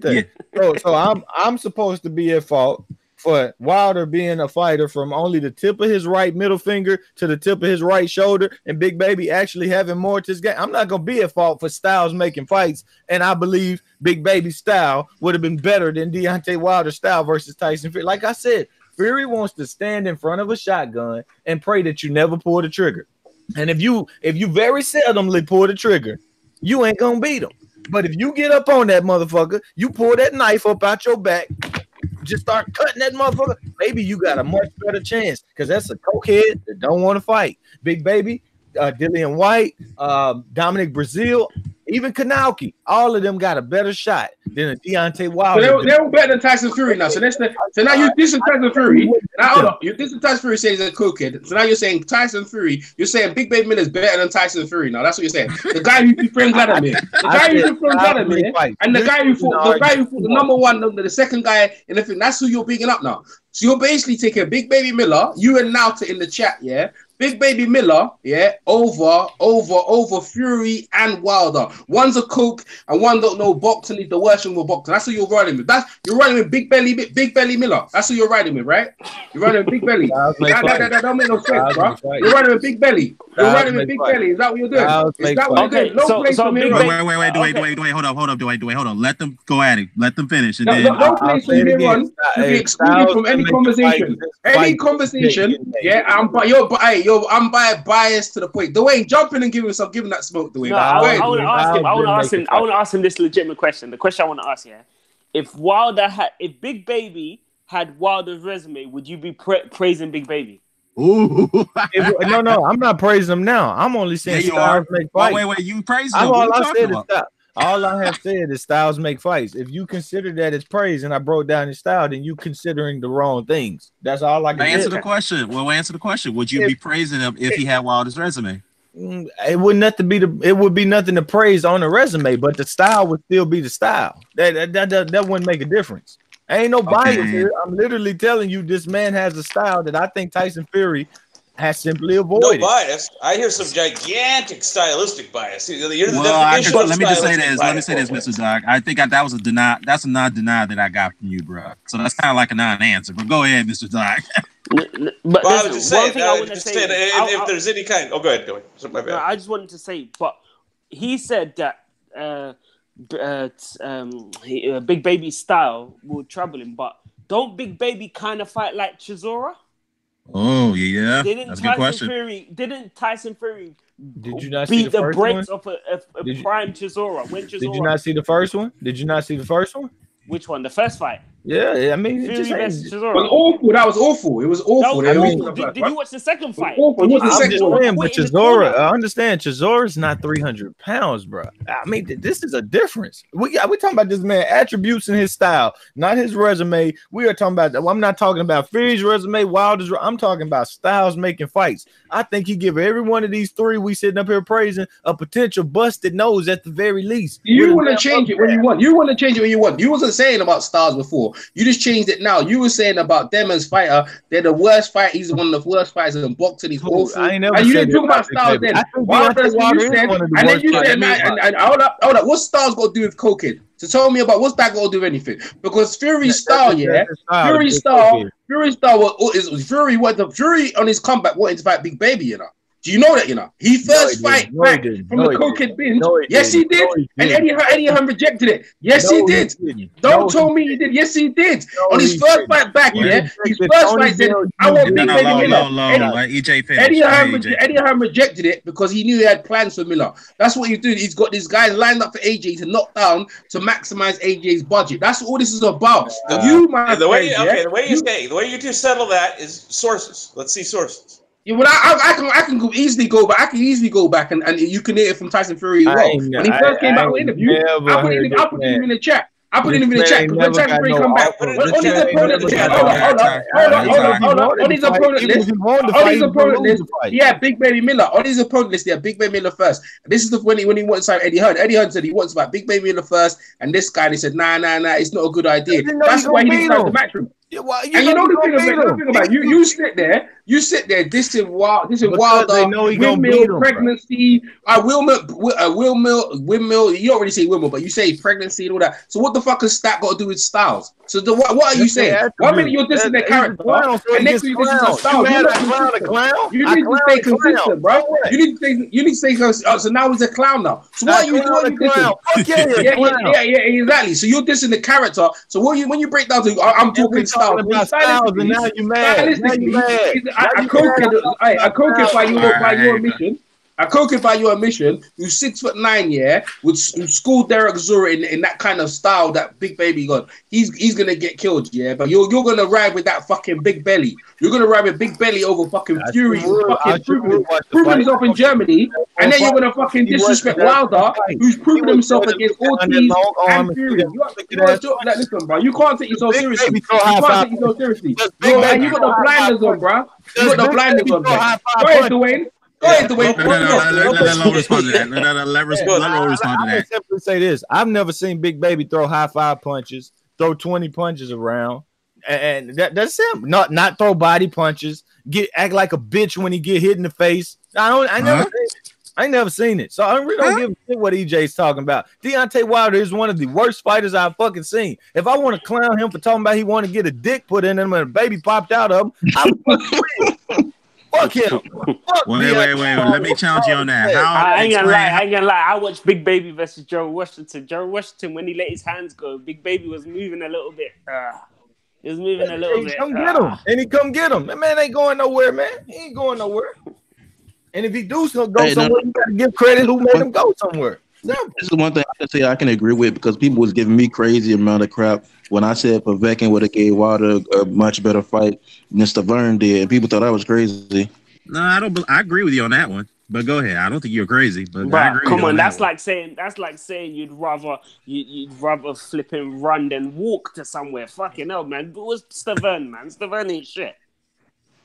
that. Yeah. So I'm supposed to be at fault for Wilder being a fighter from only the tip of his right middle finger to the tip of his right shoulder, and Big Baby actually having more to his game. I'm not gonna be at fault for Styles making fights, and I believe Big Baby's style would have been better than Deontay Wilder's style versus Tyson Fury. Like I said, Fury wants to stand in front of a shotgun and pray that you never pull the trigger. And if you very seldomly pull the trigger, you ain't gonna beat him. But if you get up on that motherfucker, you pull that knife up out your back, just start cutting that motherfucker, maybe you got a much better chance, because that's a cokehead that don't want to fight. Big Baby, Dillian Whyte, Dominic Breazeale, even Kanauki, all of them got a better shot than a Deontay Wilder. So they were better than Tyson Fury now. So now you dissing Tyson Fury. Now hold on, you dissing Tyson Fury says he's a cokehead. So now you're saying Tyson Fury. You're saying Big Baby Miller is better than Tyson Fury. Now that's what you're saying. The guy who beat Frank Vladimir, and the guy who fought the number one, the second guy in the thing. That's who you're bigging up now. So you're basically taking Big Baby Miller, you and Nauta in the chat, yeah. Big Baby Miller, yeah, over Fury and Wilder. One's a coke and one don't know boxing is the worst of boxing. That's who you're riding with. You're riding with Big Belly Miller. That's who you're riding with, right? You're riding with Big Belly. That don't make no sense, bro. You're riding with Big Belly. You're riding with Big Belly. Is that what you're doing? Is that what you're doing? No place for me. Wait. Hold up. Let them go at it. Let them finish. And then no place for me to be excluded from any conversation. Any conversation, yeah. I'm biased to the point. Dwayne, jump in and give that smoke, Dwayne. No, I want to ask him this legitimate question. The question I want to ask, yeah, if Big Baby had Wilder's resume, would you be praising Big Baby? Ooh. No, I'm not praising him now. I'm only saying Styles make fights. Wait, you praised him. All I have said is Styles make fights. If you consider that as praise and I broke down his style, then you considering the wrong things. That's all I can answer the question. Well, answer the question. Would you be praising him if he had Wilder's resume? It would be nothing to praise on the resume, but the style would still be the style. That wouldn't make a difference. Ain't no bias here. I'm literally telling you this man has a style that I think Tyson Fury has simply avoided. No bias. I hear some gigantic stylistic bias. Let me just say this, Mr. Doc. I think that was that's a non-deny that I got from you, bro. So that's kind of like a non-answer. But go ahead, Mr. Doc. But I was just saying, if there's any kind. Oh, go ahead, do it. No, I just wanted to say, but he said that Big Baby's style will trouble him. But don't Big Baby kind of fight like Chisora? Oh yeah, that's a good question. Didn't Tyson Fury Did you not beat see the brakes off a prime Chisora? Did you not see the first one? Which one? The first fight? Yeah, I mean, Fury versus Chisora. It was awful. That was awful. It was awful. Did you watch the second fight? But Chisora, I understand Chisora's not 300 pounds, bro. I mean, this is a difference. We talking about this man attributes in his style, not his resume. We are talking about. I'm not talking about Fury's resume, Wilder's. I'm talking about Styles making fights. I think he give every one of these three we sitting up here praising a potential busted nose at the very least. You want to change it when you want. You want to change it when you want. You wasn't saying about Styles before. You just changed it now. You were saying about them as fighter, they're the worst fighter. He's one of the worst fighters in boxing. He's awful. I ain't never and you said didn't talk about Styles then. Wilder is one of the And then worst you fighters. said, and hold up. What's Styles got to do with cocaine? So tell me about what's that got to do with anything? Because Fury's style, Fury's style Fury on his comeback wanted to fight Big Baby, you know. Do you know that, you know? He first fight back from the cocaine binge. Yes, he did. And Eddie Hearn rejected it. Yes, he did. Don't tell me he did. Yes, he did. On his first fight back, his first fight said, I want Big Baby Miller. Eddie Hearn rejected it because he knew he had plans for Miller. That's what he's doing. He's got these guys lined up for AJ to knock down to maximize AJ's budget. That's all this is about. The way you two settle that is sources. Let's see sources. Yeah, well, I can easily go back. I can easily go back and you can hear it from Tyson Fury as well. When he first came out with interview, I put him in the chat. I put him in the chat because when Tyson Fury come back, on his opponent list, on his opponent list, yeah, Big Baby Miller. On his opponent list, yeah, Big Baby Miller first. This is when he wants to fight Eddie Hearn. Eddie Hearn said he wants to fight Big Baby Miller first, and this guy, he said, nah, it's not a good idea. That's why he didn't start the match room. Yeah, and you know the thing about you sit there. This is Wilder, windmill, pregnancy. Windmill. You don't really say windmill, but you say pregnancy and all that. So what the fuck has that got to do with Styles? So what are you saying? 1 minute you're dissing the character, and next you're dissing Styles. You need to stay consistent, bro. You need to stay consistent. So now he's a clown now. So what are you doing? Yeah, exactly. So you're dissing the character. So when you break down to, I'm talking Styles. About Styles, and now you're mad. I coke it by your admission. Who's 6'9", yeah, who schooled Derek Zura in that kind of style that Big Baby got. He's gonna get killed, yeah. But you're gonna ride with that fucking big belly. You're gonna ride with Big Belly over fucking Fury, proving himself in Germany, and then you're gonna fucking disrespect Wilder, who's proven himself against Ortiz and Fury. Listen, bro, you can't take yourself seriously. You got the blinders on, bro. You got the blinders on. Go ahead, Dwayne. Let Lo respond to that. Let Lo respond to that. I can simply say this: I've never seen Big Baby throw high five punches, throw 20 punches around, and that's him. Not throw body punches, act like a bitch when he get hit in the face. I never seen it, so I really don't give a shit what EJ's talking about. Deontay Wilder is one of the worst fighters I've fucking seen. If I want to clown him for talking about he want to get a dick put in him and a baby popped out of him, I'm fuck him. Wait. Let me challenge you on that. I ain't gonna lie. I watched Big Baby versus Joe Washington. Joe Washington, when he let his hands go, Big Baby was moving a little bit. He was moving a little bit. Come get him. And he come get him. That man ain't going nowhere, man. He ain't going nowhere. And if he go somewhere, you gotta give credit who made him go somewhere. This is one thing I can say I can agree with because people was giving me crazy amount of crap when I said Povetkin would have gave Wilder a much better fight than Stavern did, and people thought I was crazy. No, I don't. I agree with you on that one. But go ahead. I don't think you're crazy. But I agree come on, that's like saying you'd rather flip and run than walk to somewhere. Fucking hell, man. But what's Stavern, man? Stavern ain't shit.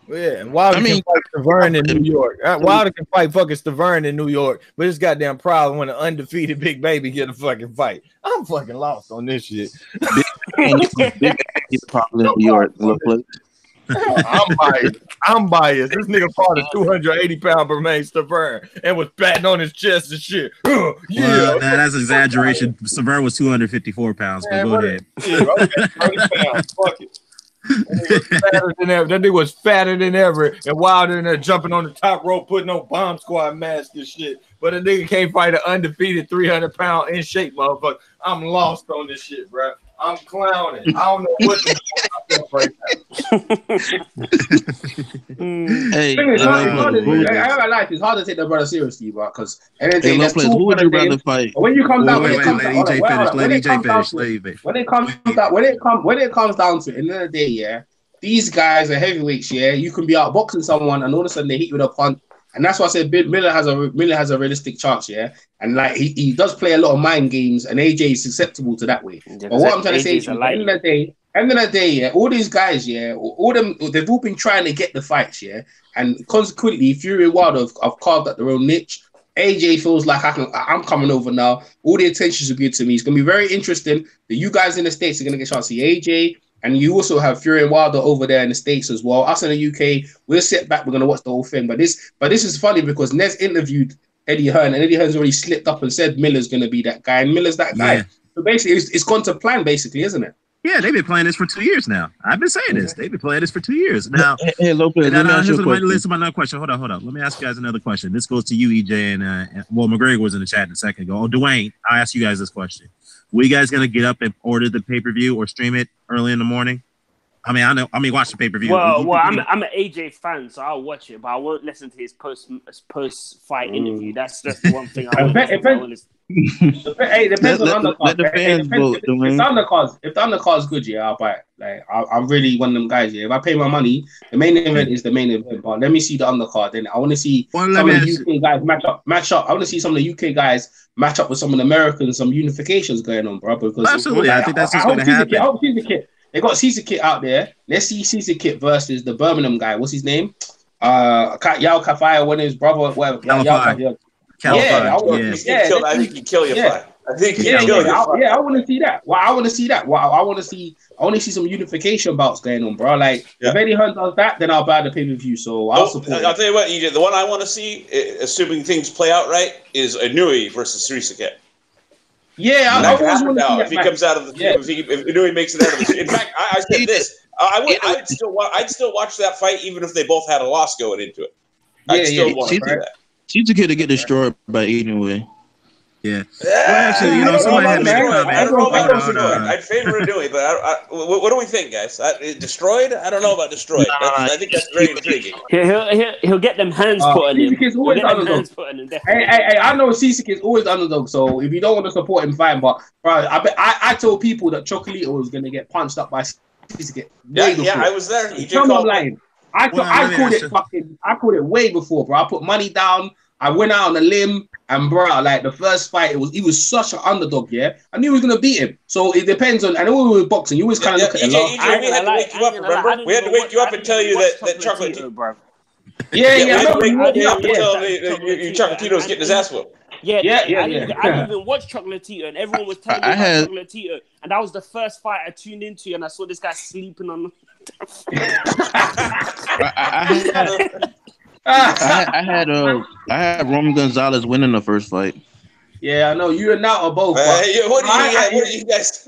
Yeah, and Wilder can fight Stavern in New York. Wilder can fight fucking Stavern in New York, but it's goddamn problem when an undefeated Big Baby get a fucking fight. I'm fucking lost on this shit. He's probably in New York. I'm biased. This nigga fought a 280-pound Bermain Stavern and was batting on his chest and shit. That's exaggeration. Stavern was 254 pounds, but go ahead. 30 pounds. Fuck it. That nigga was fatter than ever, and Wilder in there jumping on the top rope, putting on bomb squad mask and shit. But a nigga can't fight an undefeated 300-pound in shape motherfucker. I'm lost on this shit, bro. I'm clowning. I don't know what to do right now. It's hard to take the brother seriously, bro, because anything that's who would you rather fight? When you come down, when it comes down to it, at the end of the day, yeah, these guys are heavyweights, yeah. You can be outboxing someone, and all of a sudden they hit you with a punch. And that's why I said Miller has a realistic chance, yeah. And like he does play a lot of mind games, and AJ is susceptible to that way. Yeah, but what I'm trying to say is, at the end of the day, yeah, all these guys, yeah, they've all been trying to get the fights, yeah. And consequently, Fury and Wilder have carved out their own niche. AJ feels like I'm coming over now. All the attentions are good to me. It's gonna be very interesting that you guys in the States are gonna get a chance to see AJ, and you also have Fury and Wilder over there in the States as well. Us in the UK, we'll sit back. We're gonna watch the whole thing. But this is funny because Nez interviewed Eddie Hearn, and Eddie Hearn's already slipped up and said Miller's gonna be that guy, and Miller's that guy. So basically, it's gone to plan, basically, isn't it? Yeah, they've been playing this for 2 years now. I've been saying this. They've been playing this for 2 years now. Hey, Lopez, let me ask you a question. Listen to my another question. Hold on. Let me ask you guys another question. This goes to you, EJ, and McGregor was in the chat in a second ago. Oh, Dwayne, I'll ask you guys this question. Were you guys gonna get up and order the pay-per-view or stream it early in the morning? Watch the pay-per-view. Well, I'm an AJ fan, so I'll watch it, but I won't listen to his post-fight interview. That's just the one thing I won't listen. Hey, it depends on undercard. Let the fans vote. If the undercard's good, yeah, I'll buy it. Like I'm really one of them guys. Yeah, if I pay my money, the main event is the main event. But let me see the undercard. Then I want to see some of the UK guys match up. I want to see some of the UK guys match up with some of the Americans. Some unifications going on, bro. Because absolutely, I think that's what's going to happen. I hope Caesar Kit. They got Caesar Kit out there. Let's see Caesar Kit versus the Birmingham guy. What's his name? Yao Kafaya, one of his brother, whatever. I think he kill your fight. I think he kill your fight. I want to see that. Well, I want to see that. Well, I want to see some unification bouts going on, bro. Like if Eddie Hearn does that, then I'll buy the pay-per-view. So I'll support. I'll tell you what, EJ. The one I want to see, assuming things play out right, is Inouye versus Caesar Kit. Yeah, I always want to see that. If he comes out of the, if Inouye makes it out of the. In fact, I said this. I'd still watch that fight even if they both had a loss going into it. I'd still want to do that. Caesar Kit to get destroyed by Inouye. Yeah. Well, actually, somebody had made a comment. I don't know about destroyed. I'd favor Inouye, but what do we think, guys? Destroyed? I don't know about destroyed. I think that's very intriguing. He'll get them hands put on him. Kid's always underdog. Hey, I know Caesar Kid's always underdog. So if you don't want to support him, fine. But bro, I told people that Chocolito was going to get punched up by Caesar Kid. Yeah, I was there. I'm lying. I called it way before, bro. I put money down. I went out on a limb, and bro, like the first fight, he was such an underdog. Yeah, I knew he was gonna beat him. So it depends on. And all with boxing, you always kind of look at it. We had to wake you up. Remember, we had to wake you up and tell you that Chocolatito, bro. Yeah. We had to wake you up and tell you Chocolatito's getting his ass whooped. I didn't even watch Chocolatito, and everyone was telling me about Chocolatito, and that was the first fight I tuned into, and I saw this guy sleeping on. I had Roman Gonzalez winning the first fight. Yeah, I know you and Nat are both. What do you guys?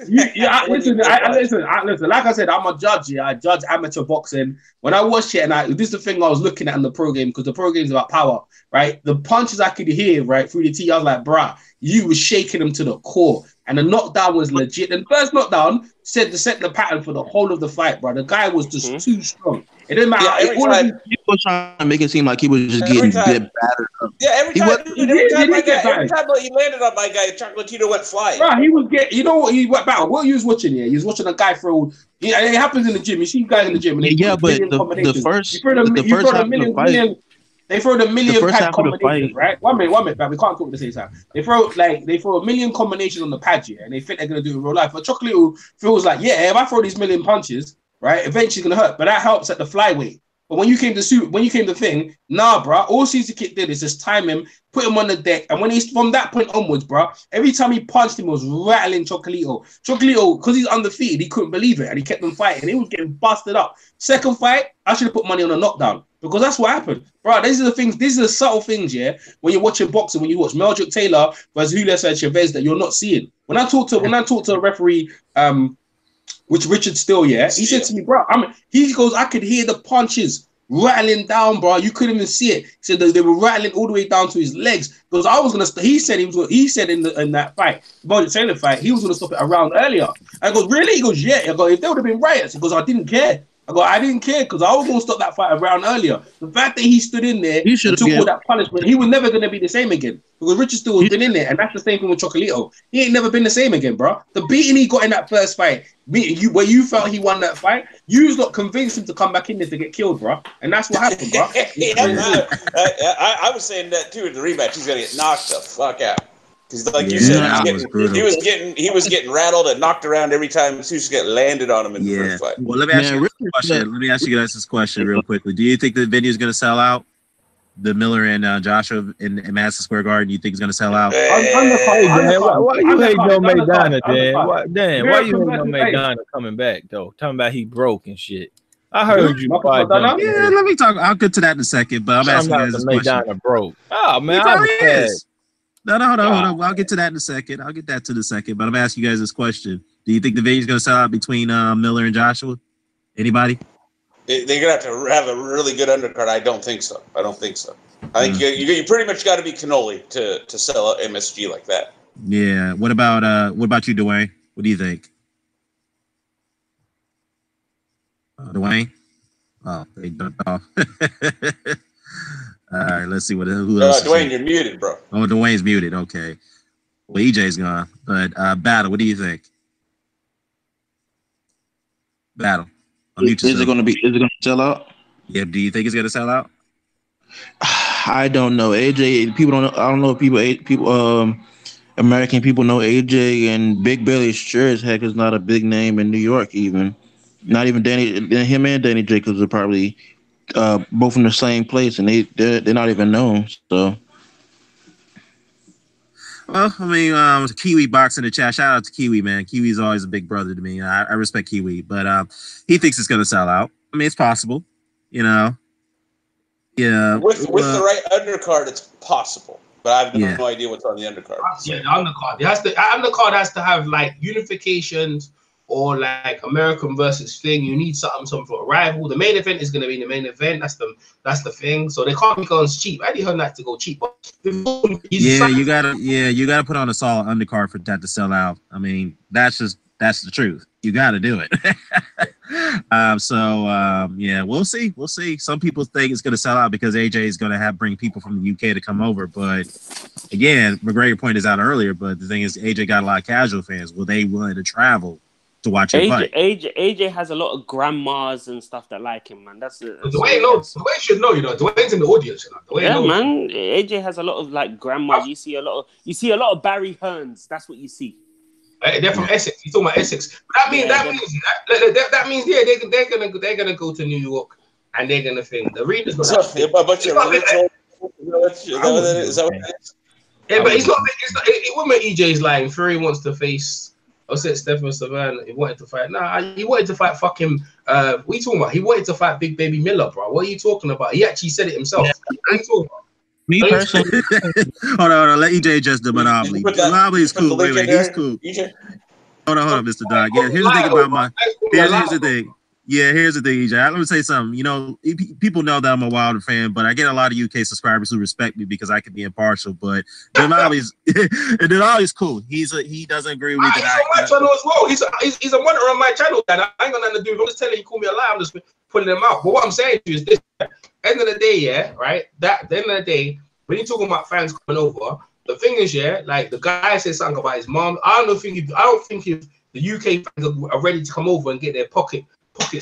Listen. Like I said, I'm a judge. Yeah, I judge amateur boxing. When I watched it, and this is the thing I was looking at in the pro game, because the pro game is about power, right? The punches I could hear right through the tee, I was like, bruh, you was shaking them to the core. And the knockdown was legit. And the first knockdown set the pattern for the whole of the fight, bro. The guy was just too strong. It didn't matter. He was trying to make it seem like he was just getting battered up. Yeah, every time he landed on my guy, Chocolatito went flying. Bro, he was getting. You know what he went about? What he was watching here? He was watching a guy throw. Yeah, it happens in the gym. You see guys in the gym. And but the first half of the fight. They throw the million pad combinations, right? One minute, man. We can't talk at the same time. They throw a million combinations on the pad, yeah, and they think they're gonna do it in real life. But Chocolatito feels like, yeah, if I throw these million punches, right, eventually it's gonna hurt. But that helps at the flyweight. But when you came to thing, nah, bro. All Caesar Kid did is just time him, put him on the deck, and when he's from that point onwards, bro, every time he punched him, it was rattling Chocolatito. Chocolatito, because he's undefeated, he couldn't believe it, and he kept them fighting. He was getting busted up. Second fight, I should have put money on a knockdown. Because that's what happened. Bro, these are the things, these are the subtle things, yeah, when you're watching boxing, when you watch Meldrick Taylor versus Julio Chavez that you're not seeing. When I talk to a referee, which Richard Still, yeah, he said to me, bro, he goes, I could hear the punches rattling down, bro. You couldn't even see it. He said that they were rattling all the way down to his legs. Because I was gonna. He said in that fight, Meldrick Taylor fight, he was gonna stop it a round earlier. I go, really? He goes, yeah. I go, if there would have been riots, he goes, I didn't care. I didn't care because I was going to stop that fight a round earlier. The fact that he stood in there and took all that punishment, he was never going to be the same again. Because Richard Still has been in there, and that's the same thing with Chocolatito. He ain't never been the same again, bro. The beating he got in that first fight, where you felt he won that fight, you lot convinced him to come back in there to get killed, bro. And that's what happened, bro. I was saying that too in the rematch. He's going to get knocked the fuck out. Because, like you said, he was getting rattled and knocked around every time Caesar Kid landed on him in the first fight. Well, let me ask you guys this question real quickly. Do you think the venue is going to sell out? the Miller and Joshua in Madison Square Garden? You think it's gonna sell out? Hey, Dan, why you hating on Maidana, Dan? Why you hating on Maidana coming back though? Talking about he broke and shit. I heard you. Yeah, let me talk. I'll get to that in a second, but I'm asking you guys this question. Maidana broke. Oh man, he probably is. No, hold on. I'll get to that in a second. I'll get that to the second, but I'm asking you guys this question. Do you think the video's gonna sell out between Miller and Joshua? Anybody? They're gonna have a really good undercard. I don't think so. I think you pretty much got to be cannoli to sell an MSG like that. Yeah. What about you, Dwayne? What do you think? Dwayne? Oh, they ducked off. All right, let's see who else. Dwayne, you're muted, bro. Oh, Dwayne's muted. Okay. Well, EJ's gone. But Battle, what do you think? Battle. Is it going to sell out? Yeah. Do you think it's going to sell out? I don't know. AJ, people don't know. I don't know if people, American people know AJ, and Big Billy sure as heck is not a big name in New York. Even not even him and Danny Jacobs are probably both from the same place, and they're not even known. So. Well, I mean, Kiwi Box in the chat. Shout out to Kiwi, man. Kiwi's always a big brother to me. I respect Kiwi, but he thinks it's going to sell out. I mean, it's possible, you know. Yeah. With the right undercard, it's possible, but I have no idea what's on the undercard. Yeah, the undercard. The undercard has to have like unifications or like American versus thing. You need something for a rival. The main event is going to be the main event. That's the thing. So they can't be going cheap. I didn't heard that to go cheap. You gotta put on a solid undercard for that to sell out. I mean, that's the truth. You got to do it. We'll see. We'll see. Some people think it's going to sell out because AJ is going to bring people from the UK to come over. But again, McGregor pointed out earlier. But the thing is, AJ got a lot of casual fans. Will they willing to travel to watch him fight? AJ has a lot of grandmas and stuff that like him, man. Dwayne should know. You know, Dwayne's in the audience. You know? Man. AJ has a lot of like grandmas. You see a lot of Barry Hearns. That's what you see. They're from Essex. You're talking about Essex. That means they're gonna go to New York and they're gonna think the arena's not. Is that what it is? Yeah, but it's not. It wouldn't make EJ's lying. Fury wants to face. I said Stephen Savannah. He wanted to fight. He wanted to fight fucking. What are you talking about? He wanted to fight Big Baby Miller, bro. What are you talking about? He actually said it himself. What are you talking about? Me personally, hold on. Let EJ just the monopoly. Monopoly is cool. Wait, he's cool. Hold on, Mr. Dog. Yeah, here's the thing about here's the thing. Yeah, here's the thing, EJ. Let me say something. You know, people know that I'm a Wilder fan, but I get a lot of UK subscribers who respect me because I can be impartial. But Denali's cool. He doesn't agree with me. He's on my channel as well. He's a monitor on my channel. I ain't got nothing to do. I'm just telling you, call me a lie. I'm just putting them out. But what I'm saying to you is this: end of the day, yeah, right? At the end of the day, when you're talking about fans coming over, the thing is, yeah, like the guy said something about his mom. I don't think if the UK fans are ready to come over and get their pockets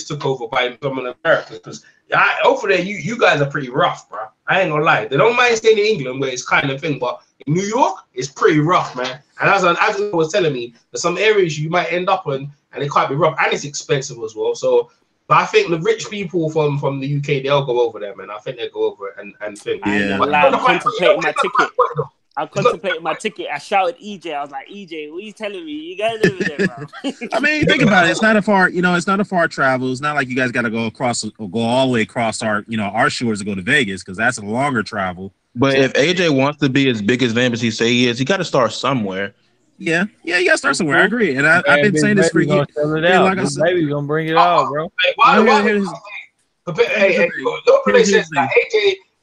took over by someone in America, because over there you guys are pretty rough, bro. I ain't gonna lie. They don't mind staying in England where it's kind of thing, but in New York it's pretty rough, man. And as I was telling me, there's some areas you might end up in and it can't be rough, and it's expensive as well. So, but I think the rich people from the UK, they'll go over there, man. I think they'll go over it and think. I contemplated my ticket. I shouted EJ. I was like, EJ, what are you telling me? You guys over there, bro. I mean, think about it. It's not a far travel. It's not like you guys got to go all the way across our shores to go to Vegas, because that's a longer travel. But if AJ wants to be as big as Van Basie say he is, he got to start somewhere. Yeah, you got to start somewhere. I agree, and I've been saying this for years. Like I said, baby's gonna bring it all, bro. Low says that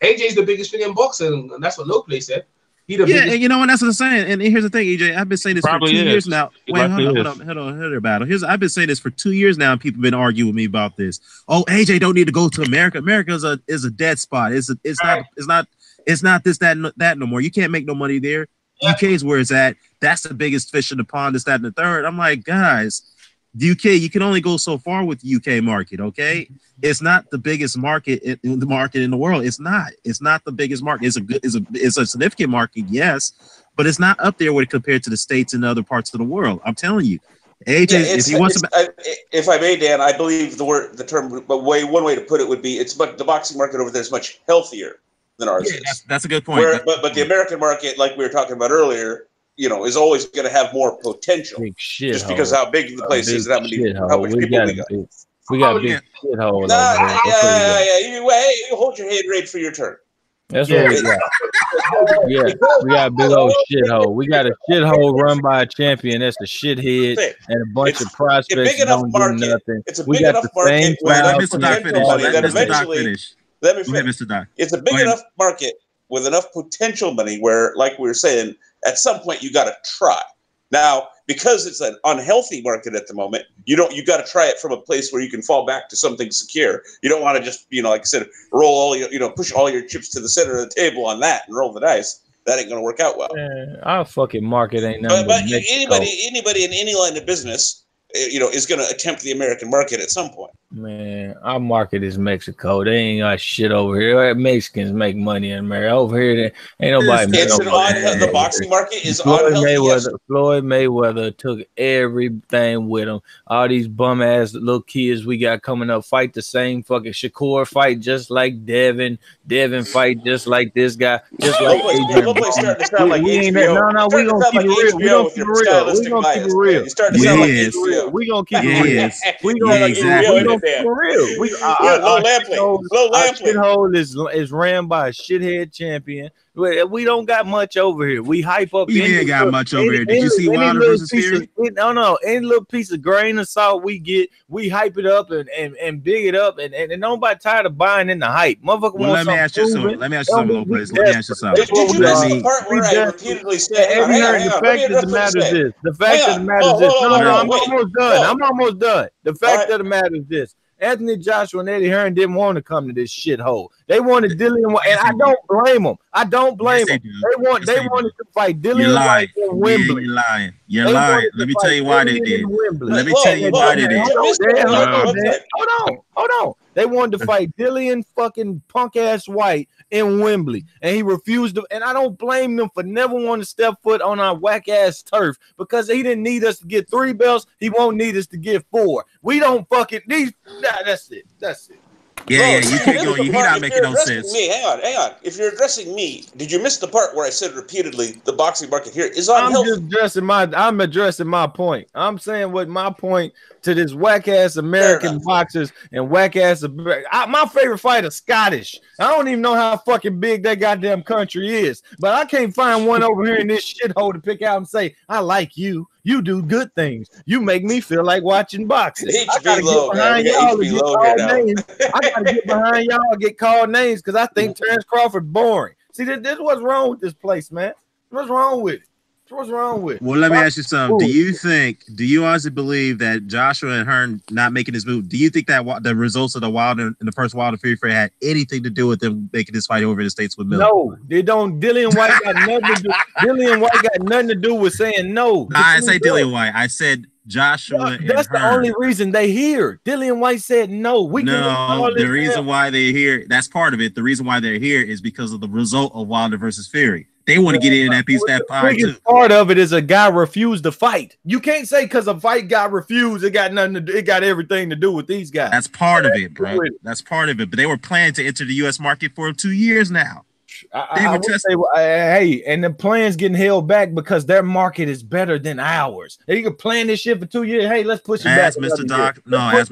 AJ's the biggest thing in boxing, and that's what Low said. And you know what? That's what I'm saying. And here's the thing, EJ. I've been saying this for 2 years now. Wait, hold on, Battle. I've been saying this for 2 years now, and people have been arguing with me about this. Oh, AJ don't need to go to America. America is a dead spot. It's not this, that no more. You can't make no money there. UK is where it's at. That's the biggest fish in the pond. This, that, and the third. I'm like, guys, the UK, you can only go so far with the UK market. Okay, it's not the biggest market in the world. It's not the biggest market. It's a significant market, yes, but it's not up there with compared to the States and other parts of the world. I'm telling you, AJ, if I may, Dan, I believe one way to put it would be the boxing market over there is much healthier than ours is. That's a good point. But the American market, like we were talking about earlier, is always going to have more potential. Big shit just because of how big the place is and how much people we got. We got a big shithole. Hey, hold your head right for your turn. That's what we got. Yeah, we got a big old shithole. We got a shithole run by a champion. That's a shithead and a bunch of prospects. It's a big enough market. It's a big enough market. Let Mr. Doc finish. Let me finish. It's a big enough market with enough potential money where, like we were saying, at some point you got to try. Now, because it's an unhealthy market at the moment, you got to try it from a place where you can fall back to something secure. You don't want to just, like I said, roll all your, push all your chips to the center of the table on that and roll the dice. That ain't going to work out well. Our fucking market ain't nothing but anybody in any line of business, is going to attempt the American market at some point. Man, our market is Mexico. They ain't got shit over here. Mexicans make money in America. Over here, ain't nobody. The boxing market is unhealthy. Floyd Mayweather took everything with him. All these bum ass little kids we got coming up fight the same fucking Shakur fight just like Devin. Devin fight just like this guy. Just like Adrian. Starting to sound like HBO. No, we gonna keep it real. We gonna keep it real. You starting to sound like HBO. We gonna keep it real. We gonna keep it real. Low shithole is ran by a shithead champion. We don't got much over here. We hype up. We ain't got much over here. Did you see Wilder versus Fury? No. Any little piece of grain of salt we get, we hype it up and big it up, and nobody tired of buying in the hype. Motherfucker, let me ask you something. Let me ask you something, Lopez. Let me ask you something. Did you miss the part where I repeatedly said, the fact of the matter is this. The fact of the matter is this. No, I'm almost done. I'm almost done. The fact of the matter is this. Anthony Joshua and Eddie Hearn didn't want to come to this shithole. They wanted Dillian White, and I don't blame them. I don't blame them. They wanted to fight Dillian White in Wembley. You're lying. Let me tell you why they did. Let me tell you why they did. Hold on. They wanted to fight Dillian fucking punk ass White in Wembley, and he refused to. And I don't blame them for never wanting to step foot on our whack ass turf because he didn't need us to get 3 belts. He won't need us to get 4. We don't fucking need. That's it. Yeah, you can't go. You're not making no sense. Hang on. If you're addressing me, did you miss the part where I said repeatedly the boxing market here is unhealthy? I'm addressing my point. I'm saying what my point to this whack ass American boxers and whack ass. My favorite fighter is Scottish. I don't even know how fucking big that goddamn country is, but I can't find one over here in this shithole to pick out and say I like you. You do good things. You make me feel like watching boxing. I gotta get behind y'all and get called names. I gotta get behind y'all and get called names because I think Terrence Crawford boring. See, this what's wrong with this place, man. What's wrong with it? What's wrong with it? Well, let me ask you something. Do you honestly believe that Joshua and Hearn not making this move, do you think that the results of the Wilder in the first Wilder Fury fight had anything to do with them making this fight over in the States with Miller? No, they don't. Dillian White got nothing to do. Dillian White got nothing to do with saying no. I say Dillian White. I said Joshua. That's the only reason they here. Dillian White said no. The reason why they're here, that's part of it. The reason why they're here is because of the result of Wilder versus Fury. They want to get in that piece of that pie too. Part of it is a guy refused to fight. You can't say because a fight got refused, it got nothing to do. It got everything to do with these guys. That's part of it, bro. That's part of it. But they were planning to enter the U.S. market for 2 years now. I would say, hey, and the plans getting held back because their market is better than ours. They can plan this shit for 2 years. Hey, let's push it back. As Mr. Doc said, as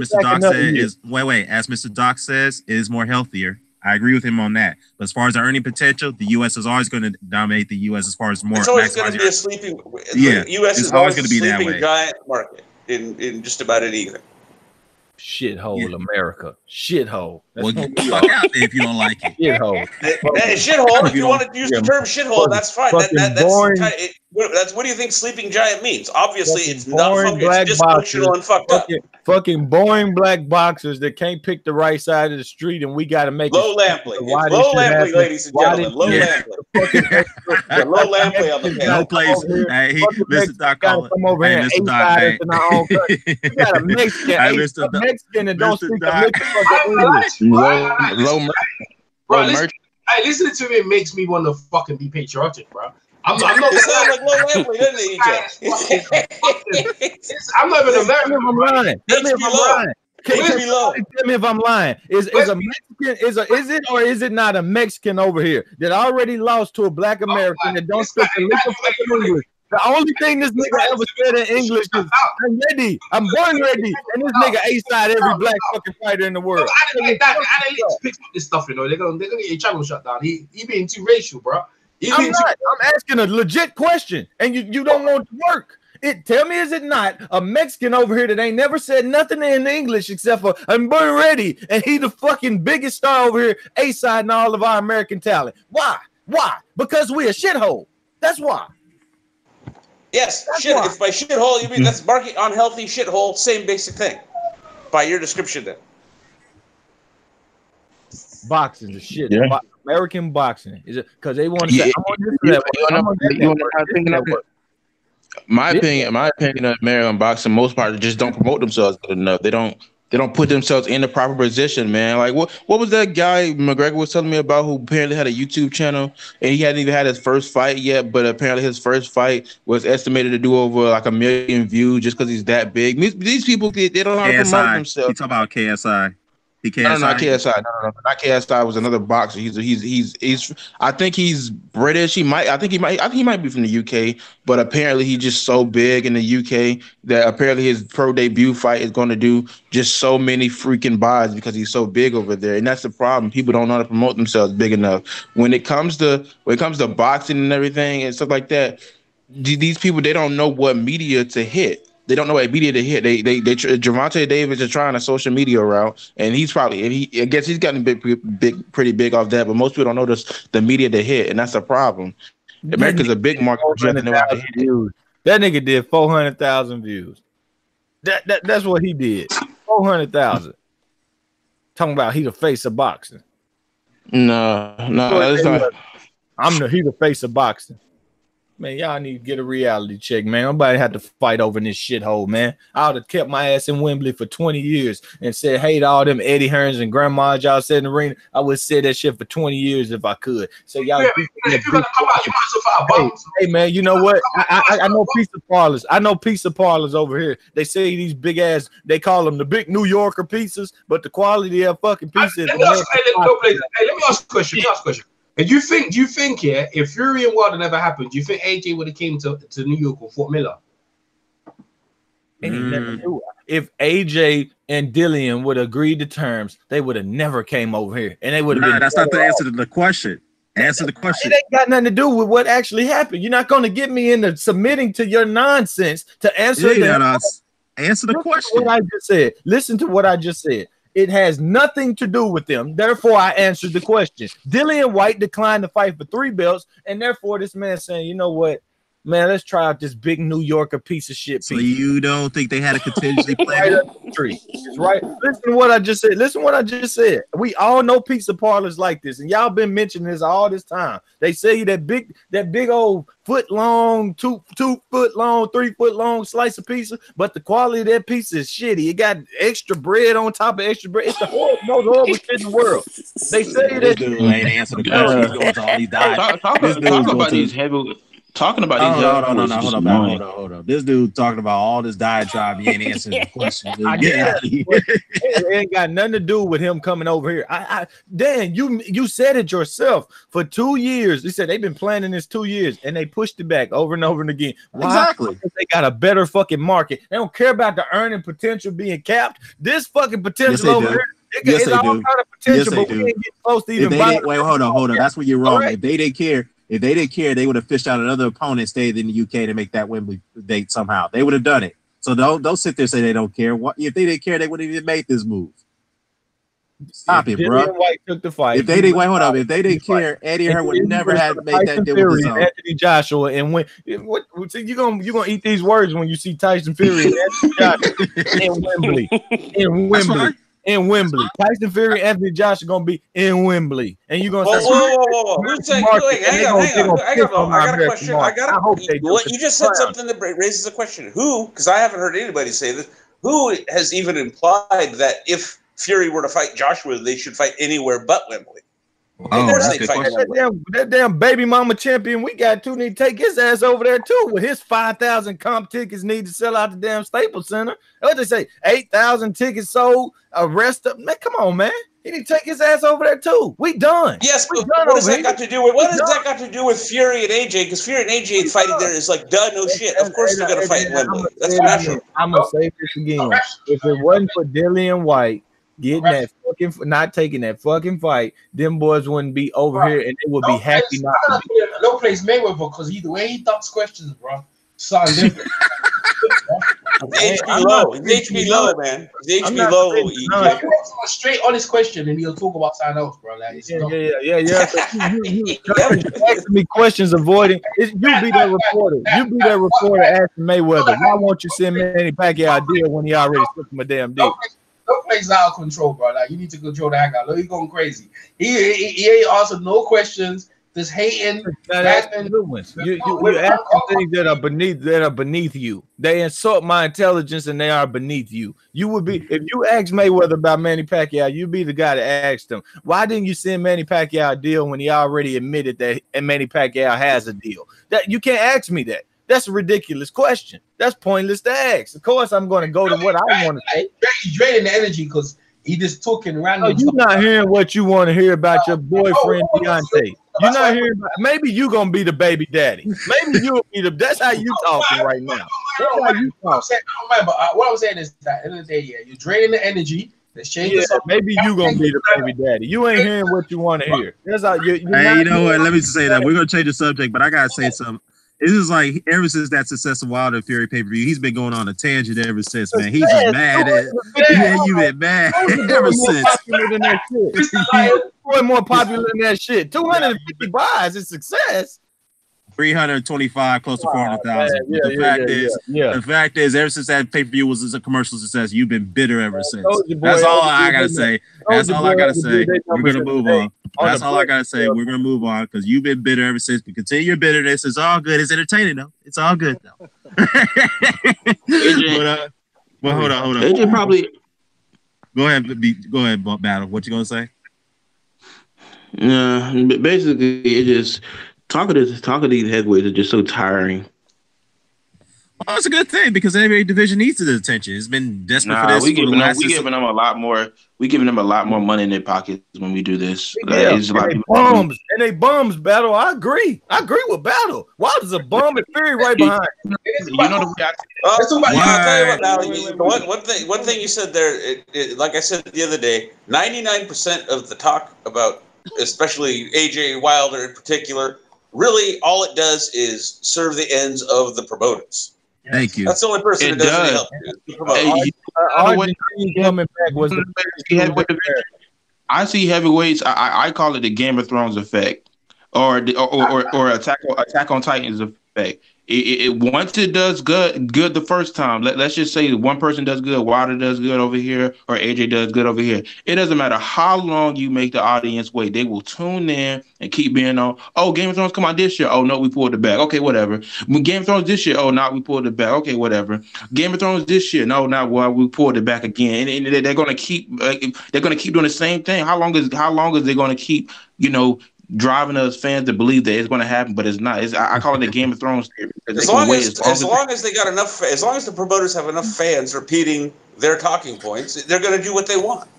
Mr. Doc says, it is more healthier. I agree with him on that. But as far as the earning potential, the U.S. is always going to dominate the U.S. as far as more. It's always going to be a sleeping. The U.S. is always going to be that way. Giant market in just about anything. Shithole America. Shithole. Well, get the fuck out there if you don't like it. Shithole. Shithole. If you want to use the term shithole, that's fine. That's what do you think sleeping giant means? Obviously, it's not functional. It's dysfunctional and fucked up. Fucking boring black boxers that can't pick the right side of the street, and we got to make low Lampley. Low Lampley, ladies and gentlemen. Low Lampley. Low Lampley on the panel. No place. Hey, Mr. Doc, come over here. Mr. Doc, we got a Mexican that don't speak English. Bro, hey, listening to it makes me want to fucking be patriotic, bro. I'm not like Low Lampley, doesn't it, EJ? I'm not even American. Tell me if I'm lying. Tell me if I'm lying. Is a Mexican is it or is it not a Mexican over here that already lost to a black American that don't speak a lick of fucking English? The only thing this nigga ever said in English is "I'm ready, I'm born ready," and this nigga A-side every black fucking fighter in the world. I didn't pick up this stuff, you know. They're gonna get your channel shut down. He being too racial, bro. I'm asking a legit question, and you don't want to work. Tell me, is it not a Mexican over here that ain't never said nothing in English except for "I'm born ready," and he the fucking biggest star over here, A-side and all of our American talent? Why? Because we a shithole. That's why. Yes, shit. If by shithole you mean that's market unhealthy shithole, same basic thing. By your description, then. Boxing the shit. Yeah. American boxing is it because they want to say my opinion of American boxing, most part just don't promote themselves good enough. They don't put themselves in the proper position, man. Like what was that guy McGregor was telling me about who apparently had a YouTube channel and he hadn't even had his first fight yet, but apparently his first fight was estimated to do over like 1 million views just because he's that big. These people, they don't know how to promote themselves. You talk about KSI. No, not KSI. No, not KSI. Was another boxer. He's. I think he's British. I think he might be from the UK. But apparently, he's just so big in the UK that apparently his pro debut fight is going to do just so many freaking buys because he's so big over there. And that's the problem. People don't know how to promote themselves big enough. When it comes to boxing and everything and stuff like that, these people, they don't know what media to hit. They don't know what media to hit. Gervonta Davis is trying a social media route, and he's probably I guess he's gotten pretty big off that. But most people don't know the media to hit, and that's the problem. America's a big market. That nigga did 400,000 views. That's what he did. 400,000. Talking about he the face of boxing. No, that's not. He the face of boxing. Man, y'all need to get a reality check, man. Nobody had to fight over this shithole, man. I would have kept my ass in Wembley for 20 years and said, hey, to all them Eddie Hearns and grandmas y'all said in the ring. I would say that shit for 20 years if I could. So y'all, if you're gonna come out, you might as well fight a box. Hey, man, you know what? I know pizza parlors. I know pizza parlors over here. They say these big ass. They call them the big New Yorker pizzas, but the quality of fucking pizzas. Let me ask a question. And do you think, yeah, if Fury and Wilder never happened, do you think AJ would have came to New York or Fort Miller? If AJ and Dillian would have agreed to terms, they would have never came over here, and they would have been. That's not the answer to the question. Answer the question. It ain't got nothing to do with what actually happened. You're not going to get me into submitting to your nonsense to answer. Answer the question. What I just said. Listen to what I just said. It has nothing to do with them. Therefore, I answered the question. Dillian Whyte declined to fight for 3 belts, and therefore, this man saying, you know what, man, let's try out this big New Yorker piece of shit. So you don't think they had a contingency plan? Right. Listen to what I just said. We all know pizza parlors like this, and y'all been mentioning this all this time. They say that big old foot long, 2 foot long, 3 foot long slice of pizza, but the quality of that pizza is shitty. It got extra bread on top of extra bread. It's the most horrible shit in the world. They say that this dude ain't answer the question. He's going to all these diets. Talk about these heavy. Talking about these. Hold on. This dude talking about all this diatribe. He ain't answering the question. It ain't got nothing to do with him coming over here. Dan, you said it yourself. For 2 years, he said they've been planning this 2 years, and they pushed it back over and over and again. Why? Exactly. Because they got a better fucking market. They don't care about the earning potential being capped. This fucking potential over here. Yes, they do. All kind of potential, but we ain't get close to even. Wait, hold on. That's where you're wrong. Right. If they didn't care, they would have fished out another opponent, stayed in the UK to make that Wembley date somehow. They would have done it. So don't sit there and say they don't care. If they didn't care, they wouldn't even made this move. Stop it, bro. White took the fight. If they didn't If they didn't care, Eddie Hearn would never have made that deal with his own. Anthony Joshua, and when you gonna eat these words when you see Tyson Fury and Anthony Joshua in Wembley. In Wembley, Tyson Fury, Anthony Joshua gonna be in Wembley, and you're gonna say, "Whoa! Hang on. I got a question. You just said something that raises a question. Who? Because I haven't heard anybody say this. Who has even implied that if Fury were to fight Joshua, they should fight anywhere but Wembley? Oh, course that's they a good fight question. one way. That damn baby mama champion we got too need to take his ass over there too with his 5,000 comp tickets need to sell out the damn Staples Center. What they say 8,000 tickets sold. Rest up, man. Come on, man. He need to take his ass over there too. We done. Yes, We but done what has over that here. got to do with Fury and AJ? Because Fury and AJ fighting there is like, duh, no shit. Of course they're gonna fight in Wembley. That's natural. I'm gonna say this again. If it wasn't for Dillian White getting that fucking not taking that fucking fight, them boys wouldn't be over here and they would be happy not to be. Don't place Mayweather because either way he ducks questions, bro. Something different. HP low. He's HP low, man. He's HP low. Like, you ask him a straight honest question and he'll talk about something else, bro. Like, Yeah. So you asking me questions avoiding. You be that reporter. You be that reporter asking Mayweather, why won't you send Manny Pacquiao a deal when he already took him a damn deal? Don't place out of control, bro. Like, you need to control the heck out. Look, he's going crazy. He ain't answered no questions. Just hating. You asking things that are beneath you. They insult my intelligence and they are beneath you. You would be if you ask Mayweather about Manny Pacquiao, you'd be the guy to ask him. Why didn't you send Manny Pacquiao a deal when he already admitted that Manny Pacquiao has a deal? That you can't ask me that. That's a ridiculous question. That's pointless to ask. Of course, I'm going to go to what I want to say. He's draining the energy because he just talking random. You're not hearing what you want to hear about your boyfriend Deontay. You're not hearing about. Maybe you gonna be the baby daddy. Maybe you'll be the. That's how you talking right now. That's how you talking. But what I'm saying is that at the end of the day, yeah, you're draining the energy. Let's change this up. Maybe you gonna be the baby daddy. You ain't hearing what you want to hear. That's how you. Hey, you know what? Let me just say that we're gonna change the subject, but I gotta say something. This is like ever since that success of Wilder Fury pay-per-view, he's been going on a tangent ever since, man. He's just mad at you've been mad ever since. More popular than that shit. 250 buys is success. 325, close to 400,000. The fact is, ever since that pay-per-view was a commercial success, you've been bitter ever since. That's all I gotta say. That's all I gotta say. We're gonna move on. That's all I gotta say. We're gonna move on because you've been bitter ever since. But continue your bitterness. It's all good. It's entertaining though. It's all good though. Well, hold on. AJ probably. Go ahead, Battle. What you gonna say? Yeah, basically, it just talking to these heavyweights is just so tiring. Well, it's a good thing because every division needs the attention. It's been desperate for this. We giving them a lot more. We giving them a lot more money in their pockets when we do this. And they bums, Battle. I agree with Battle. Wilder's a bum and Fury right behind. You know the one thing you said there. Like I said the other day, 99% of the talk about, especially AJ Wilder in particular, really all it does is serve the ends of the promoters. Thank you. That's the only person that doesn't help. Coming back was I see heavyweights. I call it the Game of Thrones effect, or Attack on Titans effect. Once it does good the first time, let's just say one person does good, Wilder does good over here, or AJ does good over here. It doesn't matter how long you make the audience wait; they will tune in and keep being on. Oh, Game of Thrones come out this year. Oh no, we pulled it back. Okay, whatever. Game of Thrones this year. Oh, now we pulled it back. Okay, whatever. Game of Thrones this year. No, not well. We pulled it back again, and they're gonna keep. They're gonna keep doing the same thing. How long is they gonna keep? Driving us fans to believe that it's going to happen, but it's not. I call it the Game of Thrones theory. As long as they got enough, as long as the promoters have enough fans repeating their talking points, they're going to do what they want.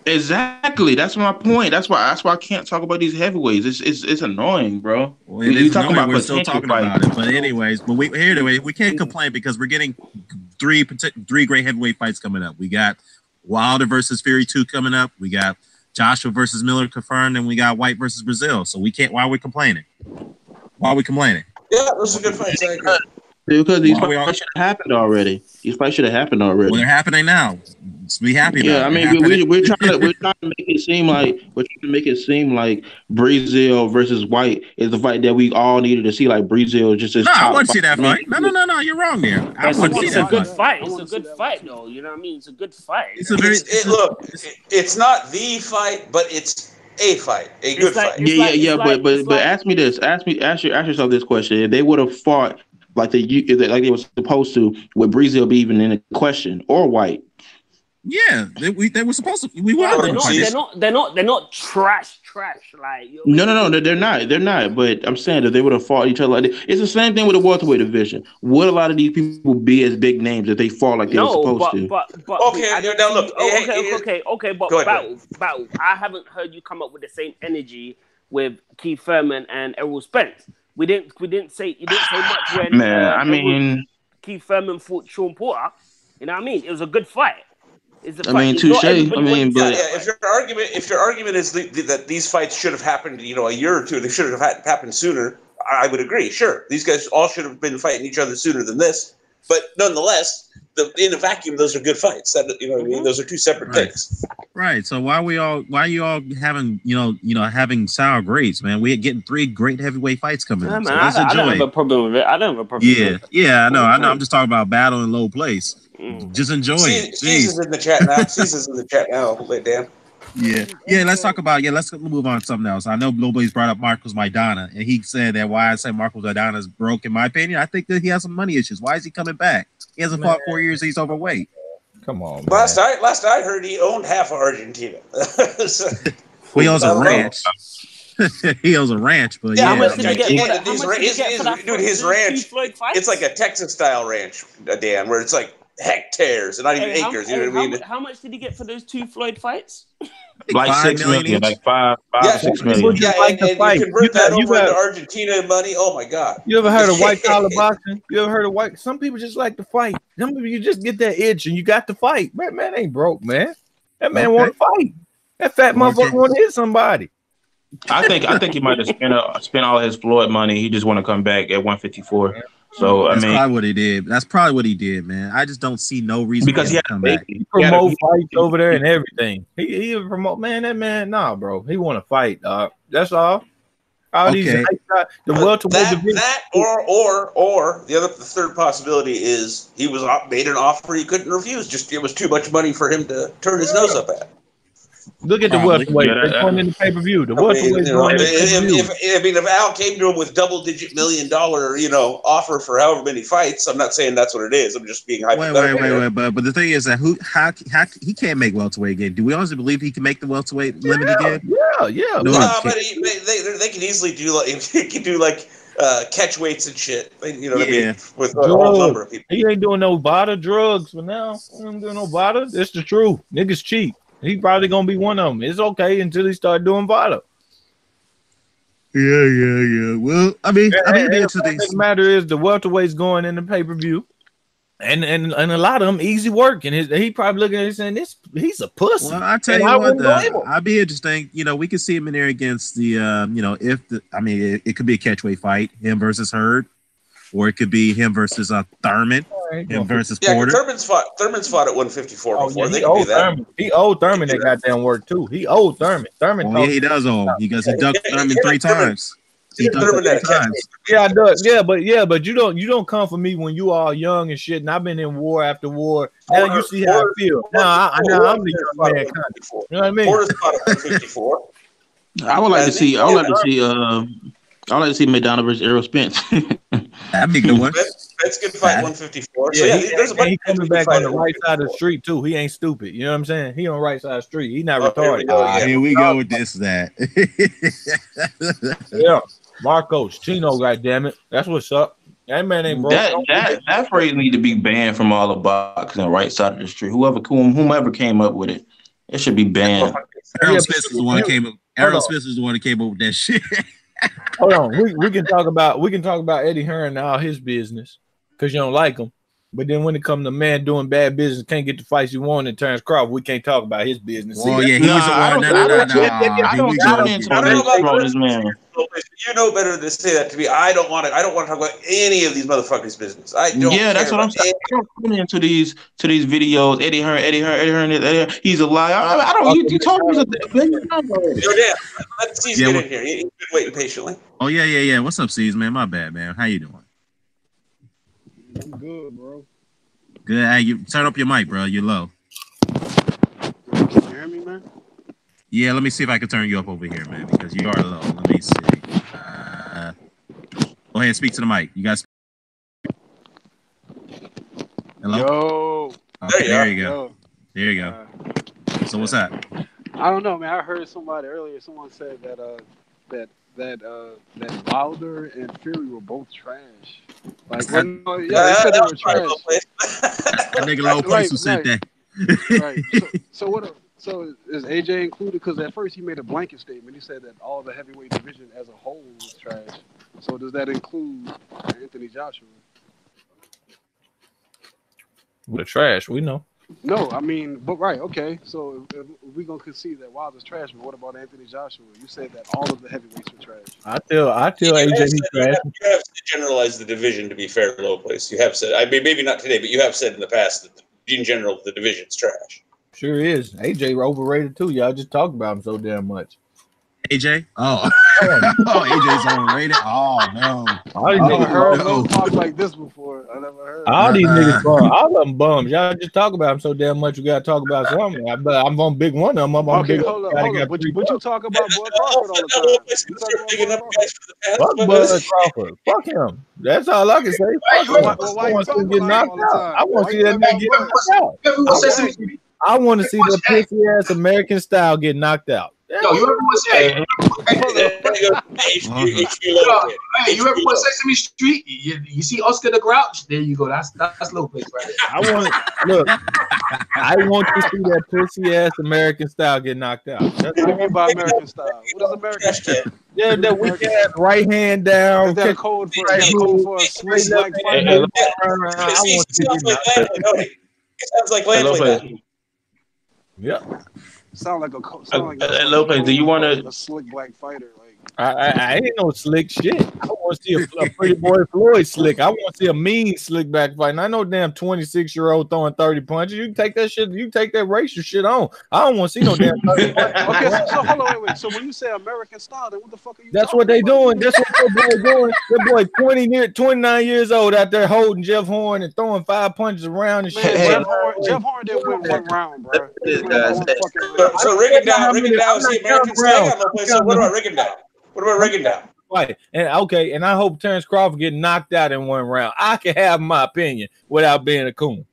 Exactly. That's my point. That's why I can't talk about these heavyweights. It's annoying, bro. Well, we're still talking about it, but anyways, we can't complain because we're getting three great heavyweight fights coming up. We got Wilder versus Fury 2 coming up. We got Joshua versus Miller confirmed, and we got Whyte versus Breazeale. So we can't. Why are we complaining? Yeah, those are good fights. I agree. Because these fights should have happened already. Well, they're happening now. Let's be happy about it. Yeah, I mean, we're trying to make it seem like Breazeale versus Whyte is the fight that we all needed to see. Like Breazeale just as I want to see that fight. No, you're wrong there. It's a good fight. It's a good fight, though. You know what I mean? It's a good fight. It's not the fight, but it's a fight, a good fight. But ask me this. Ask yourself this question. If they would have fought like they were supposed to, would Breazeale be even in the question or Whyte? Yeah, they were supposed to. We were. They're not trash. Like No, they're not. They're not. But I'm saying that they would have fought each other like that. It's the same thing with the welterweight division. Would a lot of these people be as big names if they fought like they were supposed to? Okay, now look. But battle. I haven't heard you come up with the same energy with Keith Thurman and Errol Spence. You didn't say much when Keith Thurman fought Sean Porter. You know what I mean? It was a good fight. Touche. But if your argument is that these fights should have happened, a year or two, they should have happened sooner. I would agree. Sure, these guys all should have been fighting each other sooner than this. But nonetheless, in a vacuum, those are good fights. What I mean? Those are two separate things. Right. So why are you all having having sour grapes, man? We're getting 3 great heavyweight fights coming up. So let's enjoy. I don't have a problem with it. I don't have a problem. Yeah. I know. I'm just talking about battle in low place. Just enjoy it. Caesar's in the chat now. Dan. Yeah. Let's talk about. Let's move on to something else. I know nobody's brought up Marcos Maidana, and he said that why I say Marcos Maidana is broke. In my opinion, I think that he has some money issues. Why is he coming back? He hasn't fought 4 years. He's overweight. Come on. Last I heard, he owned half of Argentina. He owns a ranch. He owns a ranch, but how much did he get for his ranch, it's like a Texas-style ranch, Dan, where it's like hectares and not even acres. You know what I mean? How much did he get for those 2 Floyd fights? Like 6 million, like 5 or 6 million. Yeah, and you convert that over into Argentina money. Oh my God! You ever heard of white collar boxing? You ever heard of white? Some people just like to fight. Some people you just get that itch and you got to fight. Man ain't broke, man. That man want to fight. That fat motherfucker want to hit somebody. I think he might have spent all his Floyd money. He just want to come back at 154. So that's probably what he did. That's probably what he did, man. I just don't see no reason because he had to come back. He promote fights over there and everything. He promote, man. That man, nah, bro. He want to fight, dog. That's all. All these the welterweight division. Or the third possibility is he was made an offer he couldn't refuse. Just it was too much money for him to turn his nose up at. Look at the welterweight. They're going in the pay-per-view. The welterweight going in the pay-per-view. If Al came to him with double-digit $1 million, offer for however many fights, I'm not saying that's what it is. I'm just being hypothetical. Wait. But the thing is that how he can't make welterweight again. Do we honestly believe he can make the welterweight limit again? Yeah. No, but they can easily do catch weights and shit. What I mean? With a whole number of people. He ain't doing no VADA drugs for now. He ain't doing no VADA. It's the truth. Niggas cheap. He probably gonna be one of them. It's okay until he start doing VADA. Yeah. Well, I mean, the matter is the welterweight's going in the pay-per-view, and a lot of them easy work, and he probably looking at it saying he's a pussy. Well, I tell you what, I'd be interesting. We could see him in there against the, it could be a catchweight fight, him versus Hurd. Or it could be him versus Thurman, him versus Porter. Thurman's fought at 154 before. He owed Thurman. He owed Thurman that goddamn work too. He owed Thurman. He does owe him because he ducked Thurman 3 times. He ducked him 3 times. Yeah, I do. But you don't come for me when you all young and shit. And I've been in war after war. Now you see how I feel. Now I'm the young man. You know what I mean? Porter's fought at 154. I would like to see. I'd like to see Maidana versus Errol Spence. That'd be a good one. That's good fight, 154. So there's a bunch he coming back on the right side of the street too. He ain't stupid. You know what I'm saying? He on the right side of the street. He not retarded. Here we go with that. Yeah, Marcos Chino. Goddammit, that's what's up. That man ain't broke. That phrase need to be banned from all the boxing on the right side of the street. Whomever came up with it, it should be banned. Errol Spence is the one that came up. Errol Spence is the one that came up with that shit. Hold on, we can talk about Eddie Hearn and all his business because you don't like him. But then when it comes to man doing bad business, can't get the fights he won in Terrence Crawford, we can't talk about his business. Oh yeah, he was the one. I don't know this man. You know better than to say that to me. I don't want to talk about any of these motherfuckers' business. I don't. Yeah, that's what I'm saying. I don't come into these videos. Eddie Hearn. He's a liar. I don't. You told me let's see. Get in here. He's been waiting patiently. Oh yeah. What's up, C's, man? My bad, man. How you doing? I'm good, bro. Good. Hey, you turn up your mic, bro. You're low. Can you hear me, man? Yeah, let me see if I can turn you up over here, man, because you are low. Let me see. Go ahead, speak to the mic. You guys. Hello. Yo. Okay, there you go. There you go. So what's that? I don't know, man. I heard somebody earlier. Someone said that that Wilder and Fury were both trash. Like, well, no, yeah, they said they were trash. That nigga low place who said that. Right. So what? So is AJ included? Because at first he made a blanket statement. He said that all the heavyweight division as a whole was trash. So does that include Anthony Joshua? We're trash. We know. No, I mean, but right, okay. So if we're gonna concede that Wilder's trash, but what about Anthony Joshua? You said that all of the heavyweights were trash. I tell AJ he's trash. You have generalized the division to be fair, low place. You have said, I mean, maybe not today, but you have said in the past that in general the division's trash. Sure is. AJ overrated too. Y'all just talk about him so damn much. AJ? Oh, AJ's overrated. Oh no! I never heard no talk like this before. I never heard. All these niggas, all of them bums. Y'all just talk about them so damn much. You gotta talk about something. But I'm on big one of them. I'm on okay, big. Hold on. But you talk about Bud Crawford all the time. Fuck Bud Crawford. Fuck him. That's all I can say. Why you talking about all the time? I want to see that nigga get knocked out. I want to see the pussy ass American style get knocked out. Yo, you ever want to say, hey, you ever want Sesame Street? You see Oscar the Grouch? There you go. That's low place right there. I want to see that pussy ass American style get knocked out. That's what I mean by American style. What is American style? Yeah, that we got right hand down. Is that a code for a slick black fighter? I want to see that. It sounds like Lampley. Yeah. Sound like Lopez, do you want a slick black fighter? Like I ain't no slick shit. I want to see a pretty boy Floyd slick. I want to see a mean slick back fight. And I know damn 26-year-old throwing 30 punches. You can take that shit. You take that racial shit on. I don't want to see no damn 30 punches. Okay, so hold on, wait. So when you say American style, then what the fuck are you? That's what they doing. That's what that boy doing. That boy 29 years old out there holding Jeff Horn and throwing 5 punches around and shit. Jeff Horn didn't win one round, bro. So Rigondeaux is the American style. So what about Rigondeaux? What about Rigondeaux? Right. And I hope Terrence Crawford get knocked out in one round. I can have my opinion without being a coon.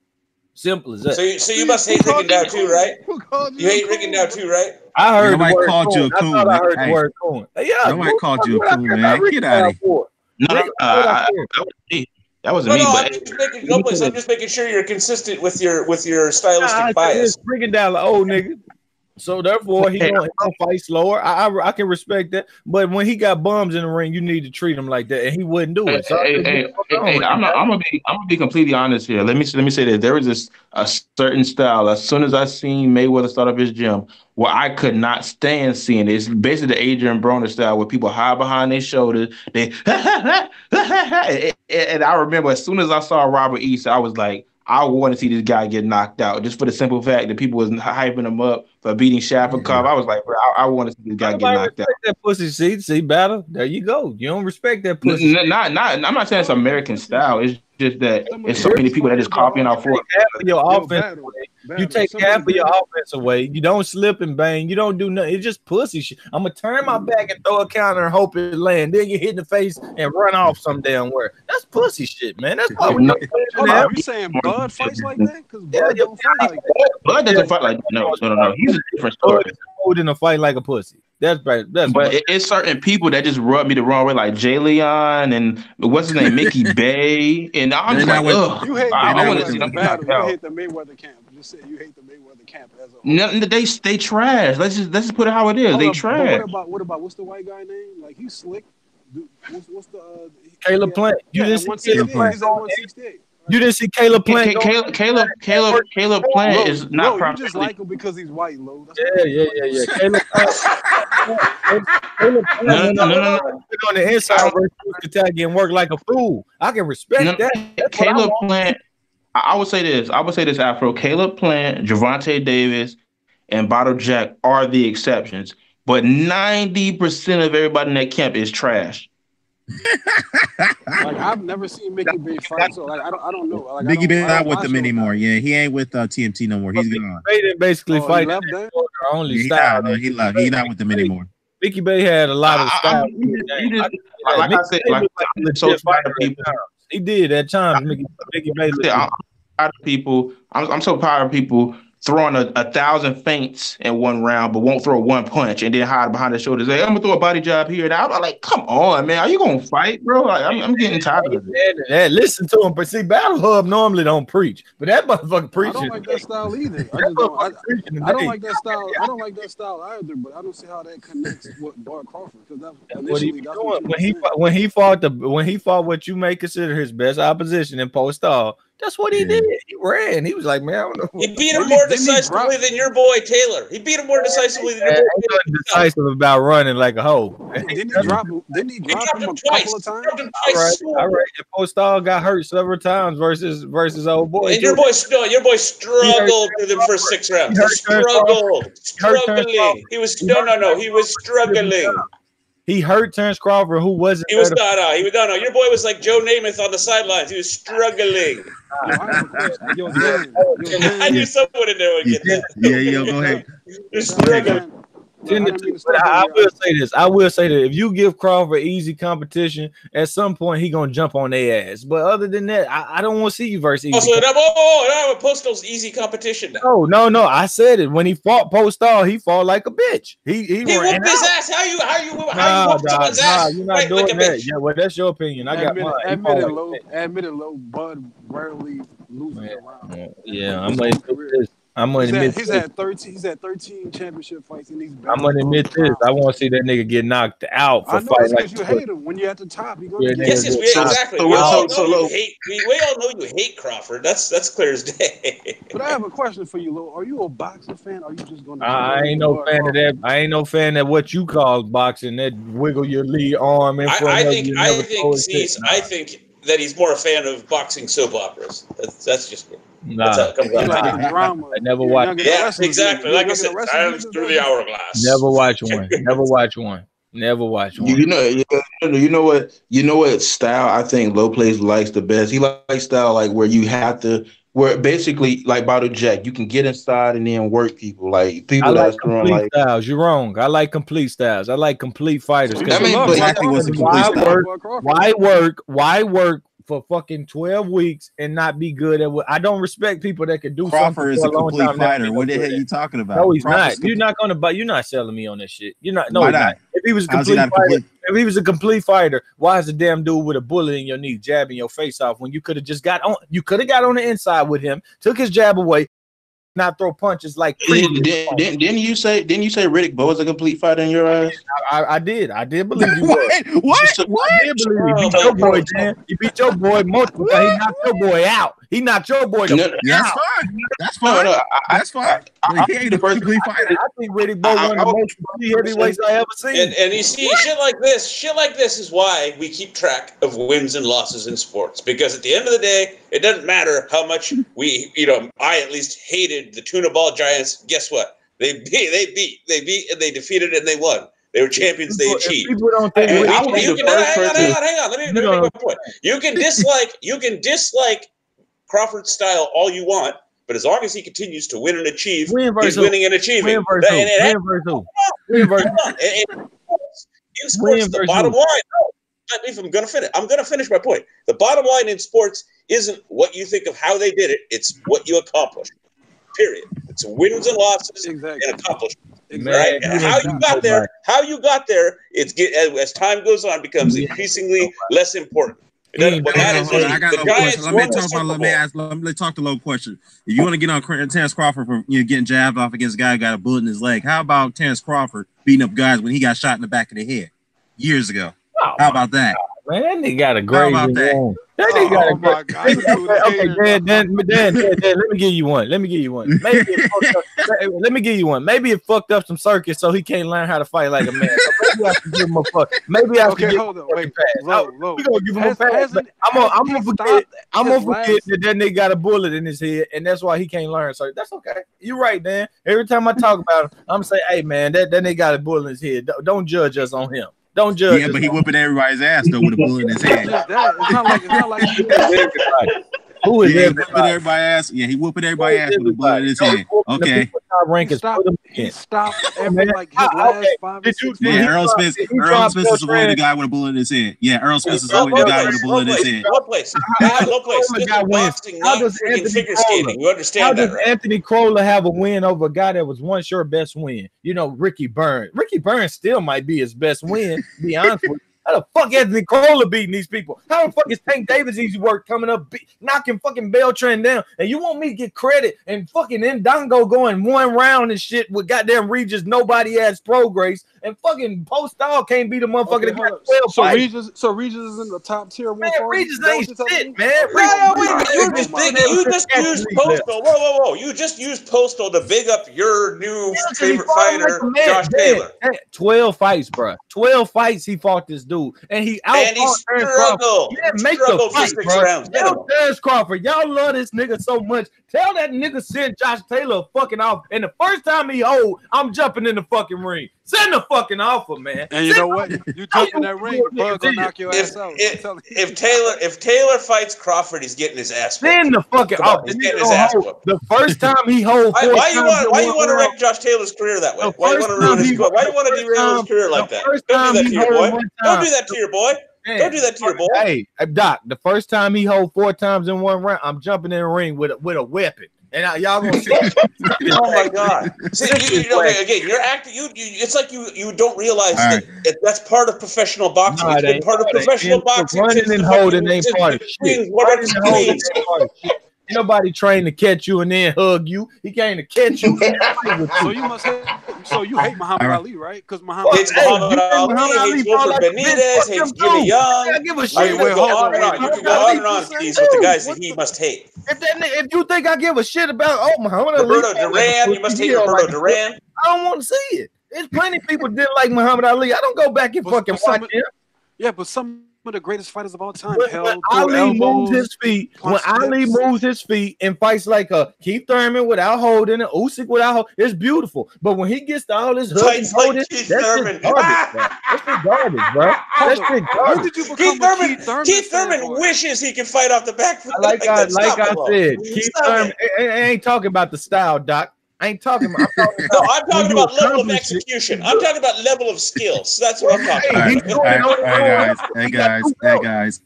Simple as that. So you must hate Rigondeaux too, right? You hate Rigondeaux too, right? I heard nobody called you a coon. I heard the word coon. Yeah, nobody called you a coon, man. Get out of here. That wasn't me. I'm just making sure you're consistent with your stylistic bias. Rigondeaux, old nigga. So therefore, he gonna fight slower. I can respect that, but when he got bums in the ring, you need to treat him like that, and he wouldn't do it. So I'm gonna be completely honest here. Let me say that there was a certain style. As soon as I seen Mayweather start up his gym, where I could not stand seeing it. It's basically the Adrian Broner style, where people hide behind their shoulders. They and I remember as soon as I saw Robert East, I was like, I want to see this guy get knocked out, just for the simple fact that people was hyping him up for beating Shafikov. I was like, bro, I want to see this guy get knocked out. That pussy, see battle. There you go. You don't respect that pussy. I'm not saying it's American style. It's just that it's so many people that just copying off for your offense. You take half of your offense away. You don't slip and bang. You don't do nothing. It's just pussy shit. I'm gonna turn my back and throw a counter and hope it land. Then you hit in the face and run off some damn where. That's pussy shit, man. That's why we don't. You saying Bud fights like that? Because Bud don't fight like that. Bud doesn't fight like no. He's a different story. Holding a fight like a pussy. That's right. But it's certain people that just rub me the wrong way, like Jay Leon and what's his name, Mickey Bay, and I'm just like, ugh. You hate You hate the Mayweather camp. Just say you hate the Mayweather camp as a whole. No, they trash. Let's just put it how it is. They trash. What about what's the white guy name? Like he's slick. What's the Caleb Plant? You didn't see Caleb Plant. He's at 168. You didn't see Caleb Plant. Caleb Plant is not. You just like him because he's white, Lo. Yeah. Caleb Plant. No. On the inside, Kentucky and work like a fool. I can respect that. Caleb Plant. I would say this. Afro. Caleb Plant, Gervonta Davis, and Bottle Jack are the exceptions. But 90% of everybody in that camp is trash. Like I've never seen Mickey Bay fight, so like I don't know. Like, Mickey Bay not with them anymore. Yeah, he ain't with TMT no more. He's gone. Bay didn't basically fight only style. He left. He's not with them anymore. Mickey Bay had a lot of style. Like I said, I'm so tired of people. He did at times. Mickey Bay. I'm so tired of people throwing 1,000 feints in one round, but won't throw one punch, and then hide behind the shoulders. Like, I'm gonna throw a body jab here. And I'm like, come on, man, are you gonna fight, bro? Like, I'm getting tired of it. Listen to him, but see, Battle Hub normally don't preach, but that motherfucker preaching. I don't like that style either. I don't like that style. I don't like that style either. But I don't see how that connects with Bud Crawford because that's what he doing when he fought what you may consider his best opposition in Postal. That's what he did. He ran. He was like, man, I don't know. He beat him more decisively than your boy Taylor. He beat him more decisively than your boy Taylor. Decisive about running like a hoe. Didn't he drop him a couple of times? All right. And Postal got hurt several times versus old boy. And your boy struggled through the first 6 rounds. He struggled. Struggling. He was He was struggling. He hurt Terrence Crawford, who wasn't. He was no. Your boy was like Joe Namath on the sidelines. He was struggling. I knew someone in there would get that. Yeah, go ahead. You're struggling. I will say that if you give Crawford easy competition, at some point he gonna jump on their ass. But other than that, I don't want to see you versus easy. Now Postal's easy competition now. No. I said it when he fought Postal, he fought like a bitch. He whooped his ass. How you whoop someone's ass? You're not doing that. Yeah, well, that's your opinion. I got mine. Admit it, low. Bud rarely loses around. Yeah, I'm like this. I'm gonna admit he's had 13 championship fights in these. I'm gonna admit this. I want to see that nigga get knocked out for fighting like you hate him when you're at the top. Yes, exactly. We all know you hate Crawford. That's clear as day. But I have a question for you, Lo. Are you a boxing fan? Or are you just gonna? I ain't no fan of that. I ain't no fan of what you call boxing. That wiggle your lead arm. I think that he's more a fan of boxing soap operas. That's just me. Nah, that's how it comes out. Drama. I never watched. Yeah, exactly. Like I said, silence through the hourglass. Never watch one. You know what style I think Low plays likes the best. He likes style like where you have to, where basically like Bottle Jack, you can get inside and then work people like people that's throwing like styles. You're wrong. I like complete styles. I like complete fighters. Exactly what's a complete style. Why work for fucking 12 weeks and not be good at what I don't respect people that can do Crawford something is a complete fighter. What the hell are you talking about? No, he's not. You're not gonna buy. You're not selling me on that shit. You're not. No, why not? If he was a complete fighter, if he was a complete fighter, why is the damn dude with a bullet in your knee jabbing your face off when you could have just got on? You could have got on the inside with him, took his jab away, not throw punches like. Didn't you say Riddick Bowe is a complete fighter in your eyes? I did believe you. What? I did believe you beat your boy, Dan. You beat your boy multiple times. He knocked your boy out. He knocked your boy out. That's fine. That's fine. He ain't the first complete fighter. I think Riddick Bowe one of the most complete heavyweights I ever seen. And you see, shit like this is why we keep track of wins and losses in sports. Because at the end of the day, it doesn't matter how much I at least hated the tuna ball giants. Guess what? They beat, and they defeated, and they won. They were champions. They achieved. People don't think hang on. Let me make my point. You can dislike Crawford's style all you want, but as long as he continues to win and achieve, he's winning and achieving. In sports, the bottom line. If I'm gonna finish my point. The bottom line in sports isn't what you think of how they did it; it's what you accomplished. Period. It's wins and losses and accomplishments. Right? And how you got there, as time goes on, becomes increasingly less important. I got a question. Let me talk to Low question. If you want to get on Terrence Crawford for getting jabbed off against a guy who got a bullet in his leg, how about Terrence Crawford beating up guys when he got shot in the back of the head years ago? How about that? Man, that nigga got a great one. Okay, Dan, let me give you one. Maybe it fucked up some circuits, so he can't learn how to fight like a man. So maybe I should give him a fuck. Maybe I should give him a pass. We gonna give him a pass. I'm gonna forget that nigga got a bullet in his head, and that's why he can't learn. So that's okay. You're right, Dan. Every time I talk about him, I'm saying, hey man, that nigga got a bullet in his head. Don't judge us on him. Don't judge. Yeah, but he whooping everybody's ass though with a bullet in his head. It's not like Who is everybody? Whooping everybody's ass. Yeah, he whooping everybody's ass with a bullet in his head. Okay. rankings. He stopped every like his last 5 or 6 Yeah, fights. Earl Spence is avoiding the guy with a bullet in his head. Yeah, Earl Spence is avoiding the guy with a bullet in his head. Low place. Low place. This is boxing, not freaking figure skating. You understand that, right? Anthony Crowler have a win over a guy that was once your best win? You know, Ricky Burns. Ricky Burns still might be his best win, to be honest with you. How the fuck Anthony Crowler beating these people? How the fuck is Tank Davis easy work coming up, knocking fucking Beltran down? And you want me to get credit and fucking Ndongo going 1 round and shit with goddamn Regis, nobody has progress, and fucking Postal can't beat a motherfucker that got 12 fights. So Regis is in the top tier. Man, Regis ain't shit, man. You just used Postal. Whoa. You just used Postal to big up your new favorite fighter, Josh Taylor. 12 fights, bro. 12 fights he fought this dude. And he struggled. Make struggled the fight, for 6 bro. rounds. Terrence Crawford, y'all love this nigga so much. Tell that nigga send Josh Taylor fucking off. And the first time he hold, I'm jumping in the fucking ring. Send the fucking offer, man. And you know what? You jump in that ring, Bug gonna knock your ass out. If Taylor fights Crawford, he's getting his ass whooped. Send the fucking offer. He's getting his ass whooped. The first time he hold. Why you want to wreck Josh Taylor's career that way? Why you want to ruin his career? Why you want to derail his career like that? Don't do that to your boy. Don't do that to your boy. Don't do that to your boy. Hey, Doc, the first time he hold 4 times in 1 round, I'm jumping in the ring with a weapon. And y'all gonna see. Oh my God! See, again, you're acting. It's like you don't realize that's part of professional boxing. It's been part of professional boxing. Running and holding ain't part of shit. What about the screens? Ain't nobody trained to catch you and then hug you. He came to catch you. So you hate Muhammad Ali, right? Because Muhammad Ali hates Wilfred Benitez, hates Jimmy Young. I give a shit. You can go on and on, Keith, with the guys that he must hate. If you think I give a shit about Muhammad Ali, Roberto Duran, you must hate Roberto Duran. I don't want to see it. There's plenty of people didn't like Muhammad Ali. I don't go back and fucking watch him. Yeah, but some of the greatest fighters of all time. When Ali moves his feet and fights like a Keith Thurman without holding it, Usyk without holding, it's beautiful. But when he gets to all this holding, that's just garbage, bro. That's just garbage, bro. That's just garbage. Keith Thurman wishes he could fight off the back foot. Like I said, Keith Thurman. I ain't talking about the style, Doc. I ain't talking about. I'm talking about level of execution. I'm talking about level of skills. That's what I'm talking about. Hey guys.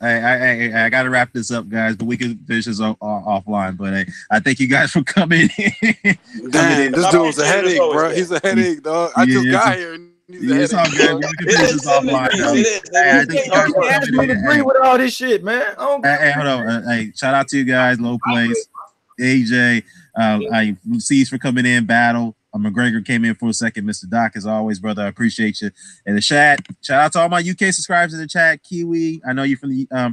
I got to wrap this up, guys. But we can finish this offline. But I thank you guys for coming in. Damn, this dude's a headache, bro. He's a headache, dog. I just got here. It's all good. We can finish this offline. I think you guys for coming in. Agree with all this shit, man. Hey, hold on. Hey, shout out to you guys. Low Place, AJ. Cease for coming in. Battle. McGregor came in for a second. Mr. Doc, as always, brother, I appreciate you. And the chat. Shout out to all my UK subscribers in the chat. Kiwi, I know you're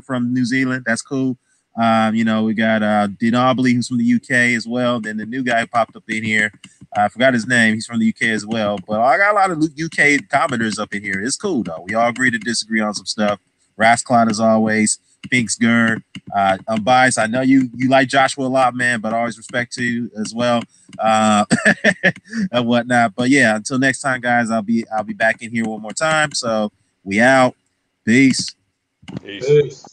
from New Zealand. That's cool. We got Dinobly, who's from the UK as well. Then the new guy popped up in here. I forgot his name. He's from the UK as well. But I got a lot of UK commenters up in here. It's cool though. We all agree to disagree on some stuff. Rasclot as always. Pinks Gurr, I'm biased. I know you like Joshua a lot, man, but I always respect to you as well, and whatnot. But yeah, until next time, guys, I'll be back in here one more time. So we out. Peace. Peace.